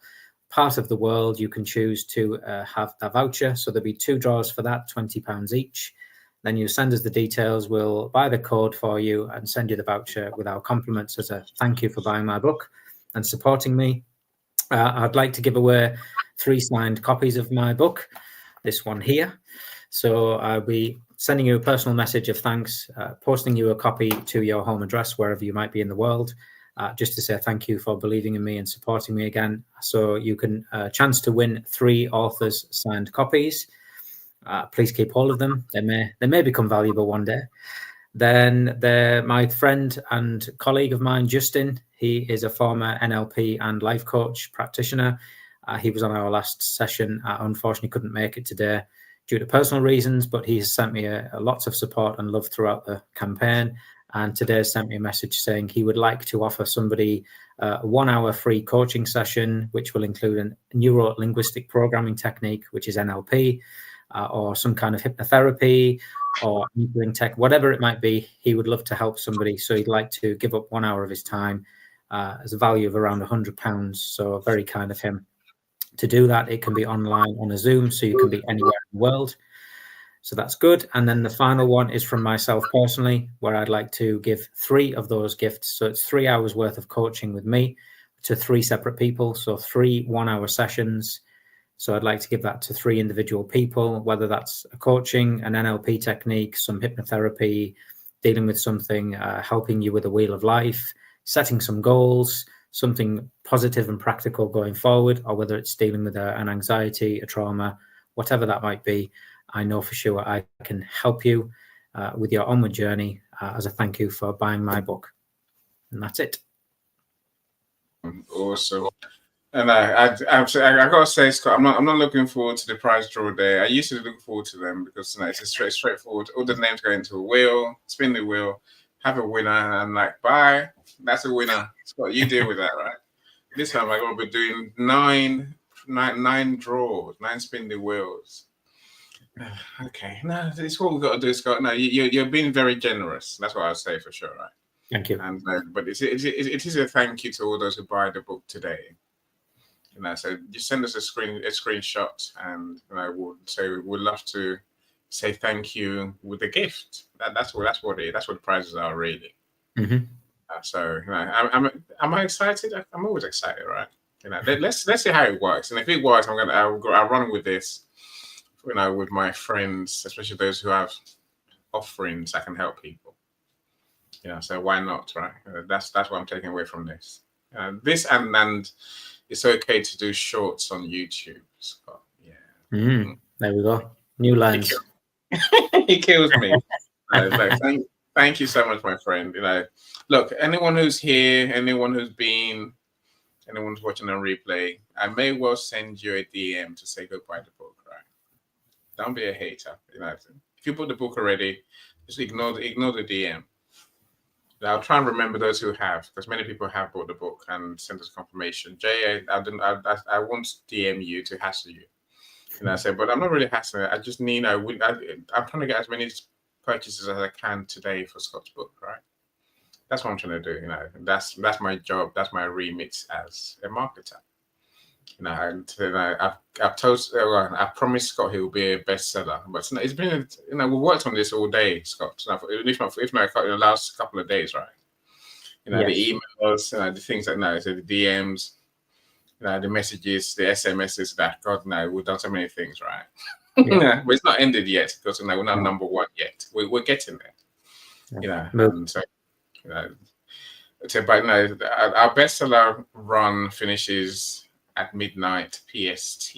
part of the world, you can choose to have that voucher. So there'll be 2 draws for that, £20 each. Then you send us the details. We'll buy the code for you and send you the voucher with our compliments as a thank you for buying my book and supporting me. I'd like to give away 3 signed copies of my book, this one here. So I'll be sending you a personal message of thanks, posting you a copy to your home address, wherever you might be in the world, just to say thank you for believing in me and supporting me again. So you can chance to win 3 authors' signed copies. Please keep hold of them. They may become valuable one day. Then my friend and colleague of mine, Justin, he is a former NLP and life coach practitioner. He was on our last session. Unfortunately, couldn't make it today due to personal reasons, but he has sent me lots of support and love throughout the campaign. And today sent me a message saying he would like to offer somebody a 1-hour free coaching session, which will include a neuro-linguistic programming technique, which is NLP, or some kind of hypnotherapy or metering tech, whatever it might be. He would love to help somebody. So he'd like to give up 1 hour of his time as a value of around £100. So very kind of him. To do that, it can be online on a Zoom, so you can be anywhere in the world. So that's good. And then the final one is from myself personally, where I'd like to give 3 of those gifts. So it's 3 hours worth of coaching with me to 3 separate people. So 3 1-hour sessions. So I'd like to give that to 3 individual people, whether that's a coaching, an NLP technique, some hypnotherapy, dealing with something, helping you with the wheel of life, setting some goals, something positive and practical going forward, or whether it's dealing with an anxiety, a trauma, whatever that might be. I know for sure I can help you with your onward journey as a thank you for buying my book. And that's it. Awesome. And I gotta say, Scott, I'm not looking forward to the prize draw day. I used to look forward to them because it's a straightforward. All the names go into a wheel, spin the wheel, have a winner, and I'm like, bye. That's a winner. Scott, you deal with that, right? This time I'm gonna be doing 9 draws, 9 spin the wheels. Okay, no, it's what we've got to do, Scott. No, you're being very generous. That's what I'll say for sure, right? Thank you. And but it is a thank you to all those who buy the book today. So you send us a screenshot, and we'd love to say thank you with a gift. That's what the prizes are really. Mm-hmm. So am I excited? I'm always excited, right? Let's see how it works, and if it works, I'll run with this. With my friends, especially those who have offerings, I can help people. So why not, right? That's what I'm taking away from this. This and it's okay to do shorts on YouTube, Scott. Yeah. There we go. New lens. He kills me. Thank you so much, my friend. Look, anyone who's here, anyone's watching on replay, I may well send you a DM to say go buy the book, right? Don't be a hater. If you bought the book already, just ignore the DM. I'll try and remember those who have, because many people have bought the book and sent us confirmation. Jay, I won't DM you to hassle you. I said, but I'm not really hassling. I just need. I'm trying to get as many purchases as I can today for Scott's book, right? That's what I'm trying to do. That's my job. That's my remit as a marketer. I promised Scott he will be a bestseller, but it's been, we worked on this all day, Scott. If not in the last couple of days, right? The emails, the things like the DMs, the messages, the SMSs. That God, we've done so many things, right? Yeah. But it's not ended yet because we're not number one yet. We're getting there. But our bestseller run finishes at midnight PST.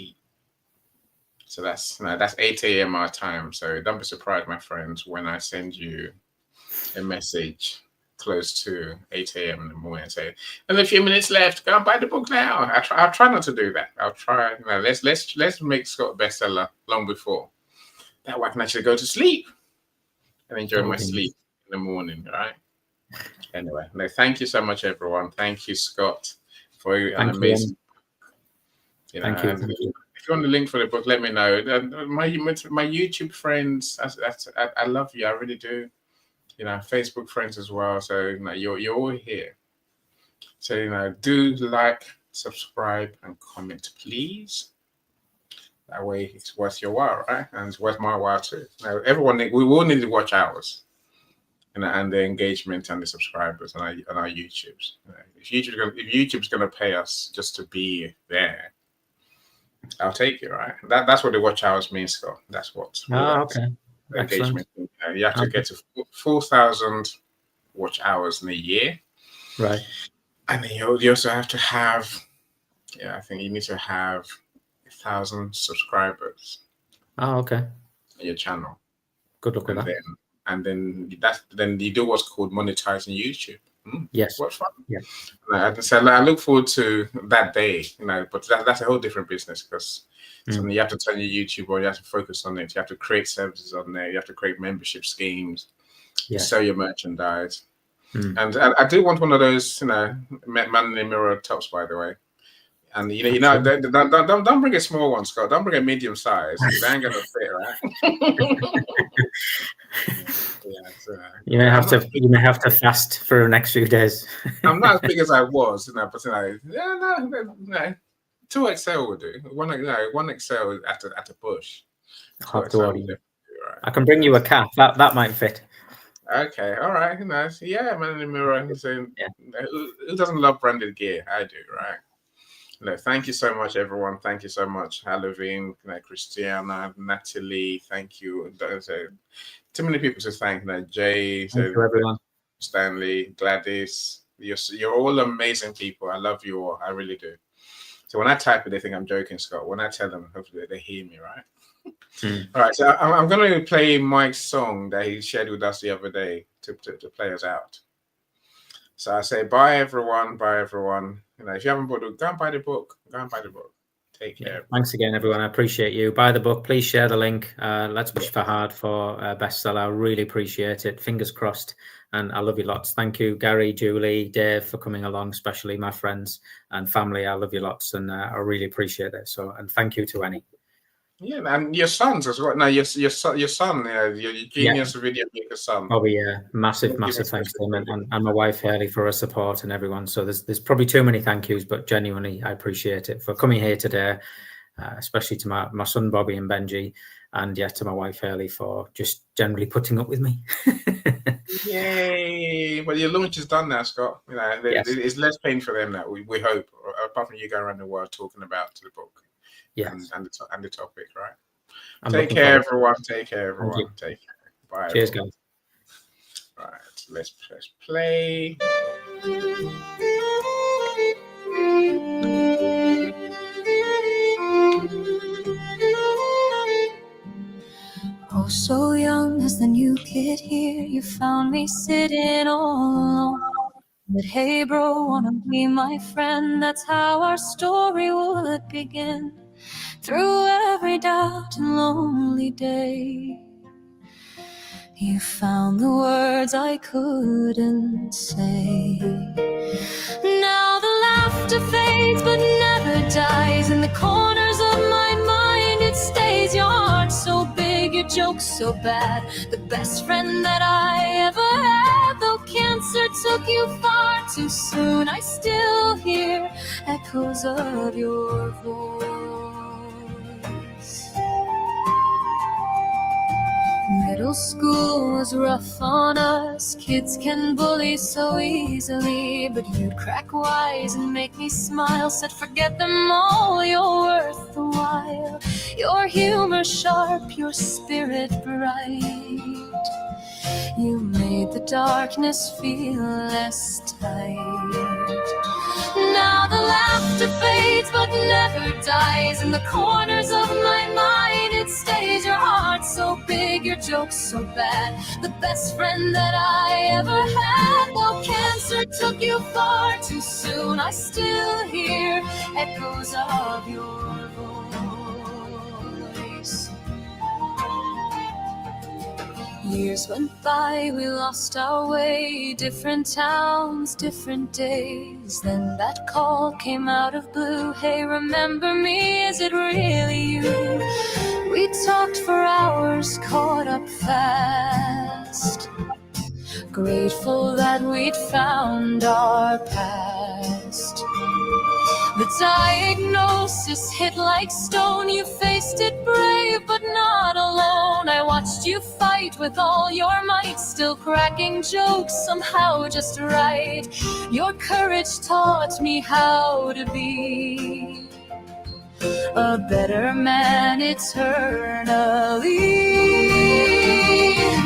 So that's 8 a.m. our time. So don't be surprised, my friends, when I send you a message close to 8 a.m. in the morning and say, "And a few minutes left. Go and buy the book now." I'll try not to do that. I'll try. Let's make Scott a bestseller long before. That way I can actually go to sleep and enjoy my sleep in the morning, right? Anyway, thank you so much, everyone. Thank you, Scott, for an amazing. Thank you. If you want the link for the book, let me know. My YouTube friends, I love you. I really do. Facebook friends as well. So you're all here. So do like, subscribe, and comment, please. That way it's worth your while, right? And it's worth my while too. Everyone, we all need to watch ours. And the engagement and the subscribers on our YouTubes. If YouTube's going to pay us just to be there, I'll take it, right? That's what the watch hours means, Scott. That's what. Okay. Engagement. You have to get to 4,000 watch hours in a year, right? And then you also have to have, I think you need to have 1,000 subscribers. Okay. On your channel. Good luck with that. And then you do what's called monetizing YouTube. Yes. What fun. Yeah. So I look forward to that day, but that's a whole different business because something you have to turn your YouTube on, you have to focus on it, you have to create services on there, you have to create membership schemes, sell your merchandise. And I do want one of those, man in the mirror tops, by the way. And don't bring a small one, Scott. Don't bring a medium size. They ain't gonna fit, right? You may have to fast for the next few days. I'm not as big as I was, but 2XL will do. One XL at a push. I can bring you a cap. That might fit. Okay, all right, nice. Yeah, man in the mirror. So, who doesn't love branded gear? I do, right? Thank you so much, everyone. Thank you so much, Halloween, Christiana, Natalie. Thank you. Too many people to thank. Jay, thank you, everyone. Stanley, Gladys. You're all amazing people. I love you all. I really do. So when I type it, they think I'm joking, Scott. When I tell them, hopefully they hear me, right? All right, so I'm going to play Mike's song that he shared with us the other day to play us out. So I say, bye, everyone. Bye, everyone. If you haven't bought the book, go and buy the book. Go and buy the book. Take care. Thanks again, everyone. I appreciate you. Buy the book. Please share the link. Let's push for hard for bestseller. I really appreciate it. Fingers crossed. And I love you lots. Thank you, Gary, Julie, Dave, for coming along, especially my friends and family. I love you lots, and I really appreciate it. So, and thank you to Annie. Yeah, and your sons as well. No, your son, your genius video maker son. Oh yeah, massive thanks to him and my wife Haley for her support and everyone. So there's probably too many thank yous, but genuinely I appreciate it for coming here today, especially to my son Bobby and Benji, and to my wife Haley for just generally putting up with me. Yay! Well, your launch is done now, Scott. It's less pain for them now. We hope, apart from you going around the world talking about the book. And the topic, right? Take care, everyone. Take care, everyone. Take care. Bye. Cheers, guys. Right, let's press play. Oh, so young as the new kid here, you found me sitting all alone. But hey bro, wanna be my friend? That's how our story would begin. Through every doubt and lonely day, you found the words I couldn't say. Now the laughter fades but never dies. In the corners of my mind it stays. Your heart so big, your joke so bad. The best friend that I ever had. Though cancer took you far too soon, I still hear echoes of your voice. Middle school was rough on us. Kids can bully so easily, but you'd crack wise and make me smile. Said forget them all, you're worth the while. Your humor sharp, your spirit bright. You made the darkness feel less tight. Now the laughter fades but never dies. In the corners of my mind it stays. Your heart so big, your joke so bad. The best friend that I ever had. Though cancer took you far too soon, I still hear echoes of your voice. Years went by, we lost our way. Different towns, different days. Then that call came out of blue. Hey, remember me? Is it really you? We talked for hours, caught up fast. Grateful that we'd found our past. The diagnosis hit like stone. You faced it brave but not alone. I watched you fight with all your might, still cracking jokes somehow just right. Your courage taught me how to be a better man eternally.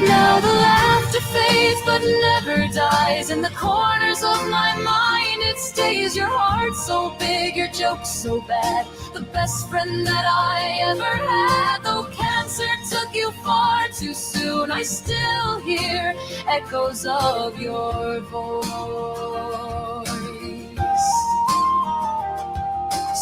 Now the laughter fades but never dies. In the corners of my mind it stays. Your heart so big, your joke so bad. The best friend that I ever had. Though cancer took you far too soon, I still hear echoes of your voice.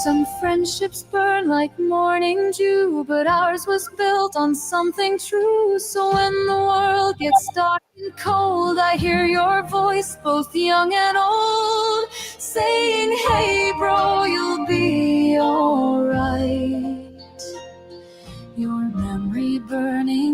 Some friendships burn like morning dew, but ours was built on something true. So when the world gets dark and cold, I hear your voice, both young and old, saying, hey bro, you'll be alright. Your memory burning